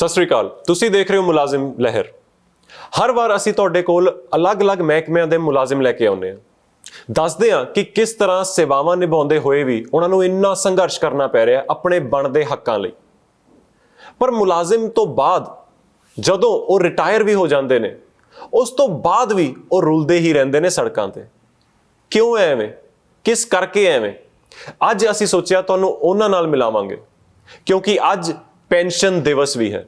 ਸਤਿ ਸ੍ਰੀ ਅਕਾਲ। ਤੁਸੀਂ ਦੇਖ ਰਹੇ ਹੋ ਮੁਲਾਜ਼ਮ ਲਹਿਰ। ਹਰ ਵਾਰ ਅਸੀਂ ਤੁਹਾਡੇ ਕੋਲ ਅਲੱਗ-ਅਲੱਗ ਮਹਿਕਮਿਆਂ ਦੇ ਮੁਲਾਜ਼ਮ ਲੈ ਕੇ ਆਉਂਦੇ ਹਾਂ, ਦੱਸਦੇ ਹਾਂ ਕਿ ਕਿਸ ਤਰ੍ਹਾਂ ਸੇਵਾਵਾਂ ਨਿਭਾਉਂਦੇ ਹੋਏ ਵੀ ਉਹਨਾਂ ਨੂੰ ਇੰਨਾ ਸੰਘਰਸ਼ ਕਰਨਾ ਪੈ ਰਿਹਾ ਆਪਣੇ ਬਣਦੇ ਹੱਕਾਂ ਲਈ। ਪਰ ਮੁਲਾਜ਼ਮ ਤੋਂ ਬਾਅਦ ਜਦੋਂ ਉਹ ਰਿਟਾਇਰ ਵੀ ਹੋ ਜਾਂਦੇ ਨੇ, ਉਸ ਤੋਂ ਬਾਅਦ ਵੀ ਉਹ ਰੁਲਦੇ ਹੀ ਰਹਿੰਦੇ ਨੇ ਸੜਕਾਂ ਤੇ। ਕਿਉਂ ਐਵੇਂ? ਕਿਸ ਕਰਕੇ ਐਵੇਂ? ਅੱਜ ਅਸੀਂ ਸੋਚਿਆ ਤੁਹਾਨੂੰ ਉਹਨਾਂ ਨਾਲ ਮਿਲਾਵਾਂਗੇ, ਕਿਉਂਕਿ ਅੱਜ ਪੈਨਸ਼ਨ ਦਿਵਸ ਵੀ ਹੈ।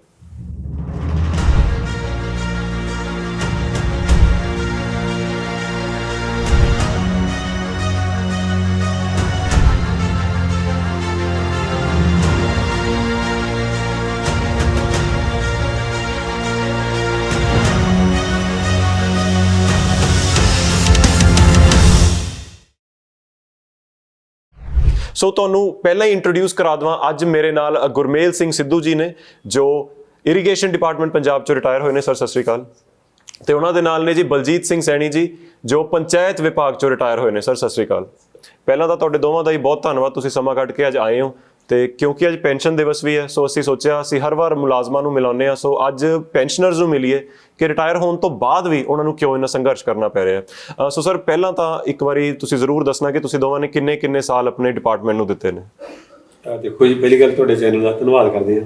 ਸੋ ਤੁਹਾਨੂੰ ਪਹਿਲਾਂ ਹੀ ਇੰਟਰੋਡਿਊਸ ਕਰਾ ਦੇਵਾਂ, ਅੱਜ ਮੇਰੇ ਨਾਲ ਗੁਰਮੇਲ ਸਿੰਘ ਸਿੱਧੂ ਜੀ ਨੇ, ਜੋ ਇਰੀਗੇਸ਼ਨ ਡਿਪਾਰਟਮੈਂਟ ਪੰਜਾਬ ਚੋਂ ਰਿਟਾਇਰ ਹੋਏ ਨੇ। ਸਰ ਸਤਿ ਸ੍ਰੀ ਅਕਾਲ। ਤੇ ਉਹਨਾਂ ਦੇ ਨਾਲ ਨੇ ਜੀ ਬਲਜੀਤ ਸਿੰਘ ਸੈਣੀ ਜੀ, ਜੋ ਪੰਚਾਇਤ ਵਿਭਾਗ ਚੋਂ ਰਿਟਾਇਰ ਹੋਏ ਨੇ। ਸਰ ਸਤਿ ਸ੍ਰੀ ਅਕਾਲ। ਪਹਿਲਾਂ ਤਾਂ ਤੁਹਾਡੇ ਦੋਵਾਂ ਦਾ ਹੀ ਬਹੁਤ ਧੰਨਵਾਦ, ਤੁਸੀਂ ਸਮਾਂ ਕੱਢ ਕੇ ਅੱਜ ਆਏ ਹੋ। ਤੇ ਕਿਉਂਕਿ ਅੱਜ ਪੈਨਸ਼ਨ ਦਿਵਸ ਵੀ ਹੈ, ਸੋ ਅਸੀਂ ਸੋਚਿਆ ਅਸੀਂ ਹਰ ਵਾਰ ਮੁਲਾਜ਼ਮਾਂ ਨੂੰ ਮਿਲਾਉਂਦੇ ਹਾਂ, ਸੋ ਅੱਜ ਪੈਨਸ਼ਨਰਸ ਨੂੰ ਮਿਲੀਏ ਕਿ ਰਿਟਾਇਰ ਹੋਣ ਤੋਂ ਬਾਅਦ ਵੀ ਉਹਨਾਂ ਨੂੰ ਕਿਉਂ ਇੰਨਾ ਸੰਘਰਸ਼ ਕਰਨਾ ਪੈ ਰਿਹਾ। ਸੋ ਸਰ, ਪਹਿਲਾਂ ਤਾਂ ਇੱਕ ਵਾਰੀ ਤੁਸੀਂ ਜ਼ਰੂਰ ਦੱਸਣਾ ਕਿ ਤੁਸੀਂ ਦੋਵਾਂ ਨੇ ਕਿੰਨੇ ਸਾਲ ਆਪਣੇ ਡਿਪਾਰਟਮੈਂਟ ਨੂੰ ਦਿੱਤੇ ਨੇ। ਦੇਖੋ ਜੀ, ਪਹਿਲੀ ਗੱਲ ਤੁਹਾਡੇ ਚੈਨਲ ਦਾ ਧੰਨਵਾਦ ਕਰਦੇ ਹਾਂ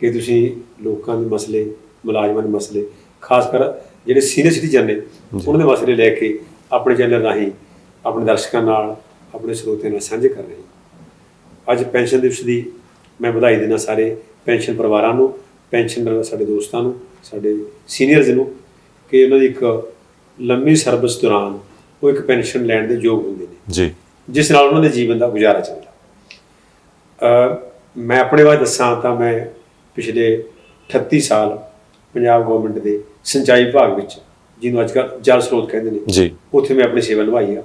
ਕਿ ਤੁਸੀਂ ਲੋਕਾਂ ਦੇ ਮਸਲੇ, ਮੁਲਾਜ਼ਮਾਂ ਦੇ ਮਸਲੇ, ਖਾਸ ਕਰ ਜਿਹੜੇ ਸੀਨੀਅਰ ਸਿਟੀਜ਼ਨ ਨੇ ਉਹਨਾਂ ਦੇ ਮਸਲੇ ਲੈ ਕੇ ਆਪਣੇ ਚੈਨਲ ਰਾਹੀਂ ਆਪਣੇ ਦਰਸ਼ਕਾਂ ਨਾਲ, ਆਪਣੇ ਸਰੋਤਿਆਂ ਨਾਲ ਸਾਂਝੇ ਕਰ ਰਹੇ ਹਾਂ। ਅੱਜ ਪੈਨਸ਼ਨ ਦਿਵਸ ਦੀ ਮੈਂ ਵਧਾਈ ਦੇਣਾ ਸਾਰੇ ਪੈਨਸ਼ਨ ਪਰਿਵਾਰਾਂ ਨੂੰ, ਪੈਨਸ਼ਨਰ ਸਾਡੇ ਦੋਸਤਾਂ ਨੂੰ, ਸਾਡੇ ਸੀਨੀਅਰਜ਼ ਨੂੰ, ਕਿ ਉਹਨਾਂ ਦੀ ਇੱਕ ਲੰਮੀ ਸਰਵਿਸ ਦੌਰਾਨ ਉਹ ਇੱਕ ਪੈਨਸ਼ਨ ਲੈਣ ਦੇ ਯੋਗ ਹੁੰਦੇ ਨੇ ਜੀ, ਜਿਸ ਨਾਲ ਉਹਨਾਂ ਦੇ ਜੀਵਨ ਦਾ ਗੁਜ਼ਾਰਾ ਚੱਲਦਾ। ਮੈਂ ਆਪਣੇ ਬਾਰੇ ਦੱਸਾਂ ਤਾਂ ਮੈਂ ਪਿਛਲੇ 38 ਸਾਲ ਪੰਜਾਬ ਗੌਰਮੈਂਟ ਦੇ ਸਿੰਚਾਈ ਵਿਭਾਗ ਵਿੱਚ, ਜਿਹਨੂੰ ਅੱਜ ਕੱਲ੍ਹ ਜਲ ਸਰੋਤ ਕਹਿੰਦੇ ਨੇ ਜੀ, ਉੱਥੇ ਮੈਂ ਆਪਣੀ ਸੇਵਾ ਨਿਭਾਈ ਆ।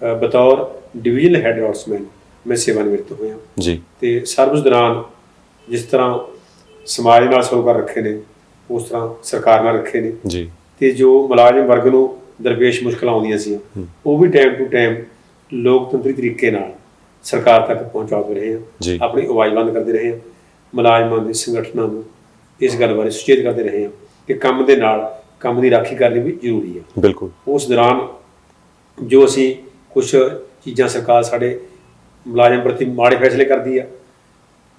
ਬਤੌਰ ਡਿਵੀਜ਼ਨਲ ਹੈਡ ਰੋਡਸਮੈਨ ਮੈਂ ਸੇਵਾ ਨਿਵਰਤ ਹੋਇਆ ਜੀ। ਤੇ ਸਰਵਿਸ ਦੌਰਾਨ ਜਿਸ ਤਰ੍ਹਾਂ ਸਮਾਜ ਨਾਲ ਸਰੋਕਾਰ ਰੱਖੇ ਨੇ, ਉਸ ਤਰ੍ਹਾਂ ਸਰਕਾਰ ਨਾਲ ਰੱਖੇ ਨੇ ਜੀ। ਤੇ ਜੋ ਮੁਲਾਜ਼ਮ ਵਰਗ ਨੂੰ ਦਰਪੇਸ਼ ਮੁਸ਼ਕਲਾਂ ਆਉਂਦੀਆਂ ਸੀ, ਉਹ ਵੀ ਟਾਈਮ ਟੂ ਟਾਈਮ ਲੋਕਤੰਤਰੀ ਤਰੀਕੇ ਨਾਲ ਸਰਕਾਰ ਤੱਕ ਪਹੁੰਚਾਉਂਦੇ ਰਹੇ ਹਾਂ, ਆਪਣੀ ਆਵਾਜ਼ ਬੰਦ ਕਰਦੇ ਰਹੇ ਹਾਂ, ਮੁਲਾਜ਼ਮਾਂ ਦੇ ਸੰਗਠਨਾਂ ਨੂੰ ਇਸ ਗੱਲ ਬਾਰੇ ਸੁਚੇਤ ਕਰਦੇ ਰਹੇ ਹਾਂ ਕਿ ਕੰਮ ਦੇ ਨਾਲ ਕੰਮ ਦੀ ਰਾਖੀ ਕਰਨੀ ਵੀ ਜ਼ਰੂਰੀ ਹੈ। ਬਿਲਕੁਲ। ਉਸ ਦੌਰਾਨ ਜੋ ਅਸੀਂ ਕੁਛ ਚੀਜ਼ਾਂ ਸਰਕਾਰ ਸਾਡੇ ਮੁਲਾਜ਼ਮ ਪ੍ਰਤੀ ਮਾੜੇ ਫੈਸਲੇ ਕਰਦੀ ਆ,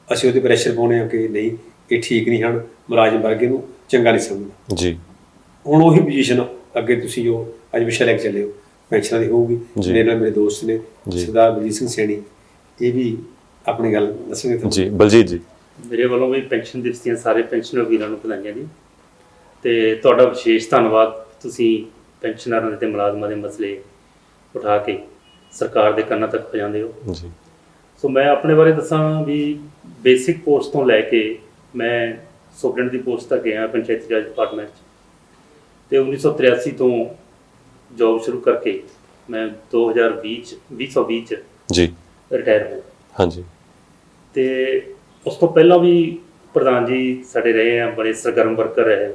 ਅਸੀਂ ਉਹਦੇ ਪ੍ਰੈਸ਼ਰ ਪਾਉਂਦੇ ਹਾਂ ਕਿ ਨਹੀਂ, ਇਹ ਠੀਕ ਨਹੀਂ ਹਨ, ਮੁਲਾਜ਼ਮ ਵਰਗੇ ਨੂੰ ਚੰਗਾ ਨਹੀਂ ਸਮਝਦਾ ਜੀ। ਹੁਣ ਉਹੀ ਪੋਜੀਸ਼ਨ ਅੱਗੇ ਤੁਸੀਂ ਜੋ ਅੱਜ ਵਿਸ਼ਾ ਲੈ ਕੇ ਚੱਲੇ ਹੋ ਪੈਨਸ਼ਨਾਂ ਦੀ ਹੋਊਗੀ। ਮੇਰੇ ਨਾਲ ਮੇਰੇ ਦੋਸਤ ਨੇ ਸਰਦਾਰ ਬਲਜੀਤ ਸਿੰਘ ਸੈਣੀ, ਇਹ ਵੀ ਆਪਣੀ ਗੱਲ ਦੱਸਣਗੇ ਜੀ। ਬਲਜੀਤ ਜੀ, ਮੇਰੇ ਵੱਲੋਂ ਵੀ ਪੈਨਸ਼ਨ ਦਿਵਸ ਦੀਆਂ ਸਾਰੇ ਪੈਨਸ਼ਨਰ ਵੀਰਾਂ ਨੂੰ ਵਧਾਈਆਂ ਜੀ। ਤੇ ਤੁਹਾਡਾ ਵਿਸ਼ੇਸ਼ ਧੰਨਵਾਦ, ਤੁਸੀਂ ਪੈਨਸ਼ਨਰਾਂ ਦੇ ਤੇ ਮੁਲਾਜ਼ਮਾਂ ਦੇ ਮਸਲੇ ਉਠਾ ਕੇ ਸਰਕਾਰ ਦੇ ਕੰਨਾਂ ਤੱਕ ਪਹੁੰਚਾਉਂਦੇ ਹੋ ਜੀ। ਸੋ ਮੈਂ ਆਪਣੇ ਬਾਰੇ ਦੱਸਾਂ ਵੀ ਬੇਸਿਕ ਪੋਸਟ ਤੋਂ ਲੈ ਕੇ ਮੈਂ ਸੁਪਰਡੈਂਟ ਦੀ ਪੋਸਟ ਤੱਕ ਗਿਆ ਪੰਚਾਇਤੀ ਰਾਜ ਡਿਪਾਰਟਮੈਂਟ 'ਚ। ਤੇ 1983 ਤੋਂ ਜੋਬ ਸ਼ੁਰੂ ਕਰਕੇ ਮੈਂ 2020 'ਚ ਜੀ ਰਿਟਾਇਰ ਹੋਇਆ। ਹਾਂਜੀ। ਤੇ ਉਸ ਤੋਂ ਪਹਿਲਾਂ ਵੀ ਪ੍ਰਧਾਨ ਜੀ ਸਾਡੇ ਰਹੇ ਆ, ਬੜੇ ਸਰਗਰਮ ਵਰਕਰ ਰਹੇ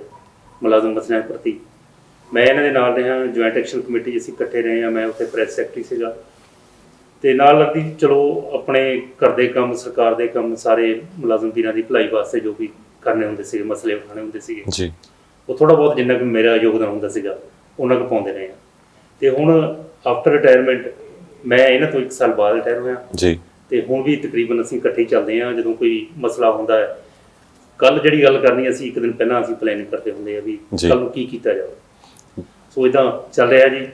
ਮੁਲਾਜ਼ਮ ਮਸਲਿਆਂ ਪ੍ਰਤੀ। ਮੈਂ ਇਹਨਾਂ ਦੇ ਨਾਲ ਰਿਹਾ, ਜੁਆਇੰਟ ਐਕਸ਼ਨ ਕਮੇਟੀ ਅਸੀਂ ਇਕੱਠੇ ਰਹੇ ਹਾਂ, ਮੈਂ ਉੱਥੇ ਪ੍ਰੈਸ ਸੈਕਟਰੀ ਸੀਗਾ। ਤੇ ਨਾਲ ਲੱਗਦੀ ਚਲੋ ਆਪਣੇ ਘਰ ਦੇ ਕੰਮ, ਸਰਕਾਰ ਦੇ ਕੰਮ, ਸਾਰੇ ਮੁਲਾਜ਼ਮ ਵੀਰਾਂ ਦੀ ਭਲਾਈ ਵਾਸਤੇ ਜੋ ਵੀ ਕਰਨੇ ਹੁੰਦੇ ਸੀਗੇ, ਮਸਲੇ ਉਠਾਉਣੇ ਹੁੰਦੇ ਸੀਗੇ ਜੀ, ਉਹ ਥੋੜ੍ਹਾ ਬਹੁਤ ਜਿੰਨਾ ਕੁ ਮੇਰਾ ਯੋਗਦਾਨ ਹੁੰਦਾ ਸੀਗਾ ਉਹਨਾਂ ਕੁ ਪਾਉਂਦੇ ਰਹੇ ਹਾਂ। ਤੇ ਹੁਣ ਆਫਟਰ ਰਿਟਾਇਰਮੈਂਟ ਮੈਂ ਇਹਨਾਂ ਤੋਂ 1 ਸਾਲ ਬਾਅਦ ਰਿਟਾਇਰ ਹੋਇਆ ਜੀ। ਤੇ ਹੁਣ ਵੀ ਤਕਰੀਬਨ ਅਸੀਂ ਇਕੱਠੇ ਚੱਲਦੇ ਹਾਂ। ਜਦੋਂ ਕੋਈ ਮਸਲਾ ਹੁੰਦਾ ਹੈ, ਕੱਲ੍ਹ ਜਿਹੜੀ ਗੱਲ ਕਰਨੀ, ਅਸੀਂ 1 ਦਿਨ ਪਹਿਲਾਂ ਅਸੀਂ ਪਲੈਨਿੰਗ ਕਰਦੇ ਹੁੰਦੇ ਆ ਵੀ ਕੱਲ੍ਹ ਨੂੰ ਕੀ ਕੀਤਾ ਜਾਵੇ। ਸੋ ਇੱਦਾਂ ਚੱਲ ਰਿਹਾ ਜੀ,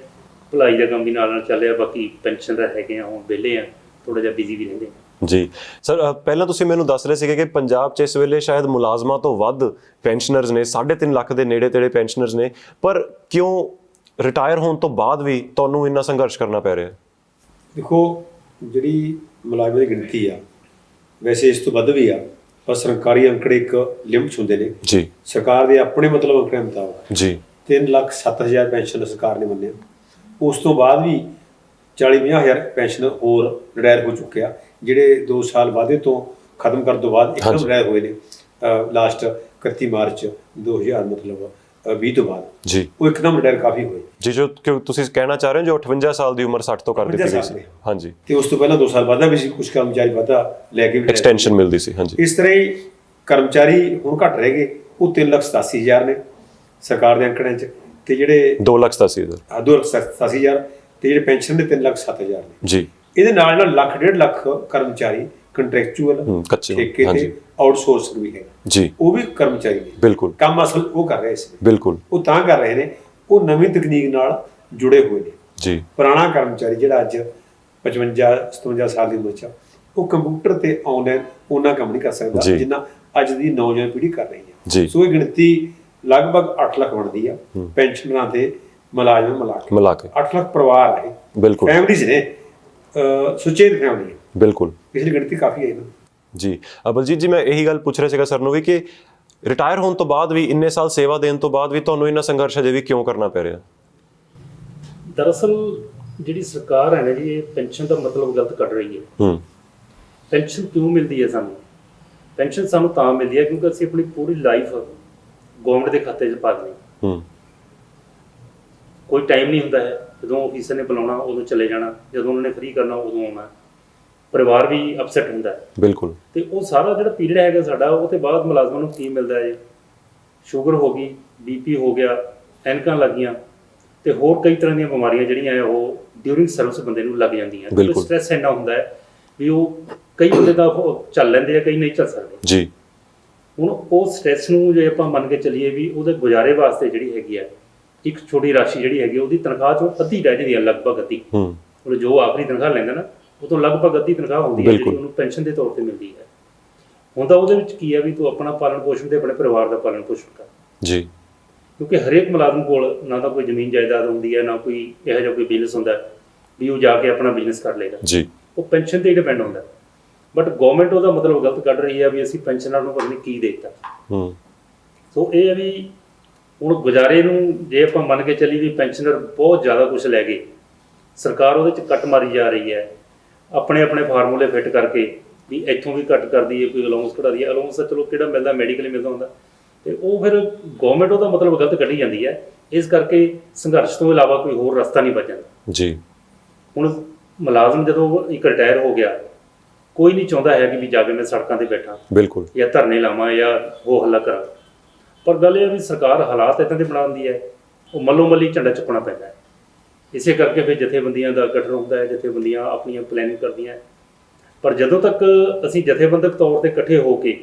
ਭਲਾਈ ਦਾ ਕੰਮ ਵੀ ਨਾਲ ਚੱਲ ਰਿਹਾ। ਬਾਕੀ ਪੈਨਸ਼ਨ ਦਾ ਹੈਗੇ ਆ, ਹੁਣ ਵਿਹਲੇ ਆ, ਥੋੜ੍ਹਾ ਜਿਹਾ ਬਿਜ਼ੀ ਵੀ ਰਹਿੰਦੇ ਜੀ। ਸਰ, ਪਹਿਲਾਂ ਤੁਸੀਂ ਮੈਨੂੰ ਦੱਸ ਰਹੇ ਸੀਗੇ ਕਿ ਪੰਜਾਬ 'ਚ ਇਸ ਵੇਲੇ ਸ਼ਾਇਦ ਮੁਲਾਜ਼ਮਾਂ ਤੋਂ ਵੱਧ ਪੈਨਸ਼ਨਰਸ ਨੇ, 3.5 ਲੱਖ ਦੇ ਨੇੜੇ ਤੇੜੇ ਪੈਨਸ਼ਨਰਸ ਨੇ, ਪਰ ਕਿਉਂ ਰਿਟਾਇਰ ਹੋਣ ਤੋਂ ਬਾਅਦ ਵੀ ਤੁਹਾਨੂੰ ਇੰਨਾ ਸੰਘਰਸ਼ ਕਰਨਾ ਪੈ ਰਿਹਾ? ਦੇਖੋ, ਜਿਹੜੀ ਮੁਲਾਜ਼ਮਾਂ ਦੀ ਗਿਣਤੀ ਆ, ਵੈਸੇ ਇਸ ਤੋਂ ਵੱਧ ਵੀ ਆ, ਪਰ ਸਰਕਾਰੀ ਅੰਕੜੇ ਇੱਕ ਲਿਮਟ ਹੁੰਦੇ ਨੇ ਜੀ। ਸਰਕਾਰ ਦੇ ਆਪਣੇ ਮਤਲਬ ਅੰਕੜੇ ਮੁਤਾਬਕ ਜੀ 3,07,000 ਪੈਨਸ਼ਨ ਸਰਕਾਰ ਨੇ ਮੰਨਿਆ। ਉਸ ਤੋਂ ਬਾਅਦ ਵੀ 40-50 ਹਜ਼ਾਰ ਪੈਨਸ਼ਨ ਹੋਰ ਰਿਟਾਇਰ ਹੋ ਚੁੱਕੇ ਆ, ਜਿਹੜੇ 2 ਸਾਲ ਵਾਅਦੇ ਤੋਂ ਖਤਮ ਕਰਨ ਤੋਂ ਬਾਅਦ ਇੱਕਦਮ ਰਿਟਾਇਰ ਹੋਏ ਨੇ ਲਾਸਟ 31 ਮਾਰਚ 2020 ਤੋਂ ਬਾਅਦ ਜੀ। ਉਹ ਇੱਕਦਮ ਰਿਟਾਇਰ ਕਾਫੀ ਹੋਏ ਜੀ। ਜੋ ਤੁਸੀਂ ਕਹਿਣਾ ਚਾਹ ਰਹੇ ਹੋ, ਜੋ 58 ਸਾਲ ਦੀ ਉਮਰ 60 ਤੋਂ ਕਰ ਦਿੱਤੀ ਗਈ ਸੀ। ਹਾਂਜੀ। ਤੇ ਉਸ ਤੋਂ ਪਹਿਲਾਂ 2 ਸਾਲ ਵਾਧਾ ਵੀ ਸੀ, ਕੁਝ ਕਰਮਚਾਰੀ ਵਾਧਾ ਲੈ ਕੇ ਵੀ ਐਕਸਟੈਂਸ਼ਨ ਮਿਲਦੀ ਸੀ। ਹਾਂਜੀ। ਇਸ ਤਰ੍ਹਾਂ ਹੀ ਕਰਮਚਾਰੀ ਹੁਣ ਘੱਟ ਰਹਿ ਗਏ, ਉਹ 3,87,000 ਨੇ ਸਰਕਾਰ ਦੇ ਅੰਕੜਿਆਂ 'ਚ, ਤੇ ਜਿਹੜੇ 2,87,000 2,87,000 ਤੇ ਜਿਹੜੇ ਪੈਨਸ਼ਨ ਦੇ 3,07,000 ਨੇ। ਜੀ। ਇਹਦੇ ਨਾਲ ਨਾਲ 1,00,000 ਲੱਖ ਕਰਮਚਾਰੀ ਕੰਟਰੈਕਚੁਅਲ, ਕੱਚੇ, ਠੇਕੇ ਤੇ ਆਊਟਸੋਰਸ ਵੀ ਹੈ ਜੀ, ਉਹ ਵੀ ਕਰਮਚਾਰੀ ਨੇ। ਬਿਲਕੁਲ ਕੰਮ ਅਸਲ ਉਹ ਕਰ ਰਹੇ ਸੀ, ਬਿਲਕੁਲ ਉਹ ਤਾਂ ਕਰ ਰਹੇ ਨੇ, ਉਹ ਨਵੀਂ ਤਕਨੀਕ ਨਾਲ ਜੁੜੇ ਹੋਏ ਨੇ। ਜੀ। ਪੁਰਾਣਾ ਕਰਮਚਾਰੀ ਜਿਹੜਾ ਅੱਜ 55-57 ਸਾਲ ਦੀ ਉਮਰ 'ਚ ਆ, ਉਹ ਕੰਪਿਊਟਰ ਤੇ ਆਨਲਾਈਨ ਉਹਨਾਂ ਕੰਮ ਨਹੀਂ ਕਰ ਸਕਦਾ ਜਿੰਨਾ ਅੱਜ ਦੀ ਨੌਜਵਾਨ ਪੀੜ੍ਹੀ ਕਰ ਰਹੀ ਹੈ। ਜੀ। ਸੋ ਇਹ ਗਿਣਤੀ ਲਗਭਗ 8 ਲੱਖ ਬਣਦੀ ਆ ਪੈਨਸ਼ਨਰਾਂ ਤੇ ਮੁਲਾਜ਼ਮ ਮਿਲਾ ਕੇ 8 ਲੱਖ ਪਰਿਵਾਰ ਹੈ, ਬਿਲਕੁਲ ਫੈਮਿਲੀਜ਼ ਨੇ, ਸੁਚੇਤ ਫੈਮਿਲੀ, ਬਿਲਕੁਲ ਇਸ ਲਈ ਗਿਣਤੀ ਕਾਫੀ ਹੈ ਨਾ। ਜੀ। ਬਲਜੀਤ ਜੀ, ਮੈਂ ਇਹੀ ਗੱਲ ਪੁੱਛ ਰਿਹਾ ਸੀਗਾ ਸਰ ਨੂੰ ਵੀ ਕਿ ਰਿਟਾਇਰ ਹੋਣ ਤੋਂ ਬਾਅਦ ਵੀ, ਇੰਨੇ ਸਾਲ ਸੇਵਾ ਦੇਣ ਤੋਂ ਬਾਅਦ ਵੀ ਤੁਹਾਨੂੰ ਇੰਨਾ ਸੰਘਰਸ਼ ਅਜੇ ਵੀ ਕਿਉਂ ਕਰਨਾ ਪੈ ਰਿਹਾ? ਦਰਅਸਲ ਜਿਹੜੀ ਸਰਕਾਰ ਹੈ ਨਾ ਜੀ, ਇਹ ਪੈਨਸ਼ਨ ਦਾ ਮਤਲਬ ਗਲਤ ਕੱਢ ਰਹੀ ਹੈ। ਪੈਨਸ਼ਨ ਕਿਉਂ ਮਿਲਦੀ ਹੈ ਸਾਨੂੰ? ਪੈਨਸ਼ਨ ਸਾਨੂੰ ਤਾਂ ਮਿਲਦੀ ਹੈ ਕਿਉਂਕਿ ਅਸੀਂ ਆਪਣੀ ਪੂਰੀ ਲਾਈਫ ਗਵਰਨਮੈਂਟ ਦੇ ਖਾਤੇ 'ਚ ਪਾ ਦਿੰਦੇ। ਕੋਈ ਟਾਈਮ ਨਹੀਂ ਹੁੰਦਾ ਹੈ, ਜਦੋਂ ਆਫੀਸਰ ਨੇ ਬੁਲਾਉਣਾ ਉਦੋਂ ਚਲੇ ਜਾਣਾ, ਜਦੋਂ ਉਹਨਾਂ ਨੇ ਫ੍ਰੀ ਕਰਨਾ ਉਦੋਂ ਆਉਣਾ। ਪਰਿਵਾਰ ਵੀ ਅਪਸੈਟ ਹੁੰਦਾ ਹੈ। ਬਿਲਕੁਲ। ਤੇ ਉਹ ਸਾਰਾ ਜਿਹੜਾ ਪੀਰੀਅਡ ਹੈਗਾ ਸਾਡਾ, ਉਹ ਤੋਂ ਬਾਅਦ ਮੁਲਾਜ਼ਮਾਂ ਨੂੰ ਕੀ ਮਿਲਦਾ ਹੈ? ਸ਼ੂਗਰ ਹੋ ਗਈ, BP ਹੋ ਗਿਆ, ਐਨਕਾਂ ਲੱਗ ਗਈਆਂ, ਤੇ ਹੋਰ ਕਈ ਤਰ੍ਹਾਂ ਦੀਆਂ ਬਿਮਾਰੀਆਂ ਜਿਹੜੀਆਂ ਆ ਉਹ ਡਿਊਰਿੰਗ ਸਰਵਿਸ ਬੰਦੇ ਨੂੰ ਲੱਗ ਜਾਂਦੀਆਂ। ਕਿਉਂਕਿ ਸਟ੍ਰੈਸ ਇੰਨਾ ਹੁੰਦਾ ਹੈ ਵੀ ਉਹ ਕਈ ਬੰਦੇ ਤਾਂ ਉਹ ਚੱਲ ਲੈਂਦੇ ਆ, ਕਈ ਨਹੀਂ ਚੱਲ ਸਕਦੇ ਜੀ। ਹੁਣ ਉਹ ਸਟ੍ਰੈਸ ਨੂੰ ਜੇ ਆਪਾਂ ਮੰਨ ਕੇ ਚੱਲੀਏ ਵੀ ਉਹਦੇ ਗੁਜ਼ਾਰੇ ਵਾਸਤੇ ਜਿਹੜੀ ਹੈਗੀ ਆ ਇੱਕ ਛੋਟੀ ਰਾਸ਼ੀ ਜਿਹੜੀ ਹੈਗੀ ਉਹਦੀ ਤਨਖਾਹ 'ਚੋਂ ਅੱਧੀ ਰਹਿ ਜਾਂਦੀ ਹੈ, ਲਗਭਗ ਅੱਧੀ। ਉਹ ਜੋ ਆਖਰੀ ਤਨਖਾਹ ਲੈਂਦਾ ਨਾ, ਉਹ ਤੋਂ ਲਗਭਗ ਅੱਧੀ ਤਨਖਾਹ ਹੁੰਦੀ ਹੈ ਜਿਹੜੀ ਉਹਨੂੰ ਪੈਨਸ਼ਨ ਦੇ ਤੌਰ ਤੇ ਮਿਲਦੀ ਹੈ। ਹੁਣ ਤਾਂ ਉਹਦੇ ਵਿੱਚ ਕੀ ਹੈ ਵੀ ਤੂੰ ਆਪਣਾ ਪਾਲਣ ਪੋਸ਼ਣ ਤੇ ਆਪਣੇ ਪਰਿਵਾਰ ਦਾ ਪਾਲਣ ਪੋਸ਼ਣ ਕਰ ਜੀ। ਕਿਉਂਕਿ ਹਰੇਕ ਮੁਲਾਜ਼ਮ ਕੋਲ ਨਾ ਤਾਂ ਕੋਈ ਜ਼ਮੀਨ ਜਾਇਦਾਦ ਹੁੰਦੀ ਹੈ, ਨਾ ਕੋਈ ਇਹੋ ਜਿਹਾ ਕੋਈ ਬਿਜ਼ਨਸ ਹੁੰਦਾ ਵੀ ਉਹ ਜਾ ਕੇ ਆਪਣਾ ਬਿਜ਼ਨਸ ਕਰ ਲਏਗਾ ਜੀ। ਉਹ ਪੈਨਸ਼ਨ ਤੇ ਹੀ ਡਿਪੈਂਡ ਹੁੰਦਾ। ਬਟ ਗਵਰਨਮੈਂਟ ਉਹਦਾ ਮਤਲਬ ਗਲਤ ਕੱਢ ਰਹੀ ਹੈ ਵੀ ਅਸੀਂ ਪੈਨਸ਼ਨਰ ਨੂੰ ਪਤਾ ਨਹੀਂ ਕੀ ਦੇ ਦਿੱਤਾ। ਸੋ ਇਹ ਹੈ ਵੀ ਹੁਣ ਗੁਜ਼ਾਰੇ ਨੂੰ ਜੇ ਆਪਾਂ ਮੰਨ ਕੇ ਚੱਲੀ ਵੀ ਪੈਨਸ਼ਨਰ ਬਹੁਤ ਜ਼ਿਆਦਾ ਕੁਝ ਲੈ ਗਏ, ਸਰਕਾਰ ਉਹਦੇ 'ਚ ਕੱਟ ਮਾਰੀ ਜਾ ਰਹੀ ਹੈ, ਆਪਣੇ ਆਪਣੇ ਫਾਰਮੂਲੇ ਫਿੱਟ ਕਰਕੇ ਵੀ ਇੱਥੋਂ ਵੀ ਘੱਟ ਕਰਦੀ ਹੈ, ਕੋਈ ਅਲਾਊਂਸ ਘਟਾਦੀ ਹੈ। ਅਲਾਊਂਸ ਤਾਂ ਚਲੋ ਕਿਹੜਾ ਮਿਲਦਾ, ਮੈਡੀਕਲੀ ਮਿਲਦਾ ਹੁੰਦਾ, ਤੇ ਉਹ ਫਿਰ ਗਵਰਨਮੈਂਟ ਉਹਦਾ ਮਤਲਬ ਗਲਤ ਕੱਢੀ ਜਾਂਦੀ ਹੈ। ਇਸ ਕਰਕੇ ਸੰਘਰਸ਼ ਤੋਂ ਇਲਾਵਾ ਕੋਈ ਹੋਰ ਰਸਤਾ ਨਹੀਂ ਬਚਦਾ ਜੀ। ਹੁਣ ਮੁਲਾਜ਼ਮ ਜਦੋਂ ਇੱਕ ਰਿਟਾਇਰ ਹੋ ਗਿਆ, ਕੋਈ ਨਹੀਂ ਚਾਹੁੰਦਾ ਹੈ ਕਿ ਵੀ ਜਾ ਕੇ ਮੈਂ ਸੜਕਾਂ ਤੇ ਬੈਠਾਂ, ਬਿਲਕੁਲ, ਜਾਂ ਧਰਨੇ ਲਾਵਾਂ ਜਾਂ ਹੋ ਹੱਲਾ ਕਰਾਂ। ਪਰ ਗੱਲ ਇਹ ਹੈ ਵੀ ਸਰਕਾਰ ਹਾਲਾਤ ਇੱਦਾਂ ਦੇ ਬਣਾਉਂਦੀ ਹੈ, ਉਹ ਮੱਲੋ ਮੱਲੀ ਝੰਡਾ ਚੁੱਕਣਾ ਪੈਂਦਾ ਹੈ। ਇਸੇ ਕਰਕੇ ਫਿਰ ਜਥੇਬੰਦੀਆਂ ਦਾ ਗਠਨ ਹੁੰਦਾ ਹੈ, ਜਥੇਬੰਦੀਆਂ ਆਪਣੀਆਂ ਪਲੈਨਿੰਗ ਕਰਦੀਆਂ। ਪਰ ਜਦੋਂ ਤੱਕ ਅਸੀਂ ਜਥੇਬੰਦਕ ਤੌਰ ਤੇ ਇਕੱਠੇ ਹੋ ਕੇ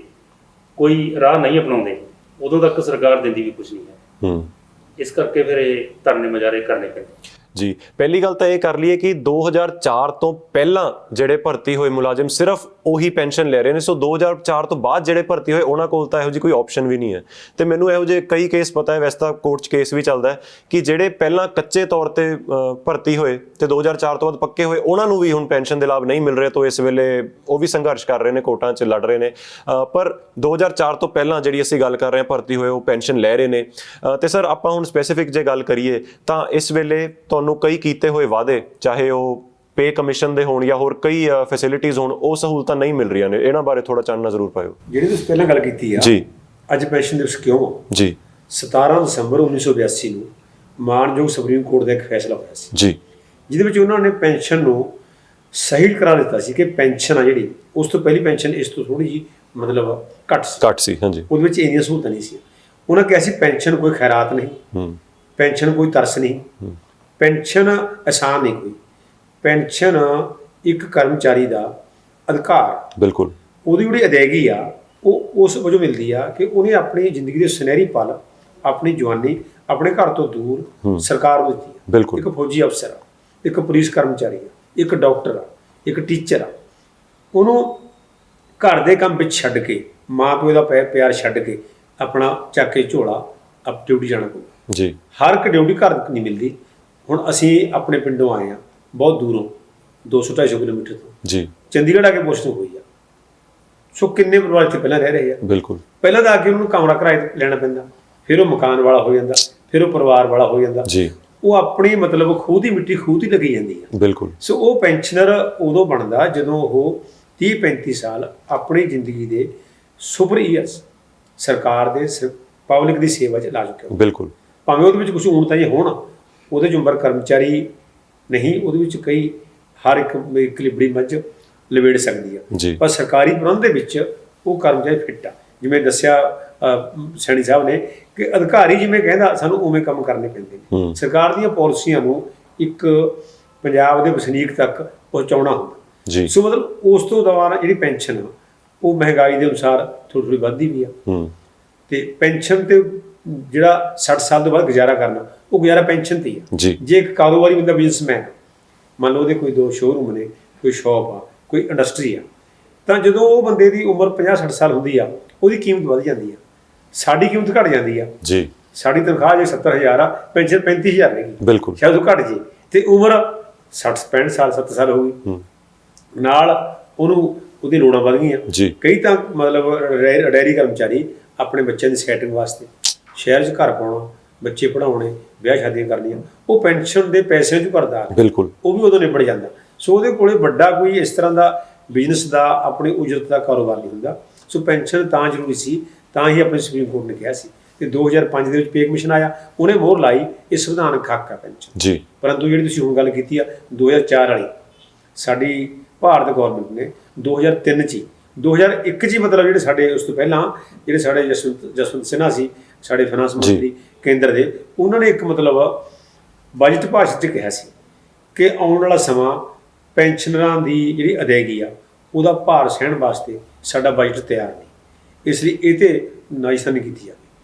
ਕੋਈ ਰਾਹ ਨਹੀਂ ਅਪਣਾਉਂਦੇ, ਉਦੋਂ ਤੱਕ ਸਰਕਾਰ ਦਿੰਦੀ ਵੀ ਕੁਝ ਨਹੀਂ ਹੈ। ਇਸ ਕਰਕੇ ਫਿਰ ਇਹ ਧਰਨੇ ਮੁਜ਼ਾਹਰੇ ਕਰਨੇ ਪੈਂਦੇ ਜੀ। ਪਹਿਲੀ ਗੱਲ ਤਾਂ ਇਹ ਕਰ ਲਈਏ ਕਿ 2004 ਤੋਂ ਪਹਿਲਾਂ ਜਿਹੜੇ ਭਰਤੀ ਹੋਏ ਮੁਲਾਜ਼ਮ ਸਿਰਫ ਉਹੀ ਪੈਨਸ਼ਨ ਲੈ ਰਹੇ ਨੇ। ਸੋ 2004 ਤੋਂ ਬਾਅਦ ਜਿਹੜੇ ਭਰਤੀ ਹੋਏ ਉਹਨਾਂ ਕੋਲ ਤਾਂ ਇਹੋ ਜਿਹੀ ਕੋਈ ਆਪਸ਼ਨ ਵੀ ਨਹੀਂ ਹੈ। ਤੇ ਮੈਨੂੰ ਇਹੋ ਜਿਹੇ ਕਈ ਕੇਸ ਪਤਾ ਹੈ, ਵੈਸੇ ਤਾਂ ਕੋਰਟ 'ਚ ਕੇਸ ਵੀ ਚੱਲਦਾ ਹੈ ਕਿ ਜਿਹੜੇ ਪਹਿਲਾਂ ਕੱਚੇ ਤੌਰ ਤੇ ਭਰਤੀ ਹੋਏ ਤੇ 2004 ਤੋਂ ਬਾਅਦ ਪੱਕੇ ਹੋਏ, ਉਹਨਾਂ ਨੂੰ ਵੀ ਹੁਣ ਪੈਨਸ਼ਨ ਦੇ ਲਾਭ ਨਹੀਂ ਮਿਲ ਰਹੇ। ਤੋਂ ਇਸ ਵੇਲੇ ਉਹ ਵੀ ਸੰਘਰਸ਼ ਕਰ ਰਹੇ ਨੇ, ਕੋਰਟਾਂ 'ਚ ਲੜ ਰਹੇ ਨੇ। ਪਰ 2004 ਤੋਂ ਪਹਿਲਾਂ ਜਿਹੜੀ ਅਸੀਂ ਗੱਲ ਕਰ ਰਹੇ ਹਾਂ ਭਰਤੀ ਹੋਏ, ਉਹ ਪੈਨਸ਼ਨ ਲੈ ਰਹੇ ਨੇ। ਤੇ ਸਰ ਆਪਾਂ ਹੁਣ ਸਪੈਸੀਫਿਕ ਜੇ ਗੱਲ ਕਰੀਏ ਤਾਂ ਇਸ ਵੇਲੇ ਤੁਹਾਨੂੰ ਕਈ ਕੀਤੇ ਹੋਏ ਵਾਅਦੇ, ਚਾਹੇ ਉਹ ਪੇ ਕਮਿਸ਼ਨ ਦੇ ਹੋਣ ਜਾਂ ਹੋਰ ਕਈ ਫੈਸਿਲਿਟੀਜ਼ ਹੋਣ, ਉਹ ਸਹੂਲਤਾਂ ਨਹੀਂ ਮਿਲ ਰਹੀਆਂ ਨੇ। ਇਹਨਾਂ ਬਾਰੇ ਥੋੜਾ ਚਾਨਣਾ ਜ਼ਰੂਰ ਪਾਇਓ। ਜਿਹੜੀ ਤੁਸੀਂ ਪਹਿਲਾਂ ਗੱਲ ਕੀਤੀ ਆ ਜੀ, ਅੱਜ ਪੈਨਸ਼ਨ ਦਿਵਸ ਕਿਉਂ ਜੀ? 17 ਦਸੰਬਰ 1982 ਨੂੰ ਮਾਨਯੋਗ ਸੁਪਰੀਮ ਕੋਰਟ ਦਾ ਇੱਕ ਫੈਸਲਾ ਹੋਇਆ ਸੀ ਜੀ, ਜਿਹਦੇ ਵਿੱਚ ਉਹਨਾਂ ਨੇ ਪੈਨਸ਼ਨ ਨੂੰ ਸਹੀ ਕਰਾ ਦਿੱਤਾ ਸੀ ਕਿ ਪੈਨਸ਼ਨ ਆ ਜਿਹੜੀ, ਉਸ ਤੋਂ ਪਹਿਲੀ ਪੈਨਸ਼ਨ ਇਸ ਤੋਂ ਥੋੜੀ ਜੀ ਮਤਲਬ ਘੱਟ ਸੀ। ਹਾਂਜੀ, ਉਹਦੇ ਵਿੱਚ ਇੰਨੀਆਂ ਸਹੂਲਤਾਂ ਨਹੀਂ ਸੀ। ਉਹਨਾਂ ਕਿਹਾ ਸੀ ਪੈਨਸ਼ਨ ਕੋਈ ਖੈਰਾਤ ਨਹੀਂ, ਪੈਨਸ਼ਨ ਕੋਈ ਤਰਸ ਨਹੀਂ, ਪੈਨਸ਼ਨ ਆਸਾਨ ਨਹੀਂ ਕੋਈ, ਪੈਨਸ਼ਨ ਇੱਕ ਕਰਮਚਾਰੀ ਦਾ ਅਧਿਕਾਰ, ਬਿਲਕੁਲ, ਉਹਦੀ ਜਿਹੜੀ ਅਦਾਇਗੀ ਆ ਉਹ ਉਸ ਵਜੋਂ ਮਿਲਦੀ ਆ ਕਿ ਉਹਨੇ ਆਪਣੀ ਜ਼ਿੰਦਗੀ ਦੇ ਸੁਨਹਿਰੀ ਪਲ, ਆਪਣੀ ਜਵਾਨੀ ਆਪਣੇ ਘਰ ਤੋਂ ਦੂਰ ਸਰਕਾਰ ਨੂੰ ਦਿੱਤੀ ਆ। ਬਿਲਕੁਲ, ਇੱਕ ਫੌਜੀ ਅਫਸਰ ਆ, ਇੱਕ ਪੁਲਿਸ ਕਰਮਚਾਰੀ ਆ, ਇੱਕ ਡਾਕਟਰ ਆ, ਇੱਕ ਟੀਚਰ ਆ, ਉਹਨੂੰ ਘਰ ਦੇ ਕੰਮ ਵਿੱਚ ਛੱਡ ਕੇ, ਮਾਂ ਪਿਓ ਦਾ ਪਿਆਰ ਛੱਡ ਕੇ ਆਪਣਾ ਚੱਕ ਕੇ ਝੋਲਾ ਆਪ ਡਿਊਟੀ ਜਾਣਾ ਪਊਗਾ ਜੀ। ਹਰ ਇੱਕ ਡਿਊਟੀ ਘਰ ਨਹੀਂ ਮਿਲਦੀ। ਹੁਣ ਅਸੀਂ ਆਪਣੇ ਪਿੰਡੋਂ ਆਏ ਹਾਂ, ਬਹੁਤ ਦੂਰੋਂ, 200-250 ਕਿਲੋਮੀਟਰ ਤੋਂ ਜੀ, ਚੰਡੀਗੜ੍ਹ ਆ ਕੇ ਪੋਸਟਿੰਗ ਹੋਈ ਆ। ਸੋ ਕਿੰਨੇ ਪਰਿਵਾਰ ਇੱਥੇ ਪਹਿਲਾਂ ਰਹਿ ਰਹੇ ਆ। ਬਿਲਕੁਲ, ਪਹਿਲਾਂ ਤਾਂ ਆ ਕੇ ਉਹਨੂੰ ਕਮਰਾ ਕਿਰਾਏ ਤੇ ਲੈਣਾ ਪੈਂਦਾ, ਫਿਰ ਉਹ ਮਕਾਨ ਵਾਲਾ ਹੋ ਜਾਂਦਾ, ਫਿਰ ਉਹ ਪਰਿਵਾਰ ਵਾਲਾ ਹੋ ਜਾਂਦਾ ਜੀ। ਉਹ ਆਪਣੀ ਮਤਲਬ ਖੂਹ ਦੀ ਮਿੱਟੀ ਖੂਹ ਦੀ ਲੱਗੀ ਜਾਂਦੀ ਆ। ਬਿਲਕੁਲ। ਸੋ ਉਹ ਪੈਨਸ਼ਨਰ ਉਦੋਂ ਬਣਦਾ ਜਦੋਂ ਉਹ 30-35 ਸਾਲ ਆਪਣੀ ਜ਼ਿੰਦਗੀ ਦੇ ਸੁਪਰ ਈਅਰਸ ਸਰਕਾਰ ਦੇ ਪਬਲਿਕ ਦੀ ਸੇਵਾ 'ਚ ਲਾ ਚੁੱਕੇ ਹੋ। ਬਿਲਕੁਲ, ਭਾਵੇਂ ਉਹਦੇ ਵਿੱਚ ਕੁਝ ਊਣਤਾਂ ਹੀ ਹੋਣ, ਉਹਦੇ 'ਚ ਉਮਰ ਕਰਮਚਾਰੀ ਨਹੀਂ, ਉਹਦੇ ਵਿੱਚ ਕਈ ਹਰ ਇੱਕ ਲਿਬੜੀ ਮੱਝ ਲਵੇੜ ਸਕਦੀ ਆ, ਪਰ ਸਰਕਾਰੀ ਪ੍ਰਬੰਧ ਦੇ ਵਿੱਚ ਉਹ ਕਰਮਚਾਰੀ ਫਿੱਟ ਆ। ਜਿਵੇਂ ਦੱਸਿਆ ਸੈਣੀ ਸਾਹਿਬ ਨੇ ਕਿ ਅਧਿਕਾਰੀ ਜਿਵੇਂ ਕਹਿੰਦਾ ਸਾਨੂੰ ਉਵੇਂ ਕੰਮ ਕਰਨੇ ਪੈਂਦੇ ਨੇ। ਸਰਕਾਰ ਦੀਆਂ ਪਾਲਿਸੀਆਂ ਨੂੰ ਇੱਕ ਪੰਜਾਬ ਦੇ ਵਸਨੀਕ ਤੱਕ ਪਹੁੰਚਾਉਣਾ ਹੁੰਦਾ ਜੀ। ਸੋ ਮਤਲਬ ਉਸ ਤੋਂ ਦੌਰਾਨ ਜਿਹੜੀ ਪੈਨਸ਼ਨ ਆ ਉਹ ਮਹਿੰਗਾਈ ਦੇ ਅਨੁਸਾਰ ਥੋੜ੍ਹੀ ਵੱਧਦੀ ਵੀ ਆ ਤੇ ਪੈਨਸ਼ਨ ਤੇ ਜਿਹੜਾ 60 ਸਾਲ ਤੋਂ ਬਾਅਦ ਗੁਜ਼ਾਰਾ ਕਰਨਾ ਉਹ ਗੁਜ਼ਾਰਾ ਪੈਨਸ਼ਨ ਤੇ ਹੀ ਆ। ਜੀ। ਜੇ ਇੱਕ ਕਾਰੋਬਾਰੀ ਬੰਦਾ ਬਿਜ਼ਨਸਮੈਨ ਮੰਨ ਲਓ ਉਹਦੇ ਕੋਈ 2 ਸ਼ੋਰੂਮ ਨੇ, ਕੋਈ ਸ਼ਾਪ ਆ, ਕੋਈ ਇੰਡਸਟਰੀ ਆ, ਤਾਂ ਜਦੋਂ ਉਹ ਬੰਦੇ ਦੀ ਉਮਰ 50-60 ਸਾਲ ਹੁੰਦੀ ਆ ਉਹਦੀ ਕੀਮਤ ਵੱਧ ਜਾਂਦੀ ਆ, ਸਾਡੀ ਕੀਮਤ ਘਟ ਜਾਂਦੀ ਆ ਜੀ। ਸਾਡੀ ਤਨਖਾਹ ਜੇ 70,000 ਆ, ਪੈਨਸ਼ਨ 35,000 ਰਹੇਗੀ, ਬਿਲਕੁਲ ਸ਼ਾਇਦ ਉਹ ਘਟ ਜੇ ਤੇ ਉਮਰ 60-65 ਸਾਲ 70 ਸਾਲ ਹੋ ਗਈ, ਨਾਲ ਉਹਨੂੰ ਉਹਦੀ ਲੋੜਾਂ ਵੱਧ ਗਈਆਂ। ਜੀ। ਕਈ ਤਾਂ ਮਤਲਬ ਡੈਰੀ ਕਰਮਚਾਰੀ ਆਪਣੇ ਬੱਚਿਆਂ ਦੀ ਸੈਟਿੰਗ ਵਾਸਤੇ ਸ਼ਹਿਰ 'ਚ ਘਰ ਪਾਉਣਾ, ਬੱਚੇ ਪੜ੍ਹਾਉਣੇ, ਵਿਆਹ ਸ਼ਾਦੀਆਂ ਕਰਨੀਆਂ, ਉਹ ਪੈਨਸ਼ਨ ਦੇ ਪੈਸਿਆਂ 'ਚੋਂ ਕਰਦਾ, ਬਿਲਕੁਲ ਉਹ ਵੀ ਉਦੋਂ ਨਿਬੜ ਜਾਂਦਾ। ਸੋ ਉਹਦੇ ਕੋਲੇ ਵੱਡਾ ਕੋਈ ਇਸ ਤਰ੍ਹਾਂ ਦਾ ਬਿਜ਼ਨਸ ਦਾ ਆਪਣੀ ਉਜਰਤ ਦਾ ਕਾਰੋਬਾਰ ਨਹੀਂ ਹੁੰਦਾ। ਸੋ ਪੈਨਸ਼ਨ ਤਾਂ ਜ਼ਰੂਰੀ ਸੀ, ਤਾਂ ਹੀ ਆਪਣੇ ਸੁਪਰੀਮ ਕੋਰਟ ਨੇ ਕਿਹਾ ਸੀ ਤੇ 2005 ਦੇ ਵਿੱਚ ਪੇ ਕਮਿਸ਼ਨ ਆਇਆ, ਉਹਨੇ ਮੋਹਰ ਲਾਈ ਇਹ ਸੰਵਿਧਾਨਕ ਹੱਕ ਆ ਪੈਨਸ਼ਨ। ਜੀ। ਪਰੰਤੂ ਜਿਹੜੀ ਤੁਸੀਂ ਹੁਣ ਗੱਲ ਕੀਤੀ ਆ 2004 ਵਾਲੀ, ਸਾਡੀ ਭਾਰਤ ਗੌਰਮੈਂਟ ਨੇ 2003 'ਚ 2001 'ਚ ਮਤਲਬ ਜਿਹੜੇ ਸਾਡੇ ਉਸ ਤੋਂ ਪਹਿਲਾਂ ਜਿਹੜੇ ਸਾਡੇ ਜਸਵੰਤ ਸਿਨਹਾ ਸੀ ਸਾਡੇ ਫਾਈਨਾਂਸ ਮੰਤਰੀ ਕੇਂਦਰ ਦੇ, ਉਹਨਾਂ ਨੇ ਇੱਕ ਮਤਲਬ ਬਜਟ ਭਾਸ਼ਣ 'ਚ ਕਿਹਾ ਸੀ ਕਿ ਆਉਣ ਵਾਲਾ ਸਮਾਂ ਪੈਨਸ਼ਨਰਾਂ ਦੀ ਜਿਹੜੀ ਅਦਾਇਗੀ ਆ ਉਹਦਾ ਭਾਰ ਸਹਿਣ ਵਾਸਤੇ ਸਾਡਾ ਬਜਟ ਤਿਆਰ ਨਹੀਂ, ਇਸ ਲਈ ਇਹ ਤੇ ਨਾਇਸਾਨੀ ਕੀਤੀ ਜਾਵੇ।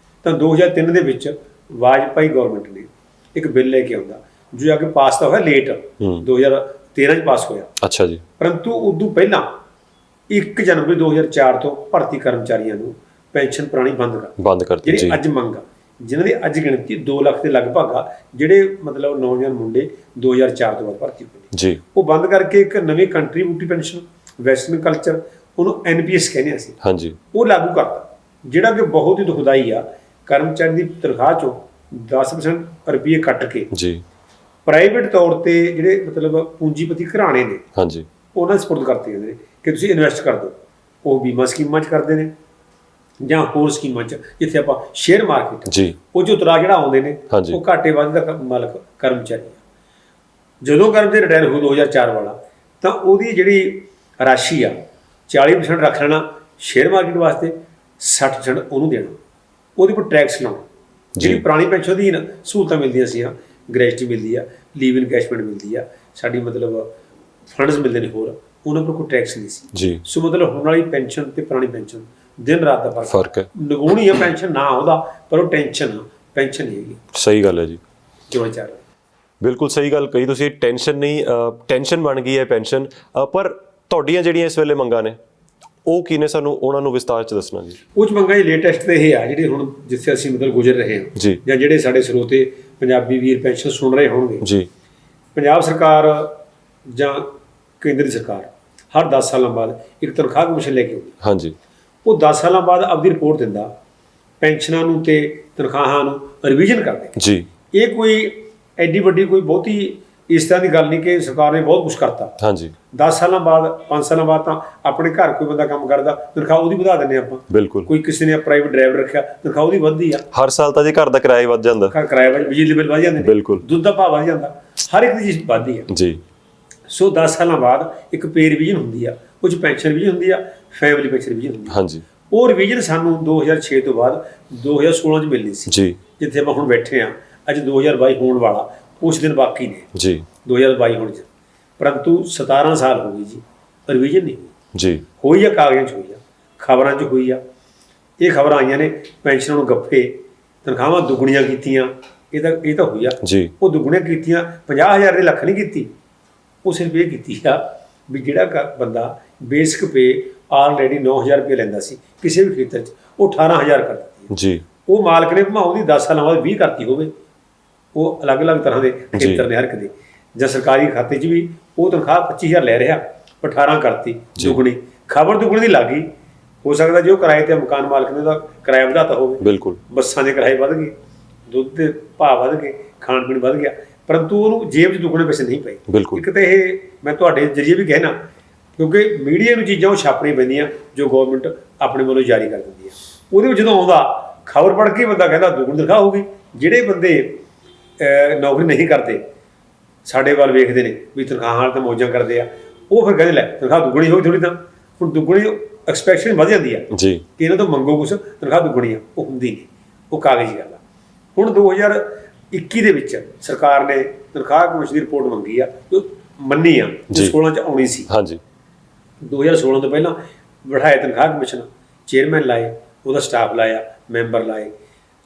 ਤਾਂ 2003 ਦੇ ਵਿੱਚ ਵਾਜਪਾਈ ਗੌਰਮੈਂਟ ਨੇ ਇੱਕ ਬਿੱਲ ਲੈ ਕੇ ਆਉਂਦਾ ਜੋ ਜਾ ਕੇ ਪਾਸ ਤਾਂ ਹੋਇਆ ਲੇਟ, 2013 'ਚ ਪਾਸ ਹੋਇਆ। ਅੱਛਾ ਜੀ। ਪਰੰਤੂ ਉਦੋਂ ਪਹਿਲਾਂ 1 ਜਨਵਰੀ 2004 ਤੋਂ ਭਰਤੀ ਕਰਮਚਾਰੀਆਂ ਨੂੰ ਪੈਨਸ਼ਨ ਪੁਰਾਣੀ ਬੰਦ ਕਰਤੀ। ਜਿਹੜੀ ਅੱਜ ਮੰਗ ਆ, ਜਿਨ੍ਹਾਂ ਦੀ ਅੱਜ ਗਿਣਤੀ 2 ਲੱਖ ਦੇ ਲਗਭਗ ਆ, ਜਿਹੜੇ ਮਤਲਬ ਨੌਜਵਾਨ ਮੁੰਡੇ 2004 ਤੋਂ ਬਾਅਦ ਭਰਤੀ ਹੋਏ ਨੇ, ਜੀ, ਉਹ ਬੰਦ ਕਰਕੇ ਇੱਕ ਨਵੀਂ ਕੰਟਰੀਬਿਊਟਰੀ ਪੈਨਸ਼ਨ ਵੈਸਟਰਨ ਕਲਚਰ, ਉਹਨੂੰ NPS ਕਹਿੰਦੇ ਅਸੀਂ, ਹਾਂਜੀ, ਉਹ ਲਾਗੂ ਕਰਤਾ, ਜਿਹੜਾ ਕਿ ਬਹੁਤ ਹੀ ਦੁਖਦਾਈ ਆ। ਕਰਮਚਾਰੀ ਦੀ ਤਨਖਾਹ ਚੋਂ 10% ਰੁਪਏ ਕੱਟ ਕੇ ਜੀ, ਪ੍ਰਾਈਵੇਟ ਤੌਰ ਤੇ ਜਿਹੜੇ ਮਤਲਬ ਪੂੰਜੀਪਤੀ ਘਰਾਣੇ ਨੇ, ਹਾਂਜੀ, ਉਹਨਾਂ ਸਪੁਰਦ ਕਰਤੇ ਜਾਂਦੇ ਨੇ ਕਿ ਤੁਸੀਂ ਇਨਵੈਸਟ ਕਰ ਦਿਓ। ਉਹ ਬੀਮਾ ਸਕੀਮਾਂ 'ਚ ਕਰਦੇ ਨੇ ਜਾਂ ਹੋਰ ਸਕੀਮਾਂ 'ਚ, ਜਿੱਥੇ ਆਪਾਂ ਸ਼ੇਅਰ ਮਾਰਕੀਟ, ਜੀ, ਉਹ 'ਚ ਉਤਰਾ ਜਿਹੜਾ ਆਉਂਦੇ ਨੇ, ਹਾਂਜੀ, ਉਹ ਘਾਟੇ ਵਾਧੇ ਦਾ ਮਾਲਕ ਕਰਮਚਾਰੀ ਆ। ਜਦੋਂ ਕਰਮਚਾਰੀ ਰਿਟਾਇਰ ਹੋ 2004 ਵਾਲਾ, ਤਾਂ ਉਹਦੀ ਜਿਹੜੀ ਰਾਸ਼ੀ ਆ 40% ਰੱਖ ਲੈਣਾ ਸ਼ੇਅਰ ਮਾਰਕੀਟ ਵਾਸਤੇ, 60% ਉਹਨੂੰ ਦੇਣਾ, ਉਹਦੇ ਉੱਪਰ ਟੈਕਸ ਲਾਉਣਾ। ਜਿਹੜੀ ਪੁਰਾਣੀ ਪੈਨਸ਼ਨ ਦੀ ਸਹੂਲਤਾਂ ਮਿਲਦੀਆਂ ਸੀ, ਗ੍ਰੈਜੂਟੀ ਮਿਲਦੀ ਆ, ਲੀਵ ਇਨਕੈਸ਼ਮੈਂਟ ਮਿਲਦੀ ਆ, ਸਾਡੀ ਮਤਲਬ ਫੰਡਸ ਮਿਲਦੇ ਨੇ, ਹੋਰ ਉਹਨਾਂ ਉੱਪਰ ਕੋਈ ਟੈਕਸ ਨਹੀਂ ਸੀ। ਜੀ। ਸੋ ਮਤਲਬ ਹੁਣ ਵਾਲੀ ਪੈਨਸ਼ਨ ਤੇ ਪੁਰਾਣੀ ਪੈਨਸ਼ਨ ਦਿਨ ਰਾਤ ਦਾ ਫਰਕ ਹੈ। ਨਿਗੂਣੀ ਆ ਪੈਨਸ਼ਨ ਨਾ ਉਹਦਾ, ਪਰ ਉਹ ਟੈਨਸ਼ਨ ਨਹੀਂ ਹੈਗੀ। ਸਹੀ ਗੱਲ ਹੈ ਜੀ, ਜੋ ਚਾਹ ਰਿਹਾ। ਬਿਲਕੁਲ ਸਹੀ ਗੱਲ ਕਹੀ ਤੁਸੀਂ। ਟੈਨਸ਼ਨ ਨਹੀਂ, ਟੈਨਸ਼ਨ ਬਣ ਗਈ ਹੈ ਪੈਨਸ਼ਨ। ਪਰ ਤੁਹਾਡੀਆਂ ਜਿਹੜੀਆਂ ਇਸ ਵੇਲੇ ਮੰਗਾਂ ਨੇ ਉਹ ਕੀ ਨੇ, ਸਾਨੂੰ ਉਹਨਾਂ ਨੂੰ ਵਿਸਤਾਰ 'ਚ ਦੱਸਣਾ ਜੀ। ਕੁਝ ਮੰਗਾਂ ਜੀ ਲੇਟੈਸਟ ਤੇ ਇਹ ਆ ਜਿਹੜੇ ਹੁਣ ਜਿੱਥੇ ਅਸੀਂ ਮਤਲਬ ਗੁਜ਼ਰ ਰਹੇ ਹਾਂ, ਜੀ, ਜਾਂ ਜਿਹੜੇ ਸਾਡੇ ਸਰੋਤੇ ਪੰਜਾਬੀ ਵੀਰ ਪੈਨਸ਼ਨ ਸੁਣ ਰਹੇ ਹੋਣਗੇ। ਜੀ। ਪੰਜਾਬ ਸਰਕਾਰ ਜਾਂ ਕੇਂਦਰੀ ਸਰਕਾਰ ਹਰ 10 ਸਾਲਾਂ ਬਾਅਦ ਇੱਕ ਤਨਖਾਹ ਕਮਿਸ਼ਨ ਲੈ ਕੇ ਆਉਂਦੀ। ਹਾਂਜੀ। ਉਹ 10 ਸਾਲਾਂ ਬਾਅਦ ਆਪਦੀ ਰਿਪੋਰਟ ਦਿੰਦਾ, ਪੈਨਸ਼ਨਾਂ ਨੂੰ ਤੇ ਤਨਖਾਹਾਂ ਨੂੰ ਰਿਵੀਜ਼ਨ ਕਰਦੇ। ਜੀ। ਇਹ ਕੋਈ ਐਡੀ ਵੱਡੀ ਕੋਈ ਬਹੁਤੀ ਇਸ ਤਰ੍ਹਾਂ ਦੀ ਗੱਲ ਨਹੀਂ ਕਿ ਸਰਕਾਰ ਨੇ ਬਹੁਤ ਕੁਝ ਕਰਤਾ। ਹਾਂਜੀ। 10 ਸਾਲਾਂ ਬਾਅਦ 5 ਸਾਲਾਂ ਬਾਅਦ ਤਾਂ ਆਪਣੇ ਘਰ ਕੋਈ ਬੰਦਾ ਕੰਮ ਕਰਦਾ, ਤਨਖਾਹ ਉਹਦੀ ਵਧਾ ਦਿੰਦੇ ਆਪਾਂ। ਬਿਲਕੁਲ। ਕੋਈ ਕਿਸੇ ਨੇ ਪ੍ਰਾਈਵੇਟ ਡਰਾਈਵਰ ਰੱਖਿਆ, ਤਨਖਾਹ ਉਹਦੀ ਵੱਧਦੀ ਆ। ਹਰ ਸਾਲ ਤਾਂ ਜੀ ਘਰ ਦਾ ਕਿਰਾਇਆ ਵੱਧ ਜਾਂਦਾ, ਕਿਰਾਇਆ ਵੱਧ, ਬਿਜਲੀ ਦੇ ਬਿੱਲ ਵੱਧ ਜਾਂਦੇ ਨੇ, ਬਿਲਕੁਲ, ਦੁੱਧ ਦਾ ਭਾਅ ਵੱਧ ਜਾਂਦਾ, ਹਰ ਇੱਕ ਦੀ ਚੀਜ਼ ਵੱਧਦੀ ਆ। ਜੀ। ਸੋ 10 ਸਾਲਾਂ ਬਾਅਦ ਇੱਕ ਪੇ ਰਿਵੀਜ਼ਨ ਹੁੰਦੀ ਆ, ਉਹ 'ਚ ਪੈਨਸ਼ਨ ਰਿਵੀਜ਼ਨ ਹੁੰਦੀ ਆ, ਫੈਮਿਲੀ ਪੈਨਸ਼ਨ ਰਿਵੀਜ਼ਨ ਹੁੰਦੀ ਆ। ਹਾਂਜੀ। ਉਹ ਰਿਵੀਜ਼ਨ ਸਾਨੂੰ 2006 ਤੋਂ ਬਾਅਦ 2016 'ਚ ਮਿਲਣੀ ਸੀ। ਜੀ। ਜਿੱਥੇ ਆਪਾਂ ਹੁਣ ਬੈਠੇ ਆ, ਅੱਜ 2022 ਹੋਣ ਵਾਲਾ, ਕੁਛ ਦਿਨ ਬਾਕੀ ਨੇ। ਜੀ। 2022 ਹੋਣ 'ਚ, ਪਰੰਤੂ 17 ਸਾਲ ਹੋ ਗਏ ਜੀ, ਰਿਵੀਜ਼ਨ ਨਹੀਂ ਹੋਈ। ਜੀ। ਹੋਈ ਆ, ਕਾਗਜ਼ਾਂ 'ਚ ਹੋਈ ਆ, ਖਬਰਾਂ 'ਚ ਹੋਈ ਆ। ਇਹ ਖਬਰਾਂ ਆਈਆਂ ਨੇ ਪੈਨਸ਼ਨਾਂ ਨੂੰ ਗੱਫੇ, ਤਨਖਾਹਾਂ ਦੁੱਗਣੀਆਂ ਕੀਤੀਆਂ, ਇਹ ਤਾਂ ਹੋਈ ਆ। ਜੀ। ਉਹ ਦੁੱਗਣੀਆਂ ਕੀਤੀਆਂ, 50,000 ਦੇ ਲੱਖ ਨਹੀਂ ਕੀਤੀ, ਉਹ ਸਿਰਫ ਇਹ ਕੀਤੀ ਆ ਵੀ ਜਿਹੜਾ ਬੰਦਾ ਬੇਸਿਕ ਪੇ ਆਲਰੇਡੀ 9,000 ਰੁਪਏ ਲੈਂਦਾ ਸੀ ਕਿਸੇ ਵੀ ਖੇਤਰ 'ਚ, ਉਹ 18,000 ਕਰ ਦਿੱਤੀ। ਜੀ। ਉਹ ਮਾਲਕ ਨੇ ਭਾਵੇਂ ਉਹਦੀ 10 ਸਾਲਾਂ ਬਾਅਦ 20 ਕਰਤੀ ਹੋਵੇ, ਉਹ ਅਲੱਗ-ਅਲੱਗ ਤਰ੍ਹਾਂ ਦੇ ਖੇਤਰ ਨੇ ਹਰ ਇੱਕ ਦੇ, ਜਾਂ ਸਰਕਾਰੀ ਖਾਤੇ 'ਚ ਵੀ ਉਹ ਤਨਖਾਹ 25,000 ਲੈ ਰਿਹਾ, 18 ਕਰਤੀ, ਦੁੱਗਣੀ, ਖਬਰ ਦੁੱਗਣੀ ਦੀ ਲੱਗ ਗਈ। ਹੋ ਸਕਦਾ ਜੇ ਉਹ ਕਿਰਾਏ ਤੇ ਮਕਾਨ ਮਾਲਕ ਨੇ ਉਹਦਾ ਕਿਰਾਇਆ ਵਧਾਤਾ ਹੋਵੇ। ਬਿਲਕੁਲ। ਬੱਸਾਂ ਦੇ ਕਿਰਾਏ ਵੱਧ ਗਏ, ਦੁੱਧ ਦੇ ਭਾਅ ਵੱਧ ਗਏ, ਖਾਣ ਪੀਣ ਵੱਧ ਗਿਆ, ਪਰੰਤੂ ਉਹਨੂੰ ਜੇਬ 'ਚ ਦੁੱਗਣੇ ਪੈਸੇ ਨਹੀਂ ਪਏ। ਬਿਲਕੁਲ। ਇੱਕ ਤਾਂ ਇਹ ਮੈਂ ਤੁਹਾਡੇ ਜ਼ਰੀਏ ਵੀ ਕਹਿਣਾ, ਕਿਉਂਕਿ ਮੀਡੀਆ ਨੂੰ ਚੀਜ਼ਾਂ ਉਹ ਛਾਪਣੀਆਂ ਪੈਂਦੀਆਂ ਜੋ ਗੌਰਮੈਂਟ ਆਪਣੇ ਵੱਲੋਂ ਜਾਰੀ ਕਰ ਦਿੰਦੀ ਹੈ। ਉਹਦੇ ਵਿੱਚ ਜਦੋਂ ਆਉਂਦਾ ਖਬਰ ਪੜ੍ਹ ਕੇ ਬੰਦਾ ਕਹਿੰਦਾ ਦੁੱਗਣੀ ਤਨਖਾਹ ਹੋਊਗੀ। ਜਿਹੜੇ ਬੰਦੇ ਨੌਕਰੀ ਨਹੀਂ ਕਰਦੇ, ਸਾਡੇ ਵੱਲ ਵੇਖਦੇ ਨੇ ਵੀ ਤਨਖਾਹਾਂ ਤਾਂ ਮੌਜਾਂ ਕਰਦੇ ਆ, ਉਹ ਫਿਰ ਕਹਿੰਦੇ ਲੈ ਤਨਖਾਹ ਦੁੱਗਣੀ ਹੋਈ ਥੋੜ੍ਹੀ, ਤਾਂ ਹੁਣ ਦੁੱਗਣੀ ਐਕਸਪੈਕਟੇਸ਼ਨ ਵਧ ਜਾਂਦੀ ਆ ਜੀ ਕਿ ਇਹਨਾਂ ਤੋਂ ਮੰਗੋ ਕੁਛ, ਤਨਖਾਹ ਦੁੱਗਣੀ ਆ, ਉਹ ਹੁੰਦੀ ਨਹੀਂ, ਉਹ ਕਾਗਜ਼ੀ ਗੱਲ ਆ। ਹੁਣ 2021 ਦੇ ਵਿੱਚ ਸਰਕਾਰ ਨੇ ਤਨਖਾਹ ਕਮਿਸ਼ਨ ਦੀ ਰਿਪੋਰਟ ਮੰਗੀ ਆ, ਜੋ ਮੰਨੀ ਆ, ਜੋ 16 ਚ ਆਉਣੀ ਸੀ। ਹਾਂਜੀ 2016 ਤੋਂ ਪਹਿਲਾਂ ਬਿਠਾਏ ਤਨਖਾਹ ਕਮਿਸ਼ਨ, ਚੇਅਰਮੈਨ ਲਾਏ, ਉਹਦਾ ਸਟਾਫ ਲਾਇਆ, ਮੈਂਬਰ ਲਾਏ,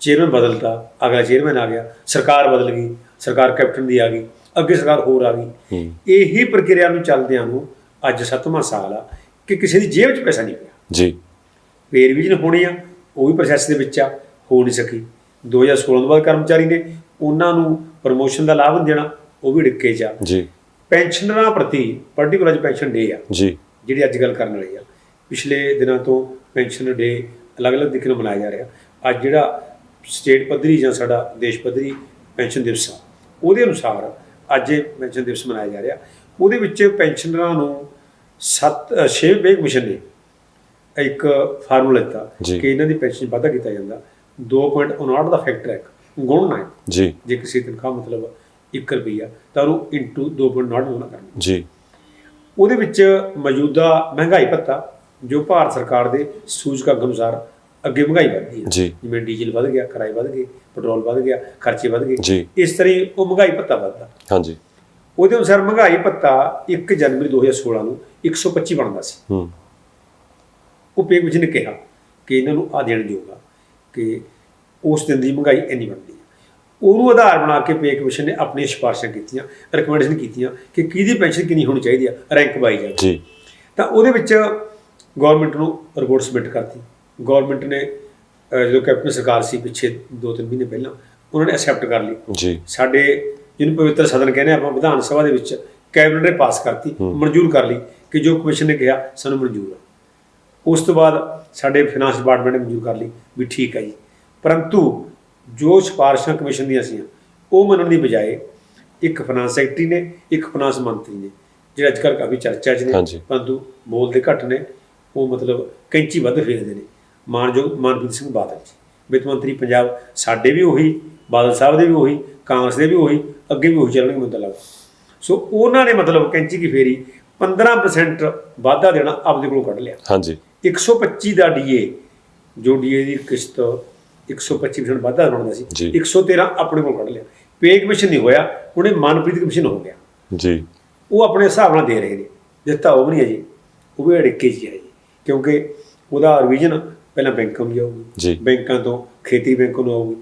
ਚੇਅਰਮੈਨ ਬਦਲਤਾ, ਅਗਲਾ ਚੇਅਰਮੈਨ ਆ ਗਿਆ, ਸਰਕਾਰ ਬਦਲ ਗਈ, ਸਰਕਾਰ ਕੈਪਟਨ ਦੀ ਆ ਗਈ, ਅੱਗੇ ਸਰਕਾਰ ਹੋਰ ਆ ਗਈ। ਇਹੀ ਪ੍ਰਕਿਰਿਆ ਨੂੰ ਚੱਲਦਿਆਂ ਨੂੰ ਅੱਜ 7ਵਾਂ ਸਾਲ ਆ ਕਿ ਕਿਸੇ ਦੀ ਜੇਬ 'ਚ ਪੈਸਾ ਨਹੀਂ ਪਿਆ। ਜੀ ਪੇ ਰਿਵੀਜ਼ਨ ਹੋਣੀ ਆ, ਉਹ ਵੀ ਪ੍ਰੋਸੈਸ ਦੇ ਵਿੱਚ ਆ, ਹੋ ਨਹੀਂ ਸਕੀ। 2016 ਤੋਂ ਬਾਅਦ ਕਰਮਚਾਰੀ ਨੇ ਉਹਨਾਂ ਨੂੰ ਪ੍ਰਮੋਸ਼ਨ ਦਾ ਲਾਭ ਦੇਣਾ, ਉਹ ਵੀ ਡਿੱਕੇ 'ਚ ਆ। ਜੀ ਪੈਨਸ਼ਨਰਾਂ ਪ੍ਰਤੀ ਪਾਰਟੀਕੂਲਰ ਪੈਨਸ਼ਨ ਡੇ ਆ ਜੀ ਜਿਹੜੀ ਅੱਜ ਗੱਲ ਕਰਨ ਵਾਲੀ ਆ। ਪਿਛਲੇ ਦਿਨਾਂ ਤੋਂ ਪੈਨਸ਼ਨ ਡੇ ਅਲੱਗ-ਅਲੱਗ ਤਰੀਕੇ ਨਾਲ ਮਨਾਇਆ ਜਾ ਰਿਹਾ। ਅੱਜ ਜਿਹੜਾ ਸਟੇਟ ਪੱਧਰੀ ਜਾਂ ਸਾਡਾ ਦੇਸ਼ ਪੱਧਰੀ ਪੈਨਸ਼ਨ ਦਿਵਸ ਆ, ਉਹਦੇ ਅਨੁਸਾਰ ਅੱਜ ਇਹ ਪੈਨਸ਼ਨ ਦਿਵਸ ਮਨਾਇਆ ਜਾ ਰਿਹਾ। ਉਹਦੇ ਵਿੱਚ ਪੈਨਸ਼ਨਰਾਂ ਨੂੰ 6 ਵੇ ਕਮਿਸ਼ਨ ਨੇ ਇੱਕ ਫਾਰਮੂਲਾ ਦਿੱਤਾ ਕਿ ਇਹਨਾਂ ਦੀ ਪੈਨਸ਼ਨ 'ਚ ਵਾਧਾ ਕੀਤਾ ਜਾਂਦਾ। 2.59 ਦਾ ਫੈਕਟਰ ਹੈ, ਗੁਣਨਾ ਹੈ ਜੀ। ਜੇ ਕਿਸੇ ਤਨਖਾਹ ਮਤਲਬ 1 ਰੁਪਈਆ ਤਾਂ ਉਹਨੂੰ ਇੰਟੂ 2.59 ਗੁਣਾ ਕਰਨਾ ਜੀ। ਉਹਦੇ ਵਿੱਚ ਮੌਜੂਦਾ ਮਹਿੰਗਾਈ ਭੱਤਾ ਜੋ ਭਾਰਤ ਸਰਕਾਰ ਦੇ ਸੂਚਕਾਂਕ ਅਨੁਸਾਰ ਅੱਗੇ ਮਹਿੰਗਾਈ ਵੱਧਦੀ ਹੈ, ਜਿਵੇਂ ਡੀਜ਼ਲ ਵੱਧ ਗਿਆ, ਕਿਰਾਏ ਵੱਧ ਗਏ, ਪੈਟਰੋਲ ਵੱਧ ਗਿਆ, ਖਰਚੇ ਵੱਧ ਗਏ, ਇਸ ਤਰ੍ਹਾਂ ਉਹ ਮਹਿੰਗਾਈ ਭੱਤਾ ਵੱਧਦਾ। ਹਾਂਜੀ ਉਹਦੇ ਅਨੁਸਾਰ ਮਹਿੰਗਾਈ ਭੱਤਾ 1 ਜਨਵਰੀ 2016 ਨੂੰ 125 ਬਣਦਾ ਸੀ। ਉਹ ਪੇ ਕਮਿਸ਼ਨ ਨੇ ਕਿਹਾ ਕਿ ਇਹਨਾਂ ਨੂੰ ਆ ਦੇਣ ਦਿਓਗਾ ਕਿ ਉਸ ਦਿਨ ਦੀ ਮਹਿੰਗਾਈ ਇੰਨੀ ਬਣਦੀ ਹੈ। ਉਹਨੂੰ ਆਧਾਰ ਬਣਾ ਕੇ ਪੇ ਕਮਿਸ਼ਨ ਨੇ ਆਪਣੀਆਂ ਸਿਫਾਰਸ਼ਾਂ ਕੀਤੀਆਂ, ਰਿਕਮੈਂਡੇਸ਼ਨ ਕੀਤੀਆਂ ਕਿ ਕਿਹਦੀ ਪੈਨਸ਼ਨ ਕਿੰਨੀ ਹੋਣੀ ਚਾਹੀਦੀ ਆ, ਰੈਂਕ ਵਾਈਜ਼ ਆ। ਤਾਂ ਉਹਦੇ ਵਿੱਚ ਗੌਰਮੈਂਟ ਨੂੰ ਰਿਪੋਰਟ ਸਬਮਿਟ ਕਰਤੀ। ਗੌਰਮੈਂਟ ਨੇ ਜਦੋਂ ਕੈਪਟਨ ਸਰਕਾਰ ਸੀ ਪਿੱਛੇ 2-3 ਮਹੀਨੇ ਪਹਿਲਾਂ, ਉਹਨਾਂ ਨੇ ਐਕਸੈਪਟ ਕਰ ਲਈ। ਸਾਡੇ ਜਿਹਨੂੰ ਪਵਿੱਤਰ ਸਦਨ ਕਹਿੰਦੇ ਆਪਾਂ, ਵਿਧਾਨ ਸਭਾ ਦੇ ਵਿੱਚ ਕੈਬਨਿਟ ਨੇ ਪਾਸ ਕਰਤੀ, ਮਨਜ਼ੂਰ ਕਰ ਲਈ ਕਿ ਜੋ ਕਮਿਸ਼ਨ ਨੇ ਕਿਹਾ ਸਾਨੂੰ ਮਨਜ਼ੂਰ ਆ। ਉਸ ਤੋਂ ਬਾਅਦ ਸਾਡੇ ਫਾਈਨਾਂਸ ਡਿਪਾਰਟਮੈਂਟ ਨੇ ਮਨਜ਼ੂਰ ਕਰ ਲਈ ਵੀ ਠੀਕ ਹੈ ਜੀ। ਪਰੰਤੂ ਜੋ ਸਿਫਾਰਸ਼ਾਂ ਕਮਿਸ਼ਨ ਦੀਆਂ ਸੀ ਉਹ ਮੰਨਣ ਦੀ ਬਜਾਏ ਇੱਕ ਫਾਈਨਾਂਸ ਸੈਕਟਰੀ ਨੇ, ਇੱਕ ਫਾਈਨਾਂਸ ਮੰਤਰੀ ਨੇ, ਜਿਹੜੇ ਅੱਜ ਕੱਲ੍ਹ ਕਾਫੀ ਚਰਚਾ 'ਚ ਨੇ ਪਰੰਤੂ ਬੋਲਦੇ ਘੱਟ ਨੇ, ਉਹ ਮਤਲਬ ਕੈਂਚੀ ਵੱਧ ਫੇਰਦੇ ਨੇ, ਮਾਨਯੋਗ ਮਨਪ੍ਰੀਤ ਸਿੰਘ ਬਾਦਲ ਜੀ, ਵਿੱਤ ਮੰਤਰੀ ਪੰਜਾਬ। ਸਾਡੇ ਵੀ ਉਹੀ, ਬਾਦਲ ਸਾਹਿਬ ਦੇ ਵੀ ਉਹੀ, ਕਾਂਗਰਸ ਦੇ ਵੀ ਉਹੀ, ਅੱਗੇ ਵੀ ਉਹੀ ਚੱਲਣਗੇ ਮੈਨੂੰ ਤਾਂ ਲੱਗਦਾ। ਸੋ ਉਹਨਾਂ ਨੇ ਮਤਲਬ ਕੈਂਚੀ ਕੀ ਫੇਰੀ 15% ਵਾਧਾ ਦੇਣਾ ਆਪਦੇ ਕੋਲੋਂ ਕੱਢ ਲਿਆ। 125 ਦਾ ਡੀਏ, ਜੋ ਡੀਏ ਦੀ ਕਿਸ਼ਤ 125% ਵਾਧਾ ਬਣਦਾ ਸੀ, 113 ਆਪਣੇ ਕੋਲ ਕੱਢ ਲਿਆ। ਪੇ ਕਮਿਸ਼ਨ ਨਹੀਂ ਹੋਇਆ, ਉਹਨੇ ਮਨਪ੍ਰੀਤ ਕਮਿਸ਼ਨ ਹੋ ਗਿਆ ਜੀ। ਉਹ ਆਪਣੇ ਹਿਸਾਬ ਨਾਲ ਦੇ ਰਹੇ ਨੇ, ਦਿੱਤਾ ਉਹ ਵੀ ਨਹੀਂ ਹੈ ਜੀ, ਉਹ ਵੀ ਅੜਿੱਕੇ 'ਚ ਹੈ ਜੀ। ਕਿਉਂਕਿ ਉਹਦਾ ਰਿਵੀਜ਼ਨ ਪਹਿਲਾਂ ਬੈਂਕਾਂ ਨੂੰ ਜਾਊਗੀ, ਬੈਂਕਾਂ ਤੋਂ ਖੇਤੀ ਬੈਂਕਾਂ ਨੂੰ ਆਊਗੀ,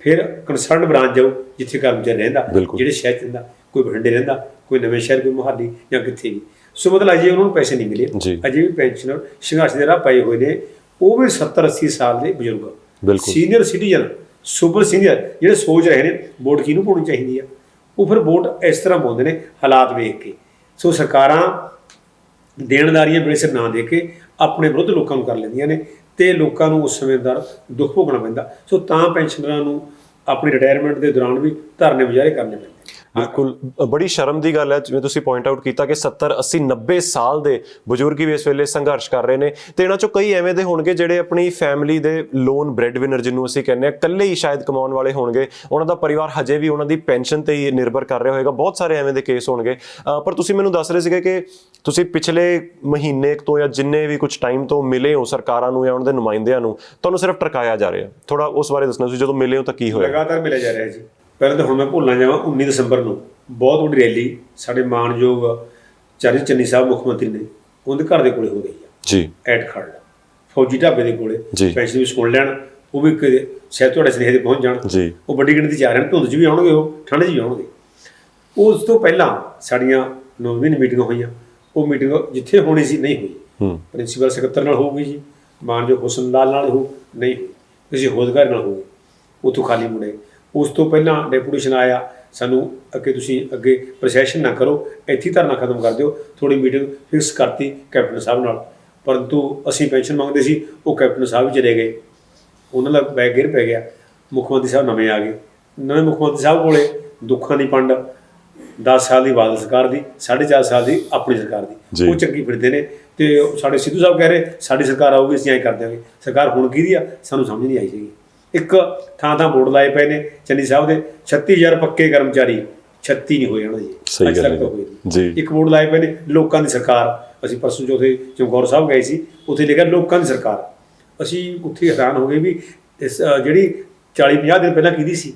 ਫਿਰ ਕੰਸਰਨਡ ਬ੍ਰਾਂਚ ਜਾਊ ਜਿੱਥੇ ਕਰਮਚਾਰੀ ਰਹਿੰਦਾ, ਜਿਹੜੇ ਸ਼ਹਿਰ 'ਚ ਰਹਿੰਦਾ, ਕੋਈ ਬਠਿੰਡੇ ਰਹਿੰਦਾ, ਕੋਈ ਨਵੇਂ ਸ਼ਹਿਰ, ਕੋਈ ਮੁਹਾਲੀ ਜਾਂ ਕਿੱਥੇ ਵੀ। ਸੋ ਮਤਲਬ ਅਜੇ ਉਹਨਾਂ ਨੂੰ ਪੈਸੇ ਨਹੀਂ ਮਿਲੇ, ਅਜੇ ਵੀ ਪੈਨਸ਼ਨਰ ਸੰਘਰਸ਼ ਦੇ ਰਾਹ ਪਏ ਹੋਏ ਨੇ। ਉਹ ਵੀ 70-80 ਸਾਲ ਦੇ ਬਜ਼ੁਰਗ, ਸੀਨੀਅਰ ਸਿਟੀਜ਼ਨ, ਸੁਪਰ ਸੀਨੀਅਰ, ਜਿਹੜੇ ਸੋਚ ਰਹੇ ਨੇ ਵੋਟ ਕਿਹਨੂੰ ਪਾਉਣੀ ਚਾਹੀਦੀ ਆ। ਉਹ ਫਿਰ ਵੋਟ ਇਸ ਤਰ੍ਹਾਂ ਪਾਉਂਦੇ ਨੇ ਹਾਲਾਤ ਵੇਖ ਕੇ। ਸੋ ਸਰਕਾਰਾਂ ਦੇਣਦਾਰੀਆਂ ਵੇਲੇ ਸਿਰ ਨਾ ਦੇ ਕੇ ਆਪਣੇ ਵਿਰੁੱਧ ਲੋਕਾਂ ਨੂੰ ਕਰ ਲੈਂਦੀਆਂ ਨੇ ਤੇ ਲੋਕਾਂ ਨੂੰ ਉਸ ਸਮੇਂ ਦਾ ਦੁੱਖ ਭੋਗਣਾ ਪੈਂਦਾ। ਸੋ ਤਾਂ ਪੈਨਸ਼ਨਰਾਂ ਨੂੰ ਆਪਣੀ ਰਿਟਾਇਰਮੈਂਟ ਦੇ ਦੌਰਾਨ ਵੀ ਧਰਨੇ ਮੁਜ਼ਾਹਰੇ ਕਰਨੇ ਪੈਂਦੇ। ਬਿਲਕੁਲ ਬੜੀ ਸ਼ਰਮ ਦੀ ਗੱਲ ਹੈ, ਜਿਵੇਂ ਤੁਸੀਂ ਪੁਆਇੰਟ ਆਊਟ ਕੀਤਾ ਕਿ 70 80 90 ਸਾਲ ਦੇ ਬਜ਼ੁਰਗ ਵੀ ਇਸ ਵੇਲੇ ਸੰਘਰਸ਼ ਕਰ ਰਹੇ ਨੇ ਤੇ ਇਹਨਾਂ ਚੋਂ ਕਈ ਐਵੇਂ ਦੇ ਹੋਣਗੇ ਜਿਹੜੇ ਆਪਣੀ ਫੈਮਿਲੀ ਦੇ ਲੋਨ ਬ੍ਰੈਡ ਵਿਨਰ ਜਿਹਨੂੰ ਅਸੀਂ ਕਹਿੰਦੇ ਆ, ਇਕੱਲੇ ਹੀ ਸ਼ਾਇਦ ਕਮਾਉਣ ਵਾਲੇ ਹੋਣਗੇ, ਉਹਨਾਂ ਦਾ ਪਰਿਵਾਰ ਹਜੇ ਵੀ ਉਹਨਾਂ ਦੀ ਪੈਨਸ਼ਨ ਤੇ ਹੀ ਨਿਰਭਰ ਕਰ ਰਿਹਾ ਹੋਏਗਾ। ਬਹੁਤ ਸਾਰੇ ਐਵੇਂ ਦੇ ਕੇਸ ਹੋਣਗੇ। ਪਰ ਤੁਸੀਂ ਮੈਨੂੰ ਦੱਸ ਰਹੇ ਸੀਗੇ ਕਿ ਤੁਸੀਂ ਪਿਛਲੇ ਮਹੀਨੇ ਤੋਂ ਜਾਂ ਜਿੰਨੇ ਵੀ ਕੁਝ ਟਾਈਮ ਤੋਂ ਮਿਲੇ ਹੋ ਸਰਕਾਰਾਂ ਨੂੰ ਜਾਂ ਉਹਨਾਂ ਦੇ ਨੁਮਾਇੰਦਿਆਂ ਨੂੰ, ਤੁਹਾਨੂੰ ਸਿਰਫ ਟਰਕਾਇਆ ਜਾ ਰਿਹਾ। ਥੋੜਾ ਉਸ ਬਾਰੇ ਦੱਸਣਾ, ਤੁਸੀਂ ਜਦੋਂ ਮਿਲੇ ਹੋ ਤਾਂ ਕੀ ਹੋਇਆ? ਲਗਾਤਾਰ ਮਿਲਿਆ ਜਾ ਰਿਹਾ ਜੀ। ਪਹਿਲਾਂ ਤਾਂ ਹੁਣ ਮੈਂ ਭੁੱਲਣਾ ਜਾਵਾਂ, 19 ਦਸੰਬਰ ਨੂੰ ਬਹੁਤ ਵੱਡੀ ਰੈਲੀ ਸਾਡੇ ਮਾਨਯੋਗ ਚਰਨਜੀਤ ਚੰਨੀ ਸਾਹਿਬ ਮੁੱਖ ਮੰਤਰੀ ਨੇ, ਉਹਦੇ ਘਰ ਦੇ ਕੋਲੇ ਹੋ ਰਹੀ ਆ ਜੀ, ਐਟ ਖੜ ਫੌਜੀ ਢਾਬੇ ਦੇ ਕੋਲੇ। ਪੈਨਸ਼ਨ ਵੀ ਸੁਣ ਲੈਣ, ਉਹ ਵੀ ਸ਼ਾਇਦ ਤੁਹਾਡੇ ਸਨੇਹ ਤੇ ਪਹੁੰਚ ਜਾਣ। ਉਹ ਵੱਡੀ ਗਿਣਤੀ 'ਚ ਆ ਰਹੇ ਨੇ, ਧੁੰਦ 'ਚ ਵੀ ਆਉਣਗੇ, ਉਹ ਠੰਡ 'ਚ ਵੀ ਆਉਣਗੇ। ਉਸ ਤੋਂ ਪਹਿਲਾਂ ਸਾਡੀਆਂ 9 ਮਹੀਨੇ ਮੀਟਿੰਗਾਂ ਹੋਈਆਂ। ਉਹ ਮੀਟਿੰਗ ਜਿੱਥੇ ਹੋਣੀ ਸੀ ਨਹੀਂ ਹੋਈ। ਪ੍ਰਿੰਸੀਪਲ ਸਕੱਤਰ ਨਾਲ ਹੋਊਗੀ ਜੀ, ਮਾਨਯੋਗ ਹੁਸਨ ਲਾਲ ਨਾਲ ਨਹੀਂ ਹੋਈ, ਕਿਸੇ ਹੋਦਗਾਰ ਨਾਲ ਹੋਊਗੀ, ਉੱਥੋਂ ਖਾਲੀ ਮੁੜੇ। ਉਸ ਤੋਂ ਪਹਿਲਾਂ ਡੈਪੂਟੇਸ਼ਨ ਆਇਆ ਸਾਨੂੰ ਕਿ ਤੁਸੀਂ ਅੱਗੇ ਪ੍ਰੋਸੈਸ਼ਨ ਨਾ ਕਰੋ, ਇੱਥੇ ਧਰਨਾ ਖਤਮ ਕਰ ਦਿਓ। ਥੋੜੀ ਮੀਟਿੰਗ ਫਿਕਸ ਕਰਤੀ ਕੈਪਟਨ ਸਾਹਿਬ ਨਾਲ, ਪਰੰਤੂ ਅਸੀਂ ਪੈਨਸ਼ਨ ਮੰਗਦੇ ਸੀ, ਉਹ ਕੈਪਟਨ ਸਾਹਿਬ ਵੀ ਚਲੇ ਗਏ, ਉਹਨਾਂ ਦਾ ਬੈਗ ਗਿਰ ਪੈ ਗਿਆ। ਮੁੱਖ ਮੰਤਰੀ ਸਾਹਿਬ ਨਵੇਂ ਆ ਗਏ। ਨਵੇਂ ਮੁੱਖ ਮੰਤਰੀ ਸਾਹਿਬ ਕੋਲੇ ਦੁੱਖਾਂ ਦੀ ਪੰਡ 10 ਸਾਲ ਦੀ ਬਾਦਲ ਸਰਕਾਰ ਦੀ, 4.5 ਸਾਲ ਦੀ ਆਪਣੀ ਸਰਕਾਰ ਦੀ, ਉਹ ਚੱਕੀ ਫਿਰਦੇ ਨੇ। ਤੇ ਸਾਡੇ ਸਿੱਧੂ ਸਾਹਿਬ ਕਹਿ ਰਹੇ ਸਾਡੀ ਸਰਕਾਰ ਆਊਗੀ ਅਸੀਂ ਐਂ ਕਰ ਦਿਆਂਗੇ। ਸਰਕਾਰ ਹੁਣ ਕਿਹਦੀ ਆ ਸਾਨੂੰ ਸਮਝ ਨਹੀਂ ਆਈ ਸੀਗੀ। ਇੱਕ ਥਾਂ ਬੋਰਡ ਲਾਏ ਪਏ ਨੇ ਚੰਨੀ ਸਾਹਿਬ ਦੇ, 36000 ਪੱਕੇ ਕਰਮਚਾਰੀ, 36 ਨਹੀਂ ਹੋਏ ਉਹਨਾਂ ਜੀ ਅੱਜ ਤੱਕ ਤਾਂ ਹੋਏ ਜੀ। ਇੱਕ ਬੋਰਡ ਲਾਏ ਪਏ ਨੇ ਲੋਕਾਂ ਦੀ ਸਰਕਾਰ, ਅਸੀਂ ਪਰਸੋਂ ਚੌਥੇ ਚਮਕੌਰ ਸਾਹਿਬ ਗਏ ਸੀ, ਉੱਥੇ ਲਿਖਿਆ ਲੋਕਾਂ ਦੀ ਸਰਕਾਰ। ਅਸੀਂ ਉੱਥੇ ਹੈਰਾਨ ਹੋ ਗਏ ਵੀ ਇਸ ਜਿਹੜੀ 40-50 ਦਿਨ ਪਹਿਲਾਂ ਕਿਹਦੀ ਸੀ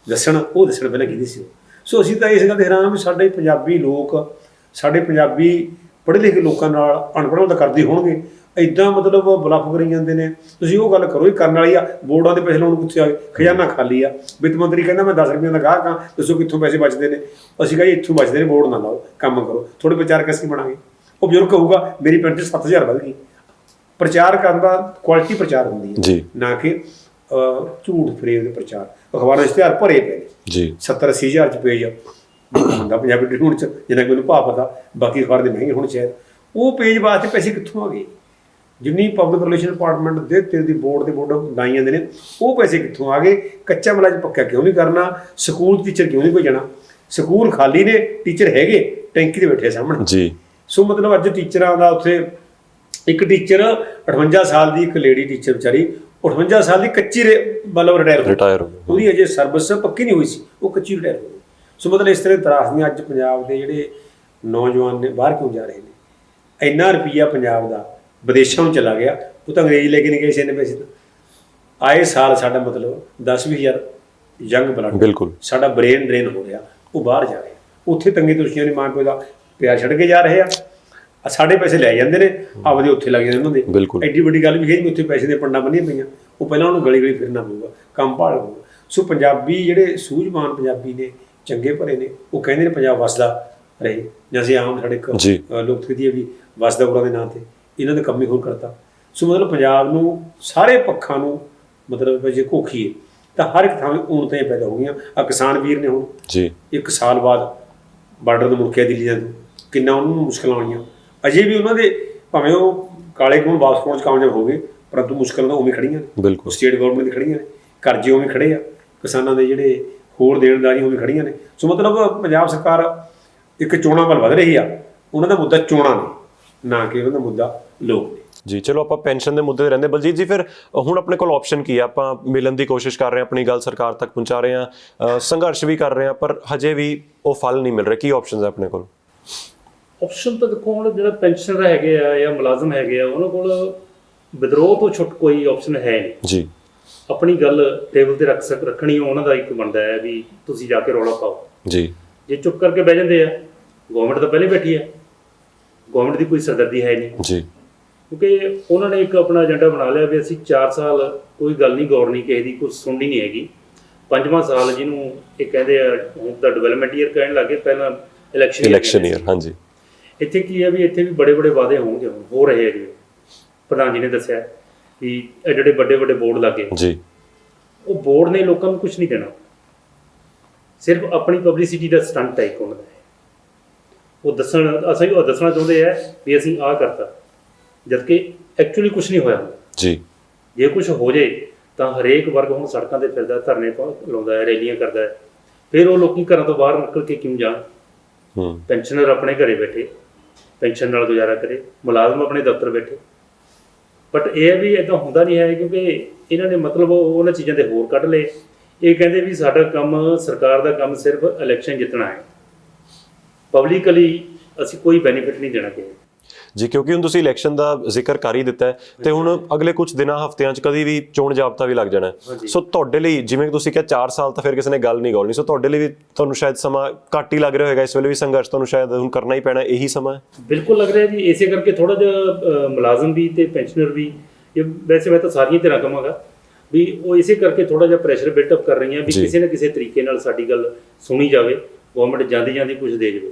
ਦੱਸਣ ਪਹਿਲਾਂ ਕਿਹਦੀ ਸੀ। ਸੋ ਅਸੀਂ ਤਾਂ ਇਸ ਗੱਲ ਤੇ ਹੈਰਾਨ ਵੀ ਸਾਡੇ ਪੰਜਾਬੀ ਲੋਕ, ਸਾਡੇ ਪੰਜਾਬੀ ਪੜ੍ਹੇ ਲਿਖੇ ਲੋਕਾਂ ਨਾਲ ਅਨਪੜ੍ਹਾਂ ਦਾ ਕਰਦੇ ਹੋਣਗੇ, ਇੱਦਾਂ ਮਤਲਬ ਬਲਫ ਕਰੀ ਜਾਂਦੇ ਨੇ। ਤੁਸੀਂ ਉਹ ਗੱਲ ਕਰੋ, ਇਹ ਕਰਨ ਵਾਲੀ ਆ। ਬੋਰਡਾਂ ਦੇ ਪੈਸੇ ਲਾਉਣ ਕਿੱਥੇ ਆ ਗਏ? ਖਜ਼ਾਨਾ ਖਾਲੀ ਆ। ਵਿੱਤ ਮੰਤਰੀ ਕਹਿੰਦਾ ਮੈਂ 10 ਰੁਪਏ ਦਾ ਗਾਹਕ ਹਾਂ, ਦੱਸੋ ਕਿੱਥੋਂ ਪੈਸੇ ਬਚਦੇ ਨੇ? ਅਸੀਂ ਕਹਾਂ ਇੱਥੋਂ ਬਚਦੇ ਨੇ, ਬੋਰਡ ਨਾ ਲਾਓ, ਕੰਮ ਕਰੋ। ਥੋੜੇ ਪ੍ਰਚਾਰ ਅਸੀਂ ਬਣਾਂਗੇ। ਉਹ ਬਜ਼ੁਰਗ ਕਹੂਗਾ ਮੇਰੀ ਪੈਂਟ 7000 ਵੱਧ ਗਈ। ਪ੍ਰਚਾਰ ਕਰਨ ਦਾ ਕੁਆਲਿਟੀ ਪ੍ਰਚਾਰ ਹੁੰਦੀ ਹੈ, ਨਾ ਕਿ ਝੂਠ ਫਰੇਬ ਦੇ ਪ੍ਰਚਾਰ। ਅਖਬਾਰਾਂ ਦੇ ਇਸ਼ਤਿਹਾਰ ਭਰੇ ਪਏ ਨੇ ਜੀ, 70-80 ਹਜ਼ਾਰ 'ਚ ਪੇਜ ਹੁੰਦਾ ਪੰਜਾਬੀ ਟ੍ਰਿਬਿਊਨ 'ਚ, ਜਿੰਨਾ ਕਿ ਮੈਨੂੰ ਭਾਅ ਪਤਾ। ਬਾਕੀ ਅਖਬਾਰ ਦੇ ਮਹਿੰਗੇ ਹੁਣ ਸ਼ਾਇਦ। ਉਹ ਪੇਜ ਵਾਸਤੇ ਪੈਸੇ ਕਿੱਥੋਂ ਆ ਗਏ? ਜਿੰਨੀ ਪਬਲਿਕ ਰਿਲੇਸ਼ਨ ਡਿਪਾਰਟਮੈਂਟ ਦੇ ਤੇਰੇ ਦੀ ਬੋਰਡ ਲਾਈ ਜਾਂਦੇ ਨੇ, ਉਹ ਪੈਸੇ ਕਿੱਥੋਂ ਆ ਗਏ? ਕੱਚਾ ਮਲਾਜ ਪੱਕਾ ਕਿਉਂ ਨਹੀਂ ਕਰਨਾ? ਸਕੂਲ ਟੀਚਰ ਕਿਉਂ ਨਹੀਂ ਭੇਜਣਾ? ਸਕੂਲ ਖਾਲੀ ਨੇ, ਟੀਚਰ ਹੈਗੇ ਟੈਂਕੀ 'ਤੇ ਬੈਠੇ ਸਾਹਮਣੇ ਜੀ। ਸੋ ਮਤਲਬ ਅੱਜ ਟੀਚਰਾਂ ਦਾ ਉੱਥੇ ਇੱਕ ਟੀਚਰ 58 ਸਾਲ ਦੀ, ਇੱਕ ਲੇਡੀ ਟੀਚਰ ਵਿਚਾਰੀ 58 ਸਾਲ ਦੀ ਕੱਚੀ ਮਤਲਬ ਰਿਟਾਇਰ ਹੋ ਗਈ। ਉਹਦੀ ਅਜੇ ਸਰਵਿਸ ਪੱਕੀ ਨਹੀਂ ਹੋਈ ਸੀ, ਉਹ ਕੱਚੀ ਰਿਟਾਇਰ ਹੋ ਗਈ। ਸੋ ਮਤਲਬ ਇਸ ਤਰ੍ਹਾਂ ਤਰਾਸਦੀਆਂ ਅੱਜ ਪੰਜਾਬ ਦੇ ਜਿਹੜੇ ਨੌਜਵਾਨ ਨੇ ਬਾਹਰ ਕਿਉਂ ਜਾ ਰਹੇ ਨੇ? ਇੰਨਾ ਰੁਪਈਆ ਪੰਜਾਬ ਦਾ ਵਿਦੇਸ਼ਾਂ ਨੂੰ ਚਲਾ ਗਿਆ। ਉਹ ਤਾਂ ਅੰਗਰੇਜ਼ ਲੈ ਕੇ ਨਹੀਂ ਗਏ ਸੀ ਇੰਨੇ ਪੈਸੇ। ਤਾਂ ਆਏ ਸਾਲ ਸਾਡਾ ਮਤਲਬ 10-20 ਹਜ਼ਾਰ ਯੰਗ ਬਲੱਡ ਬਿਲਕੁਲ ਸਾਡਾ ਬ੍ਰੇਨ ਡਰੇਨ ਹੋ ਰਿਹਾ, ਉਹ ਬਾਹਰ ਜਾ ਰਿਹਾ। ਉੱਥੇ ਤੰਗੀ ਤੁਸ਼ੀਆਂ ਨੇ ਮਾਂ ਪਿਓ ਦਾ ਪਿਆਰ ਛੱਡ ਕੇ ਜਾ ਰਹੇ ਆ। ਸਾਡੇ ਪੈਸੇ ਲੈ ਜਾਂਦੇ ਨੇ, ਆਪਦੇ ਉੱਥੇ ਲੱਗ ਜਾਂਦੇ ਉਹਨਾਂ ਦੇ। ਬਿਲਕੁਲ ਐਡੀ ਵੱਡੀ ਗੱਲ ਵੀ ਹੈ ਨਹੀਂ, ਉੱਥੇ ਪੈਸੇ ਦੇ ਪੰਡਾਂ ਬੰਨੀਆਂ ਪਈਆਂ। ਉਹ ਪਹਿਲਾਂ ਉਹਨੂੰ ਗਲੀ ਗਲੀ ਫਿਰਨਾ ਪਊਗਾ, ਕੰਮ ਭਾਲ ਪਊਗਾ। ਸੋ ਪੰਜਾਬੀ ਜਿਹੜੇ ਸੂਝਵਾਨ ਪੰਜਾਬੀ ਨੇ, ਚੰਗੇ ਭਰੇ ਨੇ, ਉਹ ਕਹਿੰਦੇ ਨੇ ਪੰਜਾਬ ਵਸਦਾ ਰਹੇ। ਜਾਂ ਅਸੀਂ ਆਮ ਸਾਡੇ ਲੋਕ ਕਹੀਏ ਵੀ ਵਸਦਾ ਗੁਰਾਂ ਦੇ ਨਾਂ 'ਤੇ ਇਹਨਾਂ ਦੇ ਕੰਮ ਹੀ ਹੋਰ ਕਰਤਾ। ਸੋ ਮਤਲਬ ਪੰਜਾਬ ਨੂੰ ਸਾਰੇ ਪੱਖਾਂ ਨੂੰ ਮਤਲਬ ਜੇ ਘੋਖੀਏ ਤਾਂ ਹਰ ਇੱਕ ਥਾਂ ਊਣਤਾਂ ਪੈਦਾ ਹੋ ਗਈਆਂ। ਆ ਕਿਸਾਨ ਵੀਰ ਨੇ ਹੁਣ ਜੀ 1 ਸਾਲ ਬਾਅਦ ਬਾਰਡਰ ਤੋਂ ਮੁੜ ਕੇ ਦਿੱਲੀ ਜਾਣ ਤੋਂ ਕਿੰਨਾ ਉਹਨਾਂ ਨੂੰ ਮੁਸ਼ਕਲਾਂ ਆਉਣੀਆਂ। ਅਜੇ ਵੀ ਉਹਨਾਂ ਦੇ ਭਾਵੇਂ ਉਹ ਕਾਲੇ ਖੂਨ ਵਾਪਸ ਪਾਉਣ 'ਚ ਕਾਮਯਾਬ ਹੋ ਗਏ, ਪਰੰਤੂ ਮੁਸ਼ਕਲਾਂ ਤਾਂ ਉਵੇਂ ਖੜੀਆਂ ਨੇ। ਬਿਲਕੁਲ ਸਟੇਟ ਗਵਰਨਮੈਂਟ ਦੀ ਖੜੀਆਂ ਨੇ, ਕਰਜ਼ੇ ਉਵੇਂ ਖੜੇ ਆ, ਕਿਸਾਨਾਂ ਦੇ ਜਿਹੜੇ ਹੋਰ ਦੇਣਦਾਰੀਆਂ ਉਵੇਂ ਖੜੀਆਂ ਨੇ। ਸੋ ਮਤਲਬ ਪੰਜਾਬ ਸਰਕਾਰ ਇੱਕ ਚੋਣਾਂ ਵੱਲ ਵਧ ਰਹੀ ਆ। ਉਹਨਾਂ ਦਾ ਮੁੱਦਾ ਚੋਣਾਂ ਨੇ, ਨਾ ਕਿ ਉਹਨਾਂ ਦਾ ਮੁੱਦਾ ਲੋਕ ਨੇ ਜੀ। ਚਲੋ ਆਪਾਂ ਪੈਨਸ਼ਨ ਦੇ ਮੁੱਦੇ ਤੇ ਰਹਿੰਦੇ। ਬਲਜੀਤ ਜੀ, ਫਿਰ ਹੁਣ ਆਪਣੇ ਕੋਲ ਆਪਸ਼ਨ ਕੀ ਆ? ਆਪਾਂ ਮਿਲਣ ਦੀ ਕੋਸ਼ਿਸ਼ ਕਰ ਰਹੇ ਹਾਂ, ਆਪਣੀ ਗੱਲ ਸਰਕਾਰ ਤੱਕ ਪਹੁੰਚਾ ਰਹੇ ਹਾਂ, ਸੰਘਰਸ਼ ਵੀ ਕਰ ਰਹੇ ਹਾਂ, ਪਰ ਹਜੇ ਵੀ ਉਹ ਫਲ ਨਹੀਂ ਮਿਲ ਰਿਹਾ। ਕੀ ਆਪਸ਼ਨਸ ਆ ਆਪਣੇ ਕੋਲ? ਆਪਸ਼ਨ ਤਾਂ ਦੇਖੋ, ਹੁਣ ਜਿਹੜਾ ਪੈਨਸ਼ਨਰ ਹੈਗੇ ਆ ਜਾਂ ਮੁਲਾਜ਼ਮ ਹੈਗੇ ਆ, ਉਹਨਾਂ ਕੋਲ ਵਿਦਰੋਹ ਤੋਂ ਛੁੱਟ ਕੋਈ ਆਪਸ਼ਨ ਹੈ ਨਹੀਂ ਜੀ। ਆਪਣੀ ਗੱਲ ਟੇਬਲ ਤੇ ਰੱਖਣੀ ਉਹਨਾਂ ਦਾ ਇੱਕ ਬਣਦਾ ਹੈ ਵੀ ਤੁਸੀਂ ਜਾ ਕੇ ਰੌਲਾ ਪਾਓ ਜੀ। ਜੇ ਚੁੱਪ ਕਰਕੇ ਬਹਿ ਜਾਂਦੇ ਆ, ਗਵਰਨਮੈਂਟ ਤਾਂ ਪਹਿਲੇ ਬੈਠੀ ਆ, ਗਵਰਨਮੈਂਟ ਦੀ ਕੋਈ ਸਰਦਰਦੀ ਹੈ ਨਹੀਂ ਜੀ। ਕਿਉਂਕਿ ਉਹਨਾਂ ਨੇ ਇੱਕ ਆਪਣਾ ਏਜੰਡਾ ਬਣਾ ਲਿਆ ਵੀ ਅਸੀਂ 4 ਸਾਲ ਕੋਈ ਗੱਲ ਨਹੀਂ ਗੌਰਨੀ, ਕਿਸੇ ਦੀ ਕੁਝ ਸੁਣਨੀ ਨਹੀਂ ਹੈਗੀ। 5ਵਾਂ ਸਾਲ ਜਿਹਨੂੰ ਇਹ ਕਹਿੰਦੇ ਆ, ਹੁਣ ਤਾਂ ਡਿਵੈਲਪਮੈਂਟ ਈਅਰ ਕਹਿਣ ਲੱਗੇ, ਪਹਿਲਾਂ ਇਲੈਕਸ਼ਨ ਈਅਰ। ਹਾਂਜੀ, ਇੱਥੇ ਕੀ ਹੈ ਵੀ ਇੱਥੇ ਵੀ ਬੜੇ ਵਾਅਦੇ ਹੋਣਗੇ, ਹੁਣ ਹੋ ਰਹੇ ਆ। ਜਿਵੇਂ ਪ੍ਰਧਾਨ ਜੀ ਨੇ ਦੱਸਿਆ ਵੀ ਇਹ ਜਿਹੜੇ ਵੱਡੇ ਬੋਰਡ ਲੱਗੇ ਜੀ, ਉਹ ਬੋਰਡ ਨੇ ਲੋਕਾਂ ਨੂੰ ਕੁਝ ਨਹੀਂ ਦੇਣਾ, ਸਿਰਫ ਆਪਣੀ ਪਬਲਿਸਿਟੀ ਦਾ ਸਟੰਟ ਹੈ ਇੱਕ ਉਹਨਾਂ ਦਾ। ਉਹ ਦੱਸਣਾ ਚਾਹੁੰਦੇ ਆ ਵੀ ਅਸੀਂ ਆਹ ਕਰਤਾ, ਜਦਕਿ ਐਕਚੁਅਲੀ ਕੁਝ ਨਹੀਂ ਹੋਇਆ ਜੀ। ਜੇ ਕੁਝ ਹੋ ਜੇ ਤਾਂ ਹਰੇਕ ਵਰਗ ਹੁਣ ਸੜਕਾਂ 'ਤੇ ਫਿਰਦਾ, ਧਰਨੇ ਲਾਉਂਦਾ ਹੈ, ਰੈਲੀਆਂ ਕਰਦਾ ਹੈ। ਫਿਰ ਉਹ ਲੋਕੀ ਘਰਾਂ ਤੋਂ ਬਾਹਰ ਨਿਕਲ ਕੇ ਕਿਉਂ ਜਾਣ? ਪੈਨਸ਼ਨਰ ਆਪਣੇ ਘਰੇ ਬੈਠੇ ਪੈਨਸ਼ਨ ਨਾਲ ਗੁਜ਼ਾਰਾ ਕਰੇ, ਮੁਲਾਜ਼ਮ ਆਪਣੇ ਦਫ਼ਤਰ ਬੈਠੇ। ਬਟ ਇਹ ਵੀ ਇੱਦਾਂ ਹੁੰਦਾ ਨਹੀਂ ਹੈ, ਕਿਉਂਕਿ ਇਹਨਾਂ ਨੇ ਮਤਲਬ ਉਹਨਾਂ ਚੀਜ਼ਾਂ ਦੇ ਹੋਰ ਕੱਢ ਲਏ। ਇਹ ਕਹਿੰਦੇ ਵੀ ਸਾਡਾ ਕੰਮ, ਸਰਕਾਰ ਦਾ ਕੰਮ ਸਿਰਫ ਇਲੈਕਸ਼ਨ ਜਿੱਤਣਾ ਹੈ, ਪਬਲਿਕਲੀ ਅਸੀਂ ਕੋਈ ਬੈਨੀਫਿਟ ਨਹੀਂ ਦੇਣਾ ਕਿਸੇ ਜੀ। ਕਿਉਂਕਿ ਹੁਣ ਤੁਸੀਂ ਇਲੈਕਸ਼ਨ ਦਾ ਜ਼ਿਕਰ ਕਰ ਹੀ ਦਿੱਤਾ ਹੈ, ਤੇ ਹੁਣ ਅਗਲੇ ਕੁਝ ਦਿਨਾਂ ਹਫ਼ਤਿਆਂ 'ਚ ਕਦੀ ਵੀ ਚੋਣ ਜਾਬਤਾ ਵੀ ਲੱਗ ਜਾਣਾ। ਸੋ ਤੁਹਾਡੇ ਲਈ, ਜਿਵੇਂ ਕਿ ਤੁਸੀਂ ਕਿਹਾ 4 ਸਾਲ ਤਾਂ ਫਿਰ ਕਿਸੇ ਨੇ ਗੱਲ ਨਹੀਂ ਗੌਲਣੀ, ਸੋ ਤੁਹਾਡੇ ਲਈ ਵੀ ਤੁਹਾਨੂੰ ਸ਼ਾਇਦ ਸਮਾਂ ਘੱਟ ਹੀ ਲੱਗ ਰਿਹਾ ਹੋਏਗਾ। ਇਸ ਵੇਲੇ ਵੀ ਸੰਘਰਸ਼ ਤੁਹਾਨੂੰ ਸ਼ਾਇਦ ਹੁਣ ਕਰਨਾ ਹੀ ਪੈਣਾ, ਇਹੀ ਸਮਾਂ ਹੈ। ਬਿਲਕੁਲ ਲੱਗ ਰਿਹਾ ਜੀ। ਇਸੇ ਕਰਕੇ ਥੋੜਾ ਜਿਹਾ ਮੁਲਾਜ਼ਮ ਵੀ ਤੇ ਪੈਨਸ਼ਨਰ ਵੀ, ਵੈਸੇ ਮੈਂ ਤਾਂ ਸਾਰੀਆਂ ਤਰ੍ਹਾਂ ਕਹਾਂਗਾ ਵੀ ਉਹ ਇਸੇ ਕਰਕੇ ਥੋੜਾ ਜਿਹਾ ਪ੍ਰੈਸ਼ਰ ਬਿਲਟ ਅਪ ਕਰ ਰਹੀਆਂ ਵੀ ਕਿਸੇ ਨਾ ਕਿਸੇ ਤਰੀਕੇ ਨਾਲ ਸਾਡੀ ਗੱਲ ਸੁਣੀ ਜਾਵੇ, ਗਵਰਨਮੈਂਟ ਜਾਂਦੀ ਕੁਝ ਦੇ ਜਾਵੇ।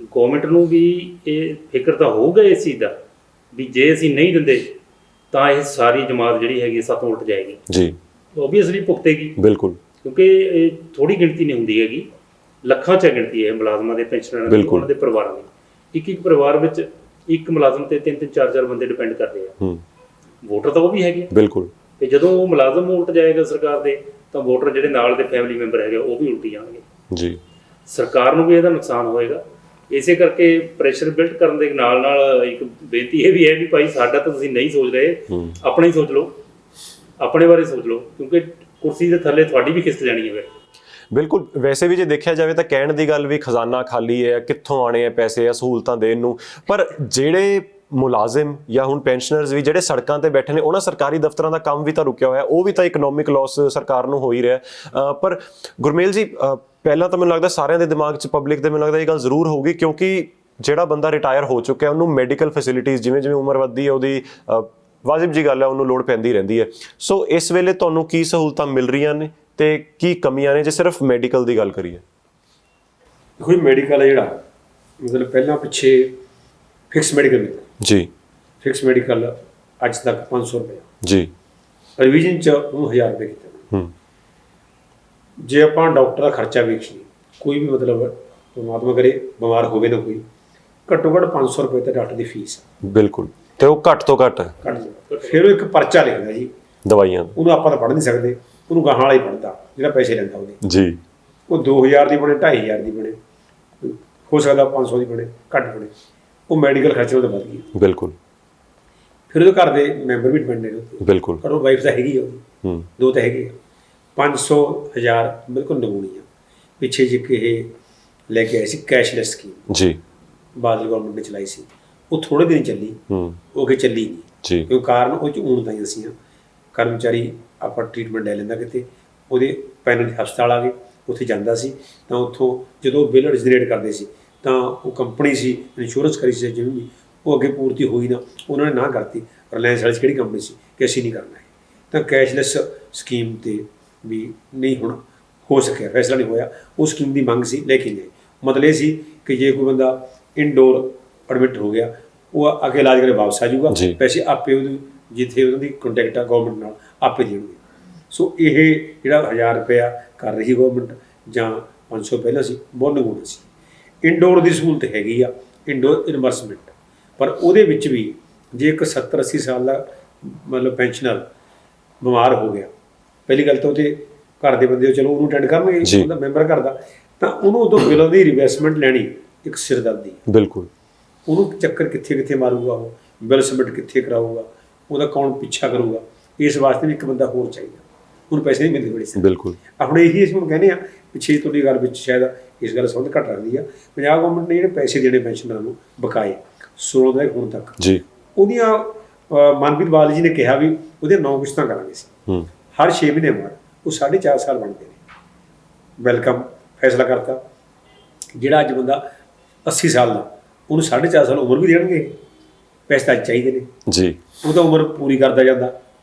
ਗਵਰਨਮੈਂਟ ਨੂੰ ਵੀ ਇਹ ਫਿਕਰ ਤਾਂ ਹੋਊਗਾ ਇਸ ਚੀਜ਼ ਦਾ ਵੀ ਜੇ ਅਸੀਂ ਨਹੀਂ ਦਿੰਦੇ ਤਾਂ ਇਹ ਸਾਰੀ ਜਮਾਤ ਜਿਹੜੀ ਹੈਗੀ ਸਾਥੋਂ ਉਲਟ ਜਾਏਗੀ ਜੀ, ਓਬਵੀਅਸਲੀ ਭੁਗਤੇਗੀ। ਬਿਲਕੁਲ, ਕਿਉਂਕਿ ਇਹ ਥੋੜੀ ਗਿਣਤੀ ਨਹੀਂ ਹੁੰਦੀ ਹੈਗੀ, ਲੱਖਾਂ 'ਚ ਗਿਣਤੀ ਹੈ ਮੁਲਾਜ਼ਮਾਂ ਦੇ, ਪੈਨਸ਼ਨਰਾਂ ਦੀ, ਉਹਨਾਂ ਦੇ ਪਰਿਵਾਰਾਂ ਦੀ। ਇੱਕ ਪਰਿਵਾਰ ਵਿੱਚ ਇੱਕ ਮੁਲਾਜ਼ਮ ਤੇ 3-3 4-4 ਬੰਦੇ ਡਿਪੈਂਡ ਕਰਦੇ ਆ। ਵੋਟਰ ਤਾਂ ਉਹ ਵੀ ਹੈਗੇ ਬਿਲਕੁਲ, ਤੇ ਜਦੋਂ ਉਹ ਮੁਲਾਜ਼ਮ ਉਲਟ ਜਾਏਗਾ ਸਰਕਾਰ ਦੇ, ਤਾਂ ਵੋਟਰ ਜਿਹੜੇ ਨਾਲ ਦੇ ਫੈਮਿਲੀ ਮੈਂਬਰ ਹੈਗੇ ਉਹ ਵੀ ਉਲਟੀ ਜਾਣਗੇ ਜੀ। ਸਰਕਾਰ ਨੂੰ ਵੀ ਇਹਦਾ ਨੁਕਸਾਨ ਹੋਏਗਾ। ਇਸੇ ਕਰਕੇ ਪ੍ਰੈਸ਼ਰ ਬਿਲਡ ਕਰਨ ਦੇ ਨਾਲ ਇੱਕ ਬੇਨਤੀ ਇਹ ਵੀ ਹੈ ਵੀ ਭਾਈ ਸਾਡਾ ਤਾਂ ਤੁਸੀਂ ਨਹੀਂ ਸੋਚ ਰਹੇ, ਆਪਣਾ ਹੀ ਸੋਚ ਲਓ, ਆਪਣੇ ਬਾਰੇ ਸੋਚ ਲਓ, ਕਿਉਂਕਿ ਕੁਰਸੀ ਦੇ ਥੱਲੇ ਤੁਹਾਡੀ ਵੀ ਖਿਸਕ ਜਾਣੀ ਹੈ। ਬਿਲਕੁਲ। ਵੈਸੇ ਵੀ ਜੇ ਦੇਖਿਆ ਜਾਵੇ ਤਾਂ ਕਹਿਣ ਦੀ ਗੱਲ ਵੀ ਖਜ਼ਾਨਾ ਖਾਲੀ ਹੈ, ਕਿੱਥੋਂ ਆਣੇ ਆ ਪੈਸੇ ਆ ਸਹੂਲਤਾਂ ਦੇਣ ਨੂੰ, ਪਰ ਜਿਹੜੇ ਮੁਲਾਜ਼ਮ ਜਾਂ ਹੁਣ ਪੈਨਸ਼ਨਰਸ ਵੀ ਜਿਹੜੇ ਸੜਕਾਂ ਤੇ ਬੈਠੇ ਨੇ, ਉਹਨਾਂ ਸਰਕਾਰੀ ਦਫ਼ਤਰਾਂ ਦਾ ਕੰਮ ਵੀ ਤਾਂ ਰੁਕਿਆ ਹੋਇਆ, ਉਹ ਵੀ ਤਾਂ ਇਕਨੋਮਿਕ ਲਾਸ ਸਰਕਾਰ ਨੂੰ ਹੋ ਹੀ ਰਿਹਾ। ਪਰ ਗੁਰਮੇਲ ਜੀ, ਪਹਿਲਾਂ ਤਾਂ ਮੈਨੂੰ ਲੱਗਦਾ ਸਾਰਿਆਂ ਦੇ ਦਿਮਾਗ 'ਚ, ਪਬਲਿਕ ਦੇ, ਮੈਨੂੰ ਲੱਗਦਾ ਇਹ ਗੱਲ ਜ਼ਰੂਰ ਹੋਊਗੀ, ਕਿਉਂਕਿ ਜਿਹੜਾ ਬੰਦਾ ਰਿਟਾਇਰ ਹੋ ਚੁੱਕਿਆ ਉਹਨੂੰ ਮੈਡੀਕਲ ਫੈਸਿਲਿਟੀਜ਼ ਜਿਵੇਂ ਜਿਵੇਂ ਉਮਰ ਵੱਧਦੀ ਹੈ ਉਹਦੀ ਵਾਜਿਬ ਜੀ ਗੱਲ ਹੈ, ਉਹਨੂੰ ਲੋੜ ਪੈਂਦੀ ਰਹਿੰਦੀ ਹੈ। ਸੋ ਇਸ ਵੇਲੇ ਤੁਹਾਨੂੰ ਕੀ ਸਹੂਲਤਾਂ ਮਿਲ ਰਹੀਆਂ ਨੇ ਤੇ ਕੀ ਕਮੀਆਂ ਨੇ ਜੇ ਸਿਰਫ ਮੈਡੀਕਲ ਦੀ ਗੱਲ ਕਰੀਏ? ਦੇਖੋ ਜੀ, ਮੈਡੀਕਲ ਹੈ ਜਿਹੜਾ, ਮਤਲਬ ਪਹਿਲਾਂ ਪਿੱਛੇ ਫਿਕਸ ਮੈਡੀਕਲ ਮਿਲਦਾ ਜੀ, ਫਿਕਸ ਮੈਡੀਕਲ ਅੱਜ ਤੱਕ 500 ਰੁਪਏ ਜੀ, ਰਿਵੀਜ਼ਨ 'ਚ ਉਹਨੂੰ 1000 ਰੁਪਏ ਕੀਤਾ। ਜੇ ਆਪਾਂ ਡਾਕਟਰ ਦਾ ਖਰਚਾ ਵੇਖੀਏ, ਕੋਈ ਵੀ ਮਤਲਬ ਪਰਮਾਤਮਾ ਕਰੇ ਬਿਮਾਰ ਹੋਵੇ ਨਾ ਕੋਈ, ਘੱਟੋ ਘੱਟ 500 ਰੁਪਏ ਤਾਂ ਡਾਕਟਰ ਦੀ ਫੀਸ ਹੈ। ਬਿਲਕੁਲ, ਤੇ ਉਹ ਘੱਟ ਤੋਂ ਘੱਟ ਫਿਰ ਉਹ ਇੱਕ ਪਰਚਾ ਲਿਖਦਾ ਜੀ ਦਵਾਈਆਂ, ਉਹਨੂੰ ਆਪਾਂ ਤਾਂ ਪੜ੍ਹ ਨਹੀਂ ਸਕਦੇ, ਉਹਨੂੰ ਗਾਹਾਂ ਵਾਲਾ ਹੀ ਪੜ੍ਹਦਾ ਜਿਹੜਾ ਪੈਸੇ ਲੈਂਦਾ ਉਹਦੇ। ਜੀ, ਉਹ 2000 ਦੀ ਬਣੇ, 2500 ਦੀ ਬਣੇ, ਹੋ ਸਕਦਾ 500 ਦੀ ਬਣੇ, ਘੱਟ ਬਣੇ, ਉਹ ਮੈਡੀਕਲ ਖਰਚੇ ਉਹਦੇ ਵੱਧ ਗਏ। ਬਿਲਕੁਲ। ਫਿਰ ਉਹਦੇ ਘਰ ਦੇ ਮੈਂਬਰ ਵੀ ਡਿਪੈਂਡ ਨੇ ਉਹਦੇ, ਬਿਲਕੁਲ। ਪਰ ਉਹ ਵਾਈਫ ਤਾਂ ਹੈਗੀ ਆ ਉਹਦੀ, ਦੋ ਤਾਂ ਹੈਗੇ ਆ। 500 1000 ਬਿਲਕੁਲ ਨਮੂਨੀ ਆ। ਪਿੱਛੇ ਜਿਹੇ ਕਿ ਇਹ ਲੈ ਕੇ ਆਏ ਸੀ ਕੈਸ਼ਲੈਸ ਸਕੀਮ, ਜੀ, ਬਾਦਲ ਗਵਰਨਮੈਂਟ ਨੇ ਚਲਾਈ ਸੀ, ਉਹ ਥੋੜੇ ਦਿਨ ਚੱਲੀ, ਉਹ ਕਿ ਚੱਲੀ ਨਹੀਂ ਜੀ, ਕਿਉਂ ਕਾਰਨ ਉਹ 'ਚ ਊਣ ਤਾਂ ਹੀ ਅਸੀਂ ਕਰਮਚਾਰੀ ਆਪਾਂ ਟ੍ਰੀਟਮੈਂਟ ਲੈ ਲੈਂਦਾ ਕਿਤੇ, ਉਹਦੇ ਪੈਨਲ ਹਸਪਤਾਲ ਆ ਗਏ, ਉੱਥੇ ਜਾਂਦਾ ਸੀ ਤਾਂ ਉੱਥੋਂ ਜਦੋਂ ਬਿੱਲ ਜਨਰੇਟ ਕਰਦੇ ਸੀ ਤਾਂ ਉਹ ਕੰਪਨੀ ਸੀ, ਇੰਸ਼ੋਰੈਂਸ ਕਰੀ ਸੀ ਜਿਵੇਂ ਵੀ, ਉਹ ਅੱਗੇ ਪੂਰਤੀ ਹੋਈ ਨਾ, ਉਹਨਾਂ ਨੇ ਨਾ ਕਰਤੀ। ਰਿਲਾਇੰਸ ਵਾਲੀ ਕਿਹੜੀ ਕੰਪਨੀ ਸੀ ਕਿ ਅਸੀਂ ਨਹੀਂ ਕਰਨਾ ਹੈ, ਤਾਂ ਕੈਸ਼ਲੈਸ ਸਕੀਮ 'ਤੇ ਵੀ ਨਹੀਂ ਹੁਣ ਹੋ ਸਕਿਆ, ਫੈਸਲਾ ਨਹੀਂ ਹੋਇਆ। ਉਹ ਸਕੀਮ ਦੀ ਮੰਗ ਸੀ, ਲੈ ਕੇ ਗਏ। ਮਤਲਬ ਇਹ ਸੀ ਕਿ ਜੇ ਕੋਈ ਬੰਦਾ ਇਨਡੋਰ ਐਡਮਿਟ ਹੋ ਗਿਆ, ਉਹ ਅੱਗੇ ਇਲਾਜ ਕਰੇ ਵਾਪਸ ਆ ਜਾਊਗਾ, ਪੈਸੇ ਆਪੇ ਉਹਦੀ ਜਿੱਥੇ ਉਹਨਾਂ ਦੀ ਕੰਟੈਕਟ ਆ ਗਵਰਨਮੈਂਟ ਨਾਲ ਆਪੇ ਦੇਣਗੇ। ਸੋ ਇਹ ਜਿਹੜਾ 1000 ਰੁਪਇਆ ਕਰ ਰਹੀ ਗਵਰਨਮੈਂਟ ਜਾਂ 500 ਪਹਿਲਾਂ ਸੀ, ਬਹੁਤ ਨਿਗੂਣਾ ਸੀ। ਇਨਡੋਰ ਦੀ ਸਹੂਲਤ ਹੈਗੀ ਆ, ਇਨਡੋਰ ਇਨਵੈਸਟਮੈਂਟ, ਪਰ ਉਹਦੇ ਵਿੱਚ ਵੀ ਜੇ ਇੱਕ 70-80 ਸਾਲ ਦਾ ਮਤਲਬ ਪੈਨਸ਼ਨਰ ਬਿਮਾਰ ਹੋ ਗਿਆ, ਪਹਿਲੀ ਗੱਲ ਤਾਂ ਉਹਦੇ ਘਰ ਦੇ ਬੰਦੇ ਚਲੋ ਉਹਨੂੰ ਅਟੈਂਡ ਕਰਨਗੇ, ਉਹਦਾ ਮੈਂਬਰ ਘਰ ਦਾ, ਤਾਂ ਉਹਨੂੰ ਉਦੋਂ ਬਿੱਲਾਂ ਦੀ ਰਿਵੈਸਟਮੈਂਟ ਲੈਣੀ ਇੱਕ ਸਿਰਦਰਦੀ। ਬਿਲਕੁਲ। ਉਹਨੂੰ ਚੱਕਰ ਕਿੱਥੇ ਕਿੱਥੇ ਮਾਰੂਗਾ, ਉਹ ਬਿੱਲ ਸਬਮਿਟ ਕਿੱਥੇ ਕਰਾਊਗਾ, ਉਹਦਾ ਕੌਣ ਪਿੱਛਾ ਕਰੂਗਾ, ਇਸ ਵਾਸਤੇ ਵੀ ਇੱਕ ਬੰਦਾ ਹੋਰ ਚਾਹੀਦਾ। ਉਹਨੂੰ ਪੈਸੇ ਨਹੀਂ ਮਿਲਦੇ ਬੜੀ ਸਾਰੇ। ਬਿਲਕੁਲ। ਆਪਣੇ ਇਹੀ ਅਸੀਂ ਹੁਣ ਕਹਿੰਦੇ ਆ, ਪਿੱਛੇ ਤੁਹਾਡੀ ਗੱਲ ਵਿੱਚ ਸ਼ਾਇਦ ਇਸ ਗੱਲ ਸੰਬੰਧ ਘੱਟ ਰੱਖਦੀ ਆ, ਪੰਜਾਬ ਗਵਰਨਮੈਂਟ ਨੇ ਜਿਹੜੇ ਪੈਸੇ ਦੇਣੇ ਪੈਨਸ਼ਨਰਾਂ ਨੂੰ ਬਕਾਏ 16 ਦਾ ਹੁਣ ਤੱਕ ਜੀ, ਉਹਦੀਆਂ ਮਨਪ੍ਰੀਤ ਬਾਦਲ ਜੀ ਨੇ ਕਿਹਾ ਵੀ ਉਹਦੀਆਂ 9 ਕਿਸ਼ਤਾਂ ਕਰਾਂਗੇ ਸੀ, ਹਰ 6 ਮਹੀਨੇ ਬਾਅਦ, ਉਹ 4.5 ਸਾਲ ਬਣਦੇ ਨੇ। ਵੈਲਕਮ ਫੈਸਲਾ ਕਰਤਾ। ਜਿਹੜਾ ਅੱਜ ਬੰਦਾ 80 ਸਾਲ ਦਾ, ਉਹਨੂੰ 4.5 ਸਾਲ ਉਮਰ ਵੀ ਦੇਣਗੇ, ਪੈਸੇ ਤਾਂ ਚਾਹੀਦੇ ਨੇ ਜੀ, ਉਹ ਤਾਂ ਉਮਰ ਪੂਰੀ ਕਰਦਾ ਜਾਂਦਾ,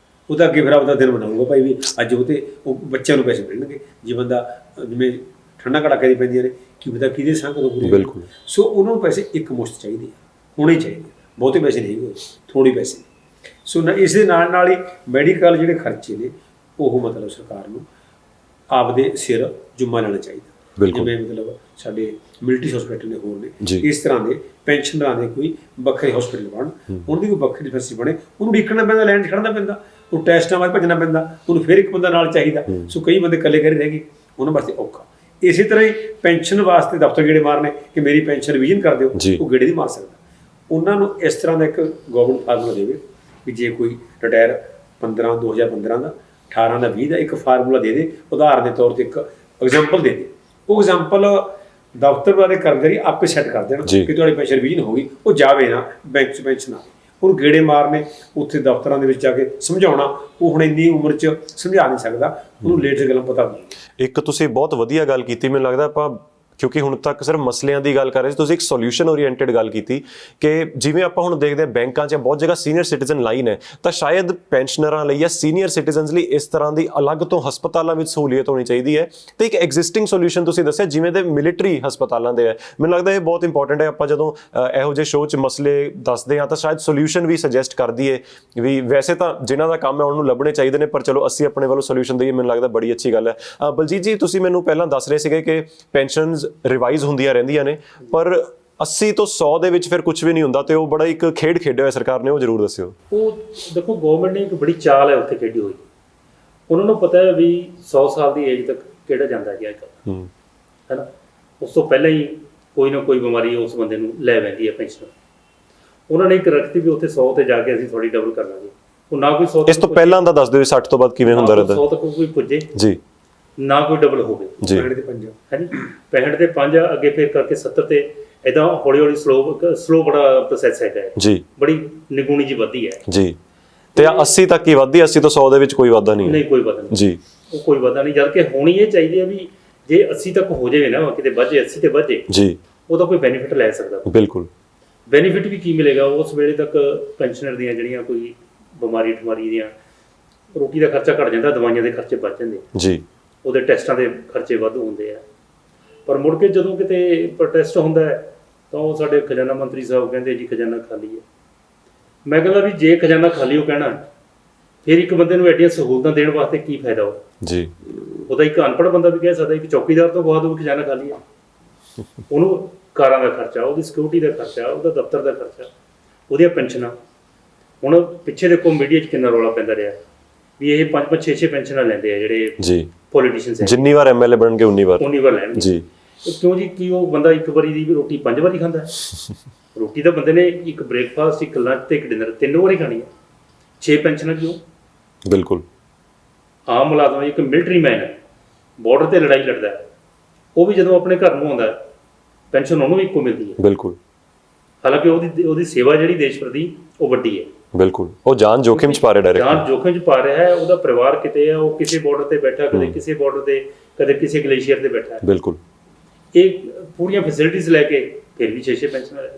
ਉਹ ਤਾਂ ਅੱਗੇ ਫਿਰ ਆਪਦਾ ਦਿਨ ਬਣਾਊਗਾ ਭਾਈ ਵੀ ਅੱਜ ਉਹ ਤੇ ਉਹ ਬੱਚਿਆਂ ਨੂੰ ਪੈਸੇ ਮਿਲਣਗੇ। ਜੇ ਬੰਦਾ ਜਿਵੇਂ ਠੰਡਾ ਕੜਾਕੇ ਦੀ ਪੈਂਦੀਆਂ ਨੇ, ਕੀ ਪਤਾ ਕਿਹਦੇ ਸੰਗ ਕਦੋਂ ਪੂਰੀ। ਬਿਲਕੁਲ। ਸੋ ਉਹਨਾਂ ਨੂੰ ਪੈਸੇ ਇੱਕ ਮੁਸ਼ਤ ਚਾਹੀਦੇ ਆ, ਹੋਣੇ ਚਾਹੀਦੇ, ਬਹੁਤੇ ਪੈਸੇ ਨਹੀਂ ਹੋਏ, ਥੋੜ੍ਹੇ ਪੈਸੇ ਨੇ। ਸੋ ਇਸ ਦੇ ਨਾਲ ਨਾਲ ਹੀ ਮੈਡੀਕਲ ਜਿਹੜੇ ਖਰਚੇ ਨੇ ਉਹ ਮਤਲਬ ਸਰਕਾਰ ਨੂੰ ਆਪਦੇ ਸਿਰ ਜੁੰਮਾ ਲੈਣਾ ਚਾਹੀਦਾ। ਜਿਵੇਂ ਮਤਲਬ ਸਾਡੇ ਮਿਲਟਰੀ ਹਸਪੀਟਲ ਨੇ, ਹੋਰ ਨੇ, ਇਸ ਤਰ੍ਹਾਂ ਦੇ ਪੈਨਸ਼ਨਰਾਂ ਦੇ ਕੋਈ ਵੱਖਰੇ ਹਸਪੀਟਲ ਬਣ, ਉਹਨਾਂ ਦੀ ਕੋਈ ਵੱਖਰੀ ਫੈਸਿਲਿਟੀ ਬਣੇ। ਉਹਨੂੰ ਉਡੀਕਣਾ ਪੈਂਦਾ, ਲਾਈਨ 'ਚ ਖੜ੍ਹਨਾ ਪੈਂਦਾ, ਉਹ ਟੈਸਟਾਂ ਵਾਸਤੇ ਭੱਜਣਾ ਪੈਂਦਾ, ਉਹਨੂੰ ਫਿਰ ਇੱਕ ਬੰਦਾ ਨਾਲ ਚਾਹੀਦਾ। ਸੋ ਕਈ ਬੰਦੇ ਇਕੱਲੇ ਘਰੇ ਰਹਿ ਗਏ, ਉਹਨਾਂ ਵਾਸਤੇ ਔਖਾ। ਇਸੇ ਤਰ੍ਹਾਂ ਹੀ ਪੈਨਸ਼ਨ ਵਾਸਤੇ ਦਫ਼ਤਰ ਗੇੜੇ ਮਾਰਨੇ ਕਿ ਮੇਰੀ ਪੈਨਸ਼ਨ ਰਿਵੀਜ਼ਨ ਕਰ ਦਿਓ, ਉਹ ਗੇੜੇ ਨਹੀਂ ਮਾਰ ਸਕਦਾ। ਉਹਨਾਂ ਨੂੰ ਇਸ ਤਰ੍ਹਾਂ ਦਾ ਇੱਕ ਗਵਰਨਮੈਂਟ ਫਾਰਮੂਲਾ ਦੇਵੇ ਵੀ ਜੇ ਕੋਈ ਰਿਟਾਇਰ 2015 ਦਾ, 18 ਦਾ, 20 ਦਾ, ਇੱਕ ਫਾਰਮੂਲਾ ਦੇ ਦੇ, ਉਦਾਹਰਨ ਦੇ ਤੌਰ 'ਤੇ ਇੱਕ ਐਗਜ਼ਾਮਪਲ ਦੇ ਦੇ। ਉਹ ਐਗਜ਼ਾਮਪਲ ਦਫ਼ਤਰ ਵਾਲੇ ਕਰਮਚਾਰੀ ਆਪੇ ਸੈੱਟ ਕਰ ਦੇਣ ਕਿ ਤੁਹਾਡੀ ਪੈਨਸ਼ਨ ਰਿਵੀਜ਼ਨ ਹੋ ਗਈ, ਉਹ ਜਾਵੇ ਨਾ ਬੈਂਕ 'ਚ ਪੈਨਸ਼ਨ ਆਵੇ। ਉਹਨੂੰ ਗੇੜੇ ਮਾਰਨੇ, ਉੱਥੇ ਦਫ਼ਤਰਾਂ ਦੇ ਵਿੱਚ ਜਾ ਕੇ ਸਮਝਾਉਣਾ, ਉਹ ਹੁਣ ਇੰਨੀ ਉਮਰ 'ਚ ਸਮਝਾ ਨਹੀਂ ਸਕਦਾ, ਉਹਨੂੰ ਲੇਟ ਗੱਲਾਂ ਪਤਾ ਨਹੀਂ। ਇੱਕ ਤੁਸੀਂ ਬਹੁਤ ਵਧੀਆ ਗੱਲ ਕੀਤੀ, ਮੈਨੂੰ ਲੱਗਦਾ ਆਪਾਂ ਕਿਉਂਕਿ ਹੁਣ ਤੱਕ ਸਿਰਫ ਮਸਲਿਆਂ ਦੀ ਗੱਲ ਕਰ ਰਹੇ ਸੀ, ਤੁਸੀਂ ਇੱਕ ਸੋਲਿਊਸ਼ਨ ਓਰੀਐਂਟਡ ਗੱਲ ਕੀਤੀ ਕਿ ਜਿਵੇਂ ਆਪਾਂ ਹੁਣ ਦੇਖਦੇ ਹਾਂ ਬੈਂਕਾਂ 'ਚ ਬਹੁਤ ਜਗ੍ਹਾ ਸੀਨੀਅਰ ਸਿਟੀਜ਼ਨ ਲਾਈਨ ਹੈ, ਤਾਂ ਸ਼ਾਇਦ ਪੈਨਸ਼ਨਰਾਂ ਲਈ ਜਾਂ ਸੀਨੀਅਰ ਸਿਟੀਜ਼ਨਸ ਲਈ ਇਸ ਤਰ੍ਹਾਂ ਦੀ ਅਲੱਗ ਤੋਂ ਹਸਪਤਾਲਾਂ ਵਿੱਚ ਸਹੂਲੀਅਤ ਹੋਣੀ ਚਾਹੀਦੀ ਹੈ। ਤੇ ਇੱਕ ਐਗਜ਼ਿਸਟਿੰਗ ਸੋਲਿਊਸ਼ਨ ਤੁਸੀਂ ਦੱਸਿਆ ਜਿਵੇਂ ਦੇ ਮਿਲਟਰੀ ਹਸਪਤਾਲਾਂ ਦੇ ਹੈ, ਮੈਨੂੰ ਲੱਗਦਾ ਇਹ ਬਹੁਤ ਇੰਪੋਰਟੈਂਟ ਹੈ। ਆਪਾਂ ਜਦੋਂ ਇਹੋ ਜਿਹੇ ਸ਼ੋਅ 'ਚ ਮਸਲੇ ਦੱਸਦੇ ਹਾਂ ਤਾਂ ਸ਼ਾਇਦ ਸੋਲਿਊਸ਼ਨ ਵੀ ਸੁਜੈਸਟ ਕਰ ਦਈਏ ਵੀ ਵੈਸੇ ਤਾਂ ਜਿਨ੍ਹਾਂ ਦਾ ਕੰਮ ਹੈ ਉਹਨੂੰ ਲੱਭਣੇ ਚਾਹੀਦੇ ਨੇ, ਪਰ ਚਲੋ ਅਸੀਂ ਆਪਣੇ ਵੱਲੋਂ ਸੋਲਿਊਸ਼ਨ ਦਈਏ, ਮੈਨੂੰ ਲੱਗਦਾ ਬੜੀ ਅੱਛੀ ਗੱਲ ਹੈ। ਬਲਜੀਤ ਜੀ, ਤੁਸੀਂ ਮੈਨੂੰ ਪਹਿਲਾਂ ਦੱਸ ਰਹੇ ਸੀਗੇ ਕਿ ਪੈਨਸ਼ਨਸ ਰਿਵਾਈਜ਼ ਹੁੰਦੀਆਂ ਰਹਿੰਦੀਆਂ ਨੇ, ਪਰ 80 ਤੋਂ 100 ਦੇ ਵਿੱਚ ਫਿਰ ਕੁਝ ਵੀ ਨਹੀਂ ਹੁੰਦਾ, ਤੇ ਉਹ ਬੜਾ ਇੱਕ ਖੇਡ ਖੇਡਿਆ ਹੋਇਆ ਸਰਕਾਰ ਨੇ, ਉਹ ਜ਼ਰੂਰ ਦੱਸਿਓ। ਉਹ ਦੇਖੋ ਗਵਰਨਮੈਂਟ ਨੇ ਇੱਕ ਬੜੀ ਚਾਲ ਹੈ ਉੱਥੇ ਖੇਡੀ ਹੋਈ। ਉਹਨਾਂ ਨੂੰ ਪਤਾ ਹੈ ਵੀ 100 ਸਾਲ ਦੀ ਏਜ ਤੱਕ ਕਿਹੜਾ ਜਾਂਦਾ ਜੀ ਅੱਜ ਕੱਲ੍ਹ, ਹੈ ਨਾ। ਉਸ ਤੋਂ ਪਹਿਲਾਂ ਹੀ ਕੋਈ ਨਾ ਕੋਈ ਬਿਮਾਰੀ ਉਸ ਬੰਦੇ ਨੂੰ ਲੈ ਪੈਂਦੀ ਹੈ ਪੈਨਸ਼ਨ। ਉਹਨਾਂ ਨੇ ਇੱਕ ਰੱਖਤੀ ਵੀ ਉੱਥੇ 100 ਤੇ ਜਾ ਕੇ ਅਸੀਂ ਥੋੜੀ ਡਬਲ ਕਰ ਲਾਂਗੇ। ਉਹ ਨਾ ਕੋਈ 100 ਇਸ ਤੋਂ ਪਹਿਲਾਂ ਦਾ ਦੱਸ ਦਿਓ 60 ਤੋਂ ਬਾਅਦ ਕਿਵੇਂ ਹੁੰਦਾ ਰਹਿੰਦਾ। 100 ਤੱਕ ਕੋਈ ਪੁੱਜੇ ਜੀ, ਨਾ ਕੋਈ ਡਬਲ ਹੋਵੇ। ਜੀ 65 ਤੇ 5 ਹਾਂਜੀ 65 ਤੇ 5 ਅੱਗੇ ਫਿਰ ਕਰਕੇ 70 ਤੇ ਇਦਾਂ ਹੌਲੀ ਹੌਲੀ ਸਲੋ ਬੜਾ ਪ੍ਰੋਸੈਸ ਹੈਗਾ ਹੈ। ਜੀ ਬੜੀ ਨਿਗੂਣੀ ਜੀ ਵੱਧਦੀ ਹੈ। ਜੀ ਤੇ ਆ 80 ਤੱਕ ਹੀ ਵੱਧਦੀ, 80 ਤੋਂ 100 ਦੇ ਵਿੱਚ ਕੋਈ ਵਾਧਾ ਨਹੀਂ ਹੈ। ਨਹੀਂ ਕੋਈ ਵਾਧਾ ਨਹੀਂ ਜੀ ਉਹ ਕੋਈ ਵਾਧਾ ਨਹੀਂ, ਜਦ ਕਿ ਹੋਣੀ ਇਹ ਚਾਹੀਦੀ ਹੈ ਵੀ ਜੇ 80 ਤੱਕ ਹੋ ਜਾਵੇ ਨਾ ਕਿਤੇ ਵੱਜੇ 80 ਤੇ ਵੱਜੇ ਜੀ ਉਹਦਾ ਕੋਈ ਬੈਨੀਫਿਟ ਲੈ ਸਕਦਾ। ਬਿਲਕੁਲ ਬੈਨੀਫਿਟ ਵੀ ਕੀ ਮਿਲੇਗਾ ਉਸ ਵੇਲੇ ਤੱਕ ਪੈਨਸ਼ਨਰ ਦੀਆਂ ਜਿਹੜੀਆਂ ਕੋਈ ਬਿਮਾਰੀ ਠਮਾਰੀ ਦੀਆਂ ਰੋਟੀ ਦਾ ਖਰਚਾ ਘਟ ਜਾਂਦਾ, ਦਵਾਈਆਂ ਦੇ ਖਰਚੇ ਬਚ ਜਾਂਦੇ, ਜੀ ਉਹਦੇ ਟੈਸਟਾਂ ਦੇ ਖਰਚੇ ਵੱਧ ਹੁੰਦੇ ਆ। ਪਰ ਮੁੜ ਕੇ ਜਦੋਂ ਕਿਤੇ ਪ੍ਰੋਟੈਸਟ ਹੁੰਦਾ ਹੈ ਤਾਂ ਉਹ ਸਾਡੇ ਖਜ਼ਾਨਾ ਮੰਤਰੀ ਸਾਹਿਬ ਕਹਿੰਦੇ ਜੀ ਖਜ਼ਾਨਾ ਖਾਲੀ ਹੈ। ਮੈਂ ਕਹਿੰਦਾ ਵੀ ਜੇ ਖਜ਼ਾਨਾ ਖਾਲੀ ਉਹ ਕਹਿਣਾ ਫਿਰ ਇੱਕ ਬੰਦੇ ਨੂੰ ਐਡੀਆਂ ਸਹੂਲਤਾਂ ਦੇਣ ਵਾਸਤੇ ਕੀ ਫਾਇਦਾ ਉਹ? ਜੀ ਉਹਦਾ ਇੱਕ ਅਨਪੜ੍ਹ ਬੰਦਾ ਵੀ ਕਹਿ ਸਕਦਾ ਇੱਕ ਚੌਕੀਦਾਰ ਤੋਂ ਬਾਅਦ ਉਹ ਖਜ਼ਾਨਾ ਖਾਲੀ ਹੈ। ਉਹਨੂੰ ਕਾਰਾਂ ਦਾ ਖਰਚਾ, ਉਹਦੀ ਸਿਕਿਉਰਿਟੀ ਦਾ ਖਰਚਾ, ਉਹਦਾ ਦਫ਼ਤਰ ਦਾ ਖਰਚਾ, ਉਹਦੀਆਂ ਪੈਨਸ਼ਨਾਂ। ਹੁਣ ਪਿੱਛੇ ਦੇਖੋ ਮੀਡੀਆ 'ਚ ਕਿੰਨਾ ਰੌਲਾ ਪੈਂਦਾ ਰਿਹਾ ਵੀ ਇਹ 5-5 6-6 ਪੈਨਸ਼ਨਾਂ ਲੈਂਦੇ ਆ ਜਿਹੜੇ ਜੀ ਪੋਲੀਟੀਸ਼ੀਅਨਸ ਹੈ, ਜਿੰਨੀ ਵਾਰ ਐਮਐਲਏ ਬਣਨਗੇ ਉਨੀ ਵਾਰ ਉਨੀ ਵਾਰ ਲੈਣਗੇ। ਜੀ ਉਹ ਕਿਉਂ ਜੀ? ਕੀ ਉਹ ਬੰਦਾ ਇੱਕ ਵਾਰੀ ਦੀ ਰੋਟੀ 5 ਵਾਰੀ ਖਾਂਦਾ ਹੈ? ਰੋਟੀ ਤਾਂ ਬੰਦੇ ਨੇ ਇੱਕ ਬ੍ਰੇਕਫਾਸਟ, ਇੱਕ ਲੰਚ ਤੇ ਇੱਕ ਡਿਨਰ 3 ਵਾਰੀ ਖਾਣੀ ਹੈ। 6 ਪੈਨਸ਼ਨਾਂ ਕਿਉਂ? ਬਿਲਕੁਲ ਆਮ ਮੁਲਾਜ਼ਮ ਇੱਕ ਮਿਲਟਰੀ ਮੈਨ ਹੈ, ਬਾਰਡਰ ਤੇ ਲੜਾਈ ਲੜਦਾ ਹੈ, ਉਹ ਵੀ ਜਦੋਂ ਆਪਣੇ ਘਰ ਨੂੰ ਆਉਂਦਾ ਹੈ ਪੈਨਸ਼ਨ ਉਹਨੂੰ ਵੀ ਇੱਕੋ ਮਿਲਦੀ ਹੈ। ਬਿਲਕੁਲ ਹਾਲਾਂਕਿ ਉਹਦੀ ਸੇਵਾ ਜਿਹੜੀ ਦੇਸ਼ ਪ੍ਰਤੀ ਉਹ ਵੱਡੀ ਹੈ। ਬਿਲਕੁਲ ਉਹ ਜਾਨ ਜੋਖਿਮ ਚ ਪਾ ਰਿਹਾ ਡਾਇਰੈਕਟ। ਜਾਨ ਜੋਖਿਮ ਚ ਪਾ ਰਿਹਾ ਹੈ। ਉਹਦਾ ਪਰਿਵਾਰ ਕਿਤੇ ਹੈ, ਉਹ ਕਿਸੇ ਬਾਰਡਰ ਤੇ ਬੈਠਾ, ਕਦੇ ਕਿਸੇ ਬਾਰਡਰ ਤੇ, ਕਦੇ ਕਿਸੇ ਗਲੇਸ਼ੀਅਰ ਤੇ ਬੈਠਾ ਹੈ। ਬਿਲਕੁਲ ਇਹ ਪੂਰੀਆਂ ਫੈਸਿਲਿਟੀਆਂ ਲੈ ਕੇ ਫਿਰ ਵੀ 6-6 ਪੈਨਸ਼ਨਾਂ ਲੈ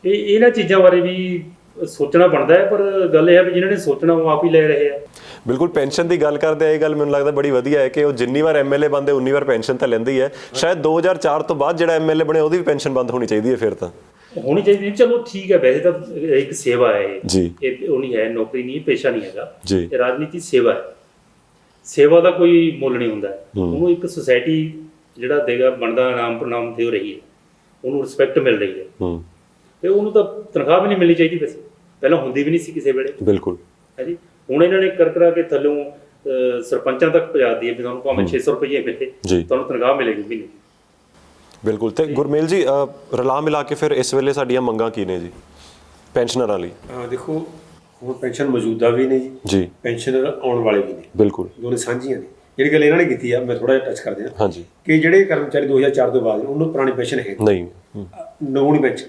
ਕੇ ਇਹਨਾਂ ਚੀਜ਼ਾਂ ਬਾਰੇ ਵੀ ਸੋਚਣਾ ਬਣਦਾ ਹੈ। ਪਰ ਗੱਲ ਇਹ ਹੈ ਵੀ ਜਿਨ੍ਹਾਂ ਨੇ ਸੋਚਣਾ ਉਹ ਆਪ ਹੀ ਲੈ ਰਹੇ ਆ। ਬਿਲਕੁਲ ਪੈਨਸ਼ਨ ਦੀ ਗੱਲ ਕਰਦੇ ਆ, ਇਹ ਗੱਲ ਮੈਨੂੰ ਲੱਗਦਾ ਬੜੀ ਵਧੀਆ ਹੈ ਕਿ ਉਹ ਜਿੰਨੀ ਵਾਰ ਐਮਐਲਏ ਬਣਦੇ ਉਨੀ ਵਾਰ ਪੈਨਸ਼ਨ ਤਾਂ ਲੈਂਦੀ ਹੈ। ਸ਼ਾਇਦ 2004 ਤੋਂ ਬਾਅਦ ਜਿਹੜਾ ਐਮਐਲਏ ਬਣਿਆ ਉਹਦੀ ਵੀ ਪੈਨਸ਼ਨ ਬੰਦ ਹੋਣੀ ਚਾਹੀਦੀ ਹੈ ਫਿਰ ਤਾਂ। ਹੋਣੀ ਚਾਹੀਦੀ। ਚਲੋ ਠੀਕ ਹੈ, ਵੈਸੇ ਤਾਂ ਇੱਕ ਸੇਵਾ ਹੈ ਜੀ, ਇਹ ਉਹ ਨਹੀਂ ਹੈ, ਨੌਕਰੀ ਨਹੀਂ, ਪੇਸ਼ਾ ਨਹੀਂ ਹੈਗਾ ਜੀ। ਇਹ ਰਾਜਨੀਤੀ ਸੇਵਾ ਹੈ। ਸੇਵਾ ਦਾ ਕੋਈ ਮੁੱਲ ਨਹੀਂ ਹੁੰਦਾ। ਉਹਨੂੰ ਇੱਕ ਸੁਸਾਇਟੀ ਜਿਹੜਾ ਦੇਗਾ ਬਣਦਾ ਇਨਾਮ ਪ੍ਰਣਾਮ ਦੇ ਰਹੀ ਹੈ, ਉਹਨੂੰ ਰਿਸਪੈਕਟ ਮਿਲ ਰਹੀ ਹੈ ਤੇ ਉਹਨੂੰ ਤਾਂ ਤਨਖਾਹ ਵੀ ਨਹੀਂ ਮਿਲਣੀ ਚਾਹੀਦੀ। ਵੈਸੇ ਪਹਿਲਾਂ ਹੁੰਦੀ ਵੀ ਨਹੀਂ ਸੀ ਕਿਸੇ ਵੇਲੇ। ਬਿਲਕੁਲ ਹੈ ਜੀ। ਹੁਣ ਇਹਨਾਂ ਨੇ ਕਰ ਕੇ ਥੱਲੋਂ ਸਰਪੰਚਾਂ ਤੱਕ ਪਹੁੰਚਾ ਦਿੱਤੀ ਹੈ ਵੀ ਤੁਹਾਨੂੰ ਭਾਵੇਂ 600 ਰੁਪਏ ਮਿਲੇ, ਤੁਹਾਨੂੰ ਤਨਖਾਹ ਮਿਲੇਗੀ ਵੀ ਨਹੀਂ। ਬਿਲਕੁਲ। ਤੇ ਗੁਰਮੇਲ ਜੀ ਰਲਾ ਮਿਲਾ ਕੇ ਫਿਰ ਇਸ ਵੇਲੇ ਸਾਡੀਆਂ ਮੰਗਾਂ ਕੀ ਨੇ ਜੀ ਪੈਨਸ਼ਨਰਾਂ ਲਈ? ਦੇਖੋ ਹੁਣ ਪੈਨਸ਼ਨ ਮੌਜੂਦਾ ਵੀ ਨੇ ਜੀ, ਪੈਨਸ਼ਨਰ ਆਉਣ ਵਾਲੇ ਵੀ ਨੇ, ਬਿਲਕੁਲ ਦੋਨੇ ਸਾਂਝੀਆਂ ਨੇ। ਜਿਹੜੀ ਗੱਲ ਇਹਨਾਂ ਨੇ ਕੀਤੀ ਆ ਮੈਂ ਥੋੜਾ ਜਿਹਾ ਟੱਚ ਕਰ ਦਿਆਂ ਹਾਂਜੀ ਕਿ ਜਿਹੜੇ ਕਰਮਚਾਰੀ 2004 ਤੋਂ ਬਾਅਦ ਉਹਨੂੰ ਪੁਰਾਣੀ ਪੈਨਸ਼ਨ ਹੈ ਨਹੀਂ ਨਵੀਂ ਪੈਨਸ਼ਨ,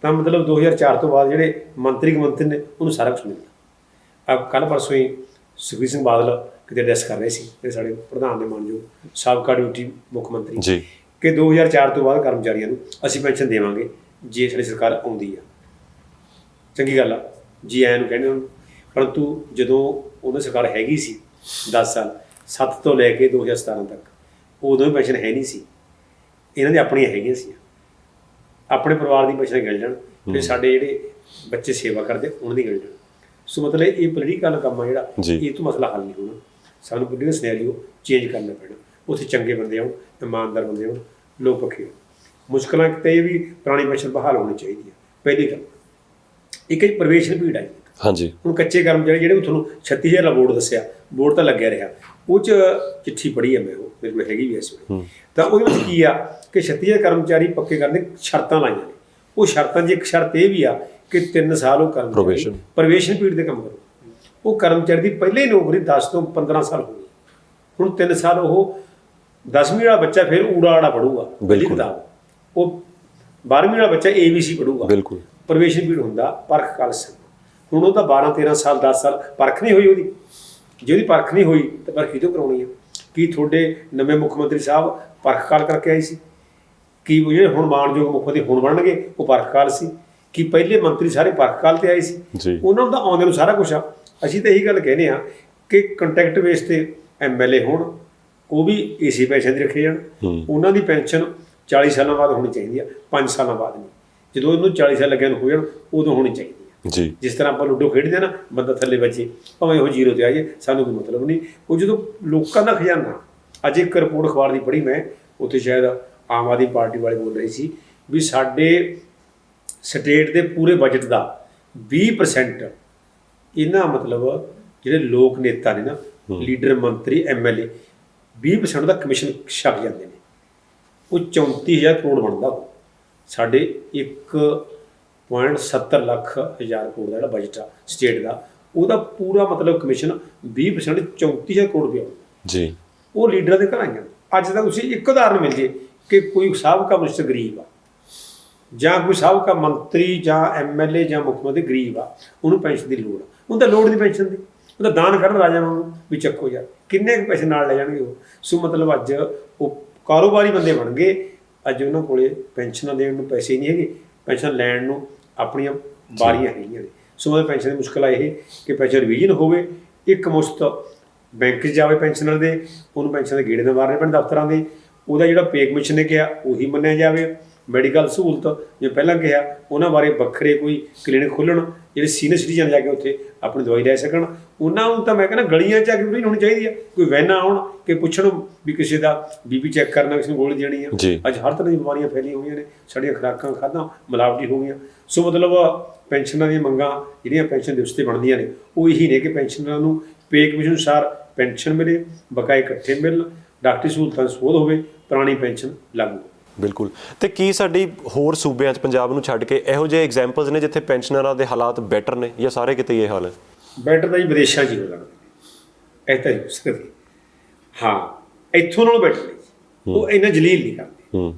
ਤਾਂ ਮਤਲਬ 2004 ਤੋਂ ਬਾਅਦ ਜਿਹੜੇ ਮੰਤਰੀ ਨੇ ਉਹਨੂੰ ਸਾਰਾ ਕੁਝ ਮਿਲਦਾ। ਕੱਲ੍ਹ ਪਰਸੋਂ ਹੀ ਸੁਖਬੀਰ ਸਿੰਘ ਬਾਦਲ ਕਿਤੇ ਐਡਰੈਸ ਕਰ ਰਹੇ ਸੀ ਤੇ ਸਾਡੇ ਪ੍ਰਧਾਨ ਦੇ ਮਾਨਯੋਗ ਸਾਬਕਾ ਡਿਊਟੀ ਮੁੱਖ ਮੰਤਰੀ ਜੀ ਕਿ 2004 ਤੋਂ ਬਾਅਦ ਕਰਮਚਾਰੀਆਂ ਨੂੰ ਅਸੀਂ ਪੈਨਸ਼ਨ ਦੇਵਾਂਗੇ ਜੇ ਸਾਡੀ ਸਰਕਾਰ ਆਉਂਦੀ ਆ। ਚੰਗੀ ਗੱਲ ਆ, ਜੀ ਆਇਆਂ ਨੂੰ ਕਹਿੰਦੇ ਉਹਨੂੰ। ਪਰੰਤੂ ਜਦੋਂ ਉਹਨਾਂ ਸਰਕਾਰ ਹੈਗੀ ਸੀ 10 ਸਾਲ 7 ਤੋਂ ਲੈ ਕੇ 2017 ਤੱਕ ਉਦੋਂ ਵੀ ਪੈਨਸ਼ਨ ਹੈ ਨਹੀਂ ਸੀ। ਇਹਨਾਂ ਦੀ ਆਪਣੀਆਂ ਹੈਗੀਆਂ ਸੀ, ਆਪਣੇ ਪਰਿਵਾਰ ਦੀ ਪੈਨਸ਼ਨ ਗਿਣ ਜਾਣ ਤੇ ਸਾਡੇ ਜਿਹੜੇ ਬੱਚੇ ਸੇਵਾ ਕਰਦੇ ਉਹਨਾਂ ਦੀ ਗਿਣ ਜਾਣ। ਸੋ ਮਤਲਬ ਇਹ ਪੋਲੀਟੀਕਲ ਕੰਮ ਆ ਜਿਹੜਾ, ਇਹ ਤੋਂ ਮਸਲਾ ਹੱਲ ਨਹੀਂ ਹੋਣਾ। ਸਾਨੂੰ ਪੋਲੀਟੀਕਲ ਸਿਨੈਰੀਓ ਚੇਂਜ ਕਰਨਾ ਪੈਣਾ। ਉੱਥੇ ਚੰਗੇ ਬੰਦੇ ਆਉਣ, ਇਮਾਨਦਾਰ ਬੰਦੇ ਆਉਣ, ਲੋਕ ਪੱਖੇ। ਮੁਸ਼ਕਲਾਂ ਕਿਤੇ ਇਹ ਵੀ ਪੁਰਾਣੀ ਪੈਨਸ਼ਨ ਬਹਾਲ ਹੋਣੀ ਚਾਹੀਦੀ ਹੈ। ਪਹਿਲੀ ਗੱਲ ਇੱਕ ਪ੍ਰਵੇਸ਼ ਭੀੜ ਆਈ। ਹਾਂਜੀ ਹੁਣ ਕੱਚੇ ਕਰਮਚਾਰੀ ਜਿਹੜੇ ਤੁਹਾਨੂੰ 36,000 ਦਾ ਬੋਰਡ ਦੱਸਿਆ, ਬੋਰਡ ਤਾਂ ਲੱਗਿਆ ਰਿਹਾ, ਉਹ 'ਚ ਚਿੱਠੀ ਪੜ੍ਹੀ ਹੈ ਮੈਂ, ਉਹ ਮੇਰੇ ਕੋਲ ਹੈਗੀ ਵੀ ਇਸ ਵੇਲੇ। ਤਾਂ ਉਹਦੇ ਵਿੱਚ ਕੀ ਆ ਕਿ 36,000 ਕਰਮਚਾਰੀ ਪੱਕੇ ਕਰਨ ਦੇ ਸ਼ਰਤਾਂ ਲਾਈਆਂ ਨੇ। ਉਹ ਸ਼ਰਤਾਂ 'ਚ ਇੱਕ ਸ਼ਰਤ ਇਹ ਵੀ ਆ ਕਿ 3 ਸਾਲ ਉਹ ਕਰਮਚਾਰੀ ਪ੍ਰਵੇਸ਼ਨ ਪੀਰੀਅਡ ਤੇ ਕੰਮ ਕਰੋ। ਉਹ ਕਰਮਚਾਰੀ ਦੀ ਪਹਿਲੇ ਨੌਕਰੀ 10 ਤੋਂ 15 ਸਾਲ ਹੋ ਗਈ। ਹੁਣ 3 ਸਾਲ ਉਹ 10ਵੀਂ ਵਾਲਾ ਬੱਚਾ ਫਿਰ ਊੜਾ ਆੜਾ ਪੜੂਗਾ ਪਹਿਲੀ ਕਿਤਾਬ, ਉਹ 12ਵੀਂ ਵਾਲਾ ਬੱਚਾ ABC ਪੜੂਗਾ। ਬਿਲਕੁਲ ਪ੍ਰਵੇਸ਼ਨ ਪੀਰੀਅਡ ਹੁੰਦਾ ਪਰਖ ਕਾਲ ਸਮਾਂ। ਹੁਣ ਉਹ ਤਾਂ 12-13 ਸਾਲ 10 ਸਾਲ ਪਰਖ ਨਹੀਂ ਹੋਈ ਉਹਦੀ। ਜੇ ਉਹਦੀ ਪਰਖ ਨਹੀਂ ਹੋਈ ਤਾਂ ਪਰਖ ਕਿਹਦੋਂ ਕਰਾਉਣੀ ਹੈ? ਕੀ ਤੁਹਾਡੇ ਨਵੇਂ ਮੁੱਖ ਮੰਤਰੀ ਸਾਹਿਬ ਪਰਖ ਕਾਲ ਕਰਕੇ ਆਏ ਸੀ? ਕੀ ਉਹ ਜਿਹੜੇ ਹੁਣ ਮਾਣਯੋਗ ਮੁੱਖ ਮੰਤਰੀ ਹੁਣ ਬਣਨਗੇ ਉਹ ਪਰਖ ਕਾਲ ਸੀ? ਕੀ ਪਹਿਲੇ ਮੰਤਰੀ ਸਾਰੇ ਪਰਖ ਕਾਲ ਤੇ ਆਏ ਸੀ? ਉਹਨਾਂ ਨੂੰ ਤਾਂ ਆਉਂਦੇ ਨੂੰ ਸਾਰਾ ਕੁਛ ਆ। ਅਸੀਂ ਤਾਂ ਇਹੀ ਗੱਲ ਕਹਿੰਦੇ ਆ ਕਿ ਕੰਟੈਕਟ ਬੇਸ ਤੇ ਐਮਐਲਏ ਹੋਣ, ਉਹ ਵੀ ਏਸੀ ਪੈਨਸ਼ਨ ਦੀ ਰੱਖੇ ਜਾਣ। ਉਹਨਾਂ ਦੀ ਪੈਨਸ਼ਨ 40 ਸਾਲਾਂ ਬਾਅਦ ਹੋਣੀ ਚਾਹੀਦੀ ਆ, 5 ਸਾਲਾਂ ਬਾਅਦ ਨਹੀਂ। ਜਦੋਂ ਉਹਨੂੰ 40 ਸਾਲ ਲੱਗਿਆ ਨੂੰ ਹੋ ਜਾਣ ਉਦੋਂ ਹੋਣੀ ਚਾਹੀਦੀ ਹੈ। ਜੀ ਜਿਸ ਤਰ੍ਹਾਂ ਆਪਾਂ ਲੁੱਡੋ ਖੇਡਦੇ ਨਾ, ਬੰਦਾ ਥੱਲੇ ਵੱਜੇ ਭਾਵੇਂ ਉਹ 0 ਤੇ ਆ ਜਾਏ, ਸਾਨੂੰ ਕੋਈ ਮਤਲਬ ਨਹੀਂ। ਉਹ ਜਦੋਂ ਲੋਕਾਂ ਦਾ ਖਜ਼ਾਨਾ, ਅੱਜ ਇੱਕ ਰਿਪੋਰਟ ਅਖਬਾਰ ਦੀ ਪੜ੍ਹੀ ਮੈਂ, ਉੱਥੇ ਸ਼ਾਇਦ ਆਮ ਆਦਮੀ ਪਾਰਟੀ ਵਾਲੇ ਬੋਲ ਰਹੇ ਸੀ ਵੀ ਸਾਡੇ ਸਟੇਟ ਦੇ ਪੂਰੇ ਬਜਟ ਦਾ 20% ਇਹਨਾਂ ਮਤਲਬ ਜਿਹੜੇ ਲੋਕ ਨੇਤਾ ਨੇ ਨਾ, ਲੀਡਰ ਮੰਤਰੀ ਐਮਐਲਏ, 20% ਦਾ ਕਮਿਸ਼ਨ ਛਕ ਜਾਂਦੇ ਨੇ। ਉਹ 34,000 ਕਰੋੜ ਬਣਦਾ। ਉਹ ਸਾਡੇ 1.70 ਲੱਖ ਹਜ਼ਾਰ ਕਰੋੜ ਦਾ ਜਿਹੜਾ ਬਜਟ ਆ ਸਟੇਟ ਦਾ, ਉਹਦਾ ਪੂਰਾ ਮਤਲਬ ਕਮਿਸ਼ਨ 20% 34,000 ਕਰੋੜ ਰੁਪਇਆ। ਜੀ ਉਹ ਲੀਡਰਾਂ ਦੇ ਘਰਾਂ ਆਈਆਂ। ਅੱਜ ਤੱਕ ਤੁਸੀਂ ਇੱਕ ਉਦਾਹਰਨ ਮਿਲ ਜੇ ਕਿ ਕੋਈ ਸਾਬਕਾ ਮਿਨਿਸਟਰ ਗਰੀਬ ਆ ਜਾਂ ਕੋਈ ਸਾਬਕਾ ਮੰਤਰੀ ਜਾਂ ਐਮਐਲਏ ਜਾਂ ਮੁੱਖ ਮੰਤਰੀ ਗਰੀਬ ਆ, ਉਹਨੂੰ ਪੈਨਸ਼ਨ ਦੀ ਲੋੜ ਆ, ਉਹਨੂੰ ਤਾਂ ਲੋੜ ਨਹੀਂ ਪੈਨਸ਼ਨ ਦੀ, ਉਹ ਤਾਂ ਦਾਨ ਕਰਨ ਰਾਜਾ ਵਾਂਗੂ ਵੀ ਚੱਕੋ ਯਾਰ, ਕਿੰਨੇ ਕੁ ਪੈਸੇ ਨਾਲ ਲੈ ਜਾਣਗੇ ਉਹ। ਸੋ ਮਤਲਬ ਅੱਜ ਉਹ ਕਾਰੋਬਾਰੀ ਬੰਦੇ ਬਣ ਗਏ, ਅੱਜ ਉਹਨਾਂ ਕੋਲੇ ਪੈਨਸ਼ਨਾਂ ਦੇਣ ਨੂੰ ਪੈਸੇ ਨਹੀਂ ਹੈਗੇ, ਪੈਨਸ਼ਨ ਲੈਣ ਨੂੰ ਆਪਣੀਆਂ ਵਾਰੀਆਂ ਹੈਗੀਆਂ ਨੇ। ਸੋ ਉਹਦੇ ਪੈਨਸ਼ਨ ਦੀ ਮੁਸ਼ਕਿਲ ਆ ਇਹ ਕਿ ਪੈਨਸ਼ਨ ਰਿਵੀਜ਼ਨ ਹੋਵੇ, ਇੱਕ ਮੁਸ਼ਤ ਬੈਂਕ 'ਚ ਜਾਵੇ ਪੈਨਸ਼ਨਰ ਦੇ, ਉਹਨੂੰ ਪੈਨਸ਼ਨ ਦੇ ਗੇੜੇ ਨਾ ਮਾਰਨੇ ਪੈਣ ਦਫ਼ਤਰਾਂ ਦੇ, ਉਹਦਾ ਜਿਹੜਾ ਪੇ ਕਮਿਸ਼ਨ ਨੇ ਕਿਹਾ ਉਹੀ ਮੰਨਿਆ ਜਾਵੇ। ਮੈਡੀਕਲ ਸਹੂਲਤ ਜਿਵੇਂ ਪਹਿਲਾਂ ਕਿਹਾ, ਉਹਨਾਂ ਬਾਰੇ ਵੱਖਰੇ ਕੋਈ ਕਲੀਨਿਕ ਖੋਲ੍ਹਣ, ਜਿਹੜੇ ਸੀਨੀਅਰ ਸਿਟੀਜ਼ਨ ਜਾ ਕੇ ਉੱਥੇ ਆਪਣੀ ਦਵਾਈ ਲੈ ਸਕਣ। ਉਹਨਾਂ ਨੂੰ ਤਾਂ ਮੈਂ ਕਹਿੰਦਾ ਗਲੀਆਂ 'ਚ ਆ ਕੇ ਨਹੀਂ ਹੋਣੀ ਚਾਹੀਦੀ ਆ, ਕੋਈ ਵੈਨਾਂ ਆਉਣ ਕਿ ਪੁੱਛਣ ਵੀ ਕਿਸੇ ਦਾ ਬੀਪੀ ਚੈੱਕ ਕਰਨਾ, ਕਿਸੇ ਨੂੰ ਗੋਲੀ ਦੇਣੀ ਆ। ਅੱਜ ਹਰ ਤਰ੍ਹਾਂ ਦੀਆਂ ਬਿਮਾਰੀਆਂ ਫੈਲੀਆਂ ਹੋਈਆਂ ਨੇ, ਸਾਡੀਆਂ ਖੁਰਾਕਾਂ ਖਾਦਾਂ ਮਿਲਾਵਟੀ ਹੋ ਗਈਆਂ। ਸੋ ਮਤਲਬ ਪੈਨਸ਼ਨਾਂ ਦੀਆਂ ਮੰਗਾਂ ਜਿਹੜੀਆਂ ਪੈਨਸ਼ਨ ਦਿਵਸ 'ਤੇ ਬਣਦੀਆਂ ਨੇ ਉਹ ਇਹੀ ਨੇ ਕਿ ਪੈਨਸ਼ਨਰਾਂ ਨੂੰ ਪੇ ਕਮਿਸ਼ਨ ਅਨੁਸਾਰ ਪੈਨਸ਼ਨ ਮਿਲੇ, ਬਕਾਏ ਇਕੱਠੇ ਮਿਲਣ, ਡਾਕਟਰੀ ਸਹੂਲਤਾਂ ਸੋਧ ਹੋਵੇ, ਪੁਰਾਣੀ ਪੈਨਸ਼ਨ ਲਾਗੂ। ਬਿਲਕੁਲ। ਤੇ ਕੀ ਸਾਡੀ ਹੋਰ ਸੂਬਿਆਂ 'ਚ ਪੰਜਾਬ ਨੂੰ ਛੱਡ ਕੇ ਇਹੋ ਜਿਹੇ ਐਗਜ਼ਾਮਪਲਸ ਨੇ ਜਿੱਥੇ ਪੈਨਸ਼ਨਰਾਂ ਦੇ ਹਾਲਾਤ ਬੈਟਰ ਨੇ, ਜਾਂ ਸਾਰੇ ਕਿਤੇ ਇਹ ਹਾਲ ਹੈ? ਬੈਟਰ ਤਾਂ ਜੀ ਵਿਦੇਸ਼ਾਂ 'ਚ ਹੀ ਹੋ ਲੱਗਦੇ ਨੇ, ਇਹ ਤਾਂ ਹੋ ਸਕਦੀ। ਹਾਂ, ਇੱਥੋਂ ਨਾਲੋਂ ਬੈਟਰ ਨਹੀਂ, ਉਹ ਇੰਨਾ ਜਲੀਲ ਨਹੀਂ ਕਰਦੇ।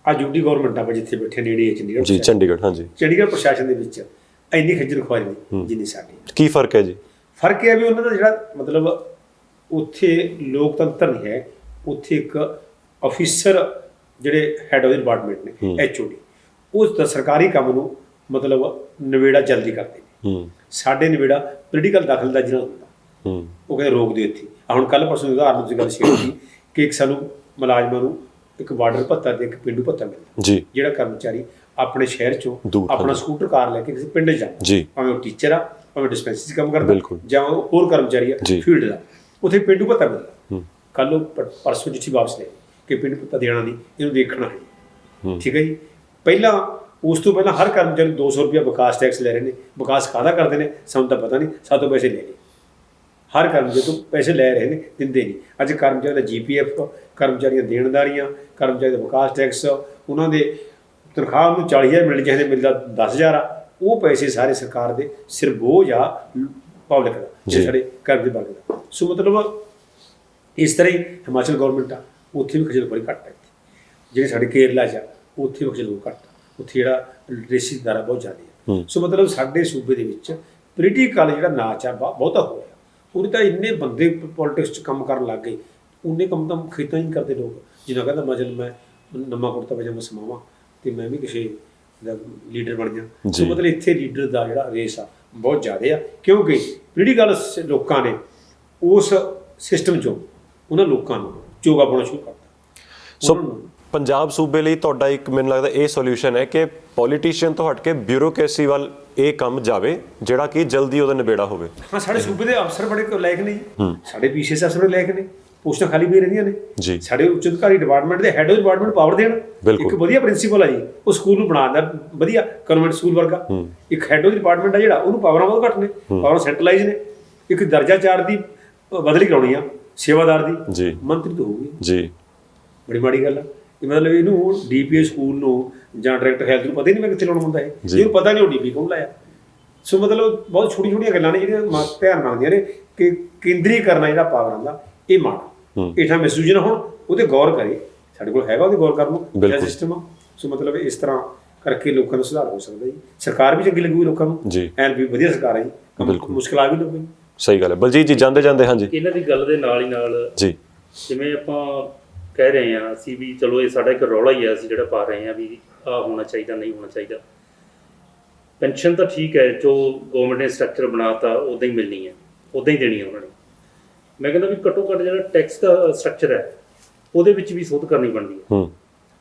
ਆ ਯੂਟੀ ਗਵਰਨਮੈਂਟ ਆਪਾਂ ਜਿੱਥੇ ਬੈਠੇ ਨੇੜੇ ਚੰਡੀਗੜ੍ਹ ਜੀ, ਚੰਡੀਗੜ੍ਹ, ਹਾਂਜੀ, ਚੰਡੀਗੜ੍ਹ ਪ੍ਰਸ਼ਾਸਨ ਦੇ ਵਿੱਚ ਇੰਨੀ ਖੱਜਲ ਖੁਆਰੀ ਨਹੀਂ ਜਿੰਨੀ ਸਾਡੀ। ਕੀ ਫਰਕ ਹੈ ਜੀ? ਫਰਕ ਇਹ ਹੈ ਵੀ ਉਹਨਾਂ ਦਾ ਜਿਹੜਾ ਮਤਲਬ ਉੱਥੇ ਲੋਕਤੰਤਰ ਨਹੀਂ ਹੈ, ਉੱਥੇ ਇੱਕ ਅਫੀਸਰ ਜਿਹੜੇ ਹੈਡ ਆਫ ਦੀ ਡਿਪਾਰਟਮੈਂਟ ਨੇ, ਐਚਓਡੀ, ਉਹ ਸਰਕਾਰੀ ਕੰਮ ਨੂੰ ਮਤਲਬ ਨਿਬੇੜਾ ਜਲਦੀ ਕਰਦੇ ਨੇ। ਸਾਡੇ ਨਿਬੇੜਾ ਪੋਲੀਟੀਕਲ ਦਖਲਅੰਦਾਜ਼ੀ ਨਾਲ ਹੁੰਦਾ, ਉਹ ਕਹਿੰਦੇ ਰੋਕ ਦਿਓ ਇੱਥੇ। ਹੁਣ ਕੱਲ੍ਹ ਪਰਸੋਂ ਦੀ ਉਦਾਹਰਨ ਤੁਸੀਂ ਗੱਲ ਸ਼ੇਅਰ ਕੀਤੀ ਕਿ ਇੱਕ ਸਾਨੂੰ ਮੁਲਾਜ਼ਮਾਂ ਨੂੰ ਇੱਕ ਬਾਰਡਰ ਭੱਤਾ ਤੇ ਇੱਕ ਪਿੰਡੂ ਭੱਤਾ ਮਿਲਦਾ ਜੀ, ਜਿਹੜਾ ਕਰਮਚਾਰੀ ਆਪਣੇ ਸ਼ਹਿਰ 'ਚੋਂ ਆਪਣਾ ਸਕੂਟਰ ਕਾਰ ਲੈ ਕੇ ਕਿਸੇ ਪਿੰਡ 'ਚ ਜਾਂਦਾ, ਭਾਵੇਂ ਉਹ ਟੀਚਰ ਆ, ਭਾਵੇਂ ਡਿਸਪੈਂਸਰੀ 'ਚ ਕੰਮ ਕਰਦਾ, ਜਾਂ ਉਹ ਹੋਰ ਕਰਮਚਾਰੀ ਆ ਫੀਲਡ ਦਾ, ਉੱਥੇ ਪਿੰਡੂ ਭੱਤਾ ਮਿਲਦਾ। ਕੱਲ੍ਹ ਉਹ ਪਰਸੋਂ ਜਿੱਥੇ ਵਾਪਸ ਲੈ ਕਿ ਪਿੰਡ ਭੱਤਾ ਦੇਣਾ ਨਹੀਂ, ਇਹਨੂੰ ਦੇਖਣਾ ਹੈ। ਠੀਕ ਹੈ ਜੀ। ਪਹਿਲਾਂ ਉਸ ਤੋਂ ਪਹਿਲਾਂ ਹਰ ਕਰਮਚਾਰੀ 200 ਰੁਪਇਆ ਵਿਕਾਸ ਟੈਕਸ ਲੈ ਰਹੇ ਨੇ। ਵਿਕਾਸ ਕਾਹਦਾ ਕਰਦੇ ਨੇ ਸਾਨੂੰ ਤਾਂ ਪਤਾ ਨਹੀਂ, ਸਾਤੋਂ ਪੈਸੇ ਲੈ ਲਏ, ਹਰ ਕਰਮਚਾਰੀ ਤੋਂ ਪੈਸੇ ਲੈ ਰਹੇ ਨੇ, ਦਿੰਦੇ ਨਹੀਂ। ਅੱਜ ਕਰਮਚਾਰੀ ਦਾ GPF, ਕਰਮਚਾਰੀਆਂ ਦੇਣਦਾਰੀਆਂ, ਕਰਮਚਾਰੀ ਦਾ ਵਿਕਾਸ ਟੈਕਸ, ਉਹਨਾਂ ਦੇ ਤਨਖਾਹ ਨੂੰ 40,000 ਮਿਲਣੀ ਚਾਹੀਦੀ, ਮਿਲਦਾ 10,000 ਆ। ਉਹ ਪੈਸੇ ਸਾਰੇ ਸਰਕਾਰ ਦੇ ਸਿਰ ਬੋਝ ਆ ਪਬਲਿਕ ਦਾ, ਜੇ ਸਾਡੇ ਕਰਮਚਾਰੀ ਵਰਗ ਦਾ। ਸੋ ਮਤਲਬ ਇਸ ਤਰ੍ਹਾਂ ਹੀ ਹਿਮਾਚਲ ਗੌਰਮੈਂਟ ਆ, ਉੱਥੇ ਵੀ ਖੱਜਲ ਖੁਆਰੀ ਘੱਟ ਹੈ। ਜਿਹੜੇ ਸਾਡੇ ਕੇਰਲਾ 'ਚ ਆ ਉੱਥੇ ਵੀ ਖੱਜਲ ਘੱਟ ਆ, ਉੱਥੇ ਜਿਹੜਾ ਲਿਟਰੇਸੀ ਦਰ ਬਹੁਤ ਜ਼ਿਆਦਾ ਹੈ। ਸੋ ਮਤਲਬ ਸਾਡੇ ਸੂਬੇ ਦੇ ਵਿੱਚ ਪੋਲੀਟੀਕਲ ਜਿਹੜਾ ਨਾਚ ਆ ਬਹੁਤਾ ਹੋ ਰਿਹਾ। ਉਹਦੇ ਤਾਂ ਇੰਨੇ ਬੰਦੇ ਪੋਲੀਟਿਕਸ 'ਚ ਕੰਮ ਕਰਨ ਲੱਗ ਗਏ, ਉਨੇ ਕੰਮ ਤਾਂ ਖੇਤਾਂ ਹੀ ਨਹੀਂ ਕਰਦੇ ਲੋਕ। ਜਿਹਨਾਂ ਕਹਿੰਦਾ ਮਜਲ ਮੈਂ ਨਵਾਂ ਕੁੜਤਾ ਪਜਾਮਾ ਸਮਾਵਾਂ ਅਤੇ ਮੈਂ ਵੀ ਕਿਸੇ ਦਾ ਲੀਡਰ ਬਣ ਜਾ। ਸੋ ਮਤਲਬ ਇੱਥੇ ਲੀਡਰ ਦਾ ਜਿਹੜਾ ਰੇਸ ਆ ਬਹੁਤ ਜ਼ਿਆਦਾ ਆ, ਕਿਉਂਕਿ ਪੋਲੀਟੀਕਲ ਲੋਕਾਂ ਨੇ ਉਸ ਸਿਸਟਮ 'ਚੋਂ ਉਹਨਾਂ ਲੋਕਾਂ ਨੂੰ ਚੋਗਾ ਪਾਉਣਾ ਸ਼ੁਰੂ ਕਰਤਾ। ਸੋ ਪੰਜਾਬ ਸੂਬੇ ਲਈ ਤੁਹਾਡਾ ਇੱਕ ਮੈਨੂੰ ਲੱਗਦਾ ਇਹ ਸੋਲਿਊਸ਼ਨ ਹੈ ਕਿ ਪੋਲੀਟੀਸ਼ੀਅਨ ਤੋਂ ਹਟ ਕੇ ਬਿਊਰੋਕ੍ਰੇਸੀ ਵੱਲ ਇਹ ਕੰਮ ਜਾਵੇ, ਜਿਹੜਾ ਕਿ ਜਲਦੀ ਉਹਦਾ ਨਿਬੇੜਾ ਹੋਵੇ। ਹਾਂ, ਸਾਡੇ ਸੂਬੇ ਦੇ ਅਫਸਰ ਬੜੇ ਲਾਇਕ ਨੇ ਜੀ, ਸਾਡੇ PCS ਅਫਸਰ ਲਾਇਕ ਨੇ, ਪੋਸਟਾਂ ਖਾਲੀ ਵੀ ਰਹਿੰਦੀਆਂ ਨੇ ਜੀ। ਸਾਡੇ ਉੱਚ ਅਧਿਕਾਰੀ ਡਿਪਾਰਟਮੈਂਟ ਦੇ ਹੈਡ ਆਫ ਡਿਪਾਰਟਮੈਂਟ ਪਾਵਰ ਦੇਣ। ਇੱਕ ਵਧੀਆ ਪ੍ਰਿੰਸੀਪਲ ਆ ਜੀ, ਉਹ ਸਕੂਲ ਨੂੰ ਬਣਾਉਂਦਾ ਵਧੀਆ ਕਨਵੈਂਟ ਸਕੂਲ ਵਰਗਾ। ਇੱਕ ਹੈਡ ਆਫ ਡਿਪਾਰਟਮੈਂਟ ਆ ਜਿਹੜਾ, ਉਹਨੂੰ ਪਾਵਰਾਂ ਬਹੁਤ ਘੱਟ ਨੇ, ਪਾਵਰਾਂ ਸੈਂਟਰਲਾਈਜ਼ ਨੇ। ਇੱਕ ਦਰਜਾ 4 ਦੀ ਬਦਲੀ ਕਰਾਉਣੀ ਆ ਸੇਵਾਦਾਰ ਦੀ, ਮੰਤਰੀ ਤੋਂ ਹੋਊਗੀ ਜੀ, ਬੜੀ ਮਾੜੀ ਗੱਲ ਆ। ਮਤਲਬ ਇਹਨੂੰ DPA ਸਕੂਲ ਨੂੰ ਜਾਂ ਡਾਇਰੈਕਟਰ ਹੈਲਥ ਨੂੰ ਪਤਾ ਹੀ ਨਹੀਂ ਮੈਂ ਕਿੱਥੇ ਲਾਉਣਾ ਹੁੰਦਾ ਹੈ, ਇਹਨੂੰ ਪਤਾ ਨਹੀਂ ਉਹ DP ਕੌਣ ਲਾਇਆ। ਸੋ ਮਤਲਬ ਬਹੁਤ ਛੋਟੀਆਂ ਗੱਲਾਂ ਨੇ ਜਿਹੜੀਆਂ ਧਿਆਨ ਮੰਗਦੀਆਂ ਨੇ ਕਿ ਕੇਂਦਰੀਕਰਨ ਜਿਹੜਾ ਪਾਵਰਾਂ ਦਾ ਇਹ ਮਾੜਾ, ਇਹ ਤਾਂ ਮਿਸਯੂਜ ਨਾ ਹੋਣ, ਉਹਦੇ ਗੌਰ ਕਰੇ। ਸਾਡੇ ਕੋਲ ਹੈਗਾ ਉਹਦੇ ਗੌਰ ਕਰਨ ਨੂੰ ਸਿਸਟਮ ਆ। ਸੋ ਮਤਲਬ ਇਸ ਤਰ੍ਹਾਂ ਕਰਕੇ ਲੋਕਾਂ ਦਾ ਸੁਧਾਰ ਹੋ ਸਕਦਾ ਜੀ। ਸਰਕਾਰ ਵੀ ਚੰਗੀ ਲੱਗੂਗੀ ਲੋਕਾਂ ਨੂੰ, ਐਨ ਵੀ ਵਧੀਆ ਸਰਕਾਰ ਹੈ ਜੀ, ਮੁਸ਼ਕਿਲਾਂ ਵੀ ਲੱਗੂਗੀ। ਸਹੀ ਗੱਲ ਹੈ। ਬਲਜੀਤ ਜੀ ਜਾਂਦੇ ਜਾਂਦੇ, ਹਾਂਜੀ, ਇਹਨਾਂ ਦੀ ਗੱਲ ਦੇ ਨਾਲ ਹੀ ਨਾਲ ਜੀ, ਜਿਵੇਂ ਆਪਾਂ ਕਹਿ ਰਹੇ ਹਾਂ ਅਸੀਂ ਵੀ ਚਲੋ ਇਹ ਸਾਡਾ ਇੱਕ ਰੌਲਾ ਹੀ ਹੈ, ਅਸੀਂ ਜਿਹੜਾ ਪਾ ਰਹੇ ਹਾਂ ਵੀ ਆਹ ਹੋਣਾ ਚਾਹੀਦਾ, ਨਹੀਂ ਹੋਣਾ ਚਾਹੀਦਾ। ਪੈਨਸ਼ਨ ਤਾਂ ਠੀਕ ਹੈ, ਜੋ ਗਵਰਨਮੈਂਟ ਨੇ ਸਟਰਕਚਰ ਬਣਾਤਾ ਉੱਦਾਂ ਹੀ ਮਿਲਣੀ ਹੈ, ਉੱਦਾਂ ਹੀ ਦੇਣੀ ਹੈ ਉਹਨਾਂ ਨੇ। ਮੈਂ ਕਹਿੰਦਾ ਵੀ ਘੱਟੋ ਘੱਟ ਜਿਹੜਾ ਟੈਕਸ ਦਾ ਸਟਰਕਚਰ ਹੈ ਉਹਦੇ ਵਿੱਚ ਵੀ ਸੋਧ ਕਰਨੀ ਬਣਦੀ ਹੈ।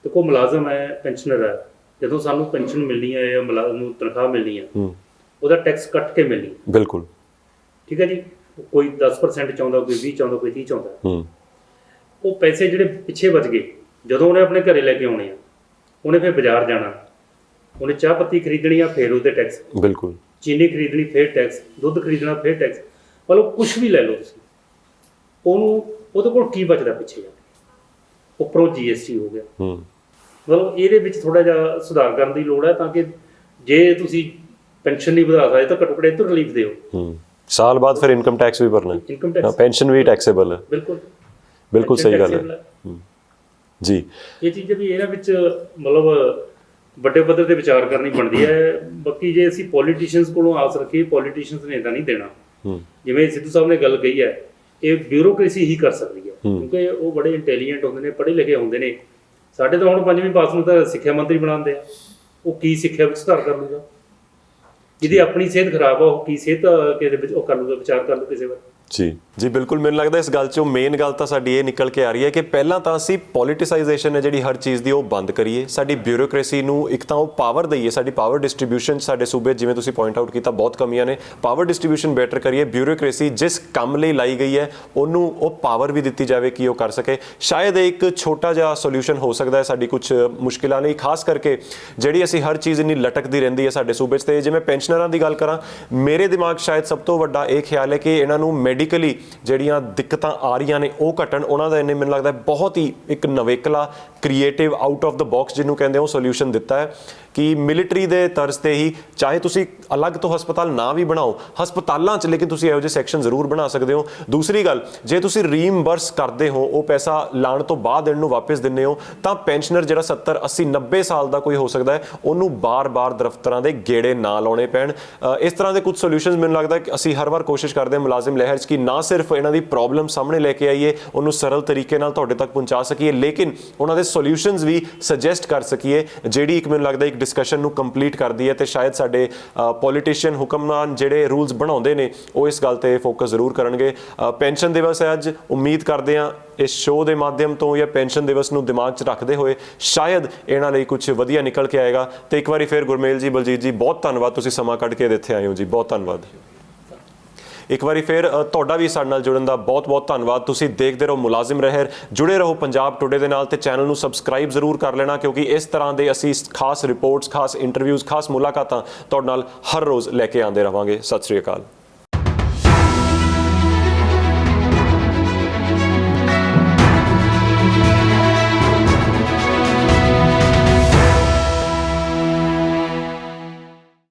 ਦੇਖੋ ਮੁਲਾਜ਼ਮ ਹੈ, ਪੈਨਸ਼ਨਰ ਹੈ, ਜਦੋਂ ਸਾਨੂੰ ਪੈਨਸ਼ਨ ਮਿਲਣੀ ਹੈ ਜਾਂ ਮੁਲਾਜ਼ਮ ਨੂੰ ਤਨਖਾਹ ਮਿਲਣੀ ਹੈ, ਉਹਦਾ ਟੈਕਸ ਕੱਟ ਕੇ ਮਿਲਣੀ ਹੈ। ਬਿਲਕੁਲ ਠੀਕ ਹੈ ਜੀ। ਕੋਈ 10% ਚਾਹੁੰਦਾ, ਕੋਈ 20 ਚਾਹੁੰਦਾ, ਕੋਈ 30 ਚਾਹੁੰਦਾ। ਉਹ ਪੈਸੇ ਜਿਹੜੇ ਪਿੱਛੇ ਬਚ ਗਏ, ਜਦੋਂ ਉਹਨੇ ਆਪਣੇ ਘਰੇ ਲੈ ਕੇ ਆਉਣੇ ਆ, ਉਹਨੇ ਫਿਰ ਬਾਜ਼ਾਰ ਜਾਣਾ, ਉਹਨੇ ਚਾਹ ਪੱਤੀ ਖਰੀਦਣੀ ਆ, ਫਿਰ ਉਹਦੇ ਟੈਕਸ, ਬਿਲਕੁਲ, ਚੀਨੀ ਖਰੀਦਣੀ ਫਿਰ ਟੈਕਸ, ਦੁੱਧ ਖਰੀਦਣਾ ਫਿਰ ਟੈਕਸ, ਮਤਲਬ ਕੁਛ ਵੀ ਲੈ ਲਓ ਤੁਸੀਂ, ਉਹਨੂੰ ਉਹਦੇ ਕੋਲ ਕੀ ਬਚਦਾ ਪਿੱਛੇ ਜਾ ਕੇ। ਉੱਪਰੋਂ GST ਹੋ ਗਿਆ। ਮਤਲਬ ਇਹਦੇ ਵਿੱਚ ਥੋੜ੍ਹਾ ਜਿਹਾ ਸੁਧਾਰ ਕਰਨ ਦੀ ਲੋੜ ਹੈ, ਤਾਂ ਕਿ ਜੇ ਤੁਸੀਂ ਪੈਨਸ਼ਨ ਨਹੀਂ ਵਧਾ ਸਕਦੇ ਤਾਂ ਘੱਟੋ ਘੱਟ ਇੱਧਰ ਰਿਲੀਫ ਦਿਓ। ਸਾਲ ਬਾਅਦ ਫਿਰ ਇਨਕਮ ਟੈਕਸ ਵੀ ਭਰਨਾ, ਇਨਕਮ ਟੈਕਸ, ਪੈਨਸ਼ਨ ਵੀ ਟੈਕਸੇਬਲ ਹੈ। ਬਿਲਕੁਲ। ਬਿਲਕੁਲ ਸਹੀ ਗੱਲ ਹੈ। taxable ਜੀ ਇਹ ਚੀਜ਼ਾਂ ਵੀ ਇਹਨਾਂ ਵਿੱਚ ਮਤਲਬ ਵੱਡੇ ਪੱਧਰ ਤੇ ਵਿਚਾਰ ਕਰਨੀ ਬਣਦੀ ਹੈ। ਬਾਕੀ ਜੇ ਅਸੀਂ ਪੋਲੀਟੀਸ਼ੀਅਨਸ ਕੋਲੋਂ ਆਸ ਰੱਖੀਏ, ਪੋਲੀਟੀਸ਼ੀਅਨਸ ਨੇ ਤਾਂ ਨਹੀਂ ਦੇਣਾ। ਜਿਵੇਂ ਸਿੱਧੂ ਸਾਹਿਬ ਨੇ ਗੱਲ ਕਹੀ ਹੈ, ਇਹ ਬਿਊਰੋਕ੍ਰੇਸੀ ਹੀ ਕਰ ਸਕਦੀ ਹੈ, ਕਿਉਂਕਿ ਉਹ ਬੜੇ ਇੰਟੈਲੀਜੈਂਟ ਹੁੰਦੇ ਨੇ, ਪੜ੍ਹੇ ਲਿਖੇ ਹੁੰਦੇ ਨੇ। ਸਾਡੇ ਤਾਂ ਹੁਣ 5ਵੀਂ ਪਾਸ ਨੂੰ ਤਾਂ ਸਿੱਖਿਆ ਮੰਤਰੀ ਬਣਾਉਂਦੇ ਆ, ਉਹ ਕੀ ਸਿੱਖਿਆ ਵਿੱਚ ਸੁਧਾਰ ਕਰ ਲੂਗਾ? ਜਿਹਦੀ ਆਪਣੀ ਸਿਹਤ ਖਰਾਬ ਆ, ਉਹ ਕੀ ਸਿਹਤ ਕਿਸੇ ਵਿੱਚ ਉਹ ਕਰ ਲੂਗਾ, ਵਿਚਾਰ ਕਰ ਲੂ ਕਿਸੇ ਵਾਰ। ਜੀ ਬਿਲਕੁਲ, ਮੈਨੂੰ ਲੱਗਦਾ ਇਸ ਗੱਲ 'ਚੋਂ ਮੇਨ ਗੱਲ ਤਾਂ ਸਾਡੀ ਇਹ ਨਿਕਲ ਕੇ ਆ ਰਹੀ ਹੈ ਕਿ ਪਹਿਲਾਂ ਤਾਂ ਅਸੀਂ ਪੋਲੀਟੀਸਾਈਜੇਸ਼ਨ ਹੈ ਜਿਹੜੀ ਹਰ ਚੀਜ਼ ਦੀ, ਉਹ ਬੰਦ ਕਰੀਏ। ਸਾਡੀ ਬਿਊਰੋਕ੍ਰੇਸੀ ਨੂੰ ਇੱਕ ਤਾਂ ਉਹ ਪਾਵਰ ਦਈਏ, ਸਾਡੀ ਪਾਵਰ ਡਿਸਟ੍ਰੀਬਿਊਸ਼ਨ ਸਾਡੇ ਸੂਬੇ ਜਿਵੇਂ ਤੁਸੀਂ ਪੁਆਇੰਟ ਆਊਟ ਕੀਤਾ ਬਹੁਤ ਕਮੀਆਂ ਨੇ, ਪਾਵਰ ਡਿਸਟ੍ਰੀਬਿਊਸ਼ਨ ਬੈਟਰ ਕਰੀਏ। ਬਿਊਰੋਕ੍ਰੇਸੀ ਜਿਸ ਕੰਮ ਲਈ ਲਾਈ ਗਈ ਹੈ ਉਹਨੂੰ ਉਹ ਪਾਵਰ ਵੀ ਦਿੱਤੀ ਜਾਵੇ ਕਿ ਉਹ ਕਰ ਸਕੇ। ਸ਼ਾਇਦ ਇਹ ਇੱਕ ਛੋਟਾ ਜਿਹਾ ਸੋਲਿਊਸ਼ਨ ਹੋ ਸਕਦਾ ਹੈ ਸਾਡੀ ਕੁਝ ਮੁਸ਼ਕਿਲਾਂ ਲਈ, ਖਾਸ ਕਰਕੇ ਜਿਹੜੀ ਅਸੀਂ ਹਰ ਚੀਜ਼ ਇੰਨੀ ਲਟਕਦੀ ਰਹਿੰਦੀ ਹੈ ਸਾਡੇ ਸੂਬੇ 'ਚ। ਤੇ ਜਿਵੇਂ ਪੈਨਸ਼ਨਰਾਂ ਦੀ ਗੱਲ ਕਰਾਂ, ਮੇਰੇ ਦਿਮਾਗ ਸ਼ਾਇਦ ਸਭ ਤੋਂ ਵੱਡਾ ਇਹ ਖਿਆਲ ਹੈ ਕਿ ਇਹਨਾਂ ਨੂੰ ਮੈਡੀਕਲੀ ਜਿਹੜੀਆਂ ਦਿੱਕਤਾਂ ਆ ਰਹੀਆਂ ਨੇ ਉਹ ਘਟਣ। ਉਹਨਾਂ ਦਾ ਇਹਨੇ ਮੈਨੂੰ ਲੱਗਦਾ ਬਹੁਤ ਹੀ ਇੱਕ ਨਵੇਕਲਾ, creative, out of the box ਜਿਹਨੂੰ ਕਹਿੰਦੇ ਉਹ ਸੋਲਿਊਸ਼ਨ ਦਿੱਤਾ ਹੈ ਕਿ ਮਿਲਟਰੀ ਦੇ ਤਰਜ਼ ਤੇ ਹੀ ਚਾਹੇ ਤੁਸੀਂ ਅਲੱਗ ਤੋਂ ਹਸਪਤਾਲ ਨਾ ਵੀ ਬਣਾਓ ਹਸਪਤਾਲਾਂ 'ਚ, ਲੇਕਿਨ ਤੁਸੀਂ ਇਹੋ ਜਿਹੇ ਸੈਕਸ਼ਨ ਜ਼ਰੂਰ ਬਣਾ ਸਕਦੇ ਹੋ। ਦੂਸਰੀ ਗੱਲ, ਜੇ ਤੁਸੀਂ ਰੀਇੰਬਰਸ ਕਰਦੇ ਹੋ, ਉਹ ਪੈਸਾ ਲਾਉਣ ਤੋਂ ਬਾਅਦ ਇਹਨੂੰ ਵਾਪਸ ਦਿੰਦੇ ਹੋ, ਤਾਂ ਪੈਨਸ਼ਨਰ ਜਿਹੜਾ 70, 80, 90 ਸਾਲ ਦਾ ਕੋਈ ਹੋ ਸਕਦਾ ਹੈ, ਉਹਨੂੰ ਬਾਰ-ਬਾਰ ਦਫ਼ਤਰਾਂ ਦੇ ਗੇੜੇ ਨਾ ਲਾਉਣੇ ਪੈਣ। ਇਸ ਤਰ੍ਹਾਂ ਦੇ ਕੁਝ ਸੋਲਿਊਸ਼ਨਸ ਮੈਨੂੰ ਲੱਗਦਾ ਕਿ ਅਸੀਂ ਹਰ ਵਾਰ ਕੋਸ਼ਿਸ਼ ਕਰਦੇ ਹਾਂ ਮੁਲਾਜ਼ਮ ਲਹਿਰ 'ਚ ਕਿ ਨਾ ਸਿਰਫ ਇਹਨਾਂ ਦੀ ਪ੍ਰੋਬਲਮ ਸਾਹਮਣੇ ਲੈ ਕੇ ਆਈਏ, ਉਹਨੂੰ ਸਰਲ ਤਰੀਕੇ ਨਾਲ ਤੁਹਾਡੇ ਤੱਕ ਪਹੁੰਚਾ ਸਕੀਏ, ਲੇਕਿਨ ਉਹਨਾਂ ਦੇ ਸੋਲਿਊਸ਼ਨਸ ਵੀ ਸੁਜੈਸਟ ਕਰ ਸਕੀਏ, ਜਿਹੜੀ ਇੱਕ ਮੈਨੂੰ ਲੱਗਦਾ ਇੱਕ ਡਿਸਕਸ਼ਨ ਨੂੰ ਕੰਪਲੀਟ ਕਰਦੀ ਹੈ। ਤੇ ਸ਼ਾਇਦ ਸਾਡੇ ਪੋਲੀਟੀਸ਼ੀਅਨ, ਹੁਕਮਰਾਨ ਜਿਹੜੇ ਰੂਲਸ ਬਣਾਉਂਦੇ ਨੇ ਉਹ ਇਸ ਗੱਲ ਤੇ ਫੋਕਸ ਜ਼ਰੂਰ ਕਰਨਗੇ। ਪੈਨਸ਼ਨ ਦਿਵਸ ਹੈ ਅੱਜ, ਉਮੀਦ ਕਰਦੇ ਹਾਂ ਇਸ ਸ਼ੋਅ ਦੇ ਮਾਧਿਅਮ ਤੋਂ ਜਾਂ ਪੈਨਸ਼ਨ ਦਿਵਸ ਨੂੰ ਦਿਮਾਗ 'ਚ ਰੱਖਦੇ ਹੋਏ ਸ਼ਾਇਦ ਇਹਨਾਂ ਲਈ ਕੁਝ ਵਧੀਆ ਨਿਕਲ ਕੇ ਆਏਗਾ। ਤੇ ਇੱਕ ਵਾਰੀ ਫਿਰ ਗੁਰਮੇਲ ਜੀ, ਬਲਜੀਤ ਜੀ, ਬਹੁਤ ਧੰਨਵਾਦ, ਤੁਸੀਂ ਸਮਾਂ ਕੱਢ ਕੇ ਇੱਥੇ ਆਏ ਹੋ ਜੀ, ਬਹੁਤ ਧੰਨਵਾਦ। ਇੱਕ ਵਾਰੀ ਫਿਰ ਤੁਹਾਡਾ ਵੀ ਸਾਡੇ ਨਾਲ ਜੁੜਨ ਦਾ ਬਹੁਤ ਬਹੁਤ ਧੰਨਵਾਦ। ਤੁਸੀਂ ਦੇਖਦੇ ਰਹੋ ਮੁਲਾਜ਼ਮ ਲਹਿਰ, ਜੁੜੇ ਰਹੋ ਪੰਜਾਬ ਟੁਡੇ ਦੇ ਨਾਲ, ਤੇ ਚੈਨਲ ਨੂੰ ਸਬਸਕ੍ਰਾਈਬ ਜ਼ਰੂਰ ਕਰ ਲੈਣਾ, ਕਿਉਂਕਿ ਇਸ ਤਰ੍ਹਾਂ ਦੇ ਅਸੀਂ ਖਾਸ ਰਿਪੋਰਟਸ, ਖਾਸ ਇੰਟਰਵਿਊਜ਼, ਖਾਸ ਮੁਲਾਕਾਤਾਂ ਤੁਹਾਡੇ ਨਾਲ ਹਰ ਰੋਜ਼ ਲੈ ਕੇ ਆਉਂਦੇ ਰਹਾਂਗੇ। ਸਤਿ ਸ਼੍ਰੀ ਅਕਾਲ।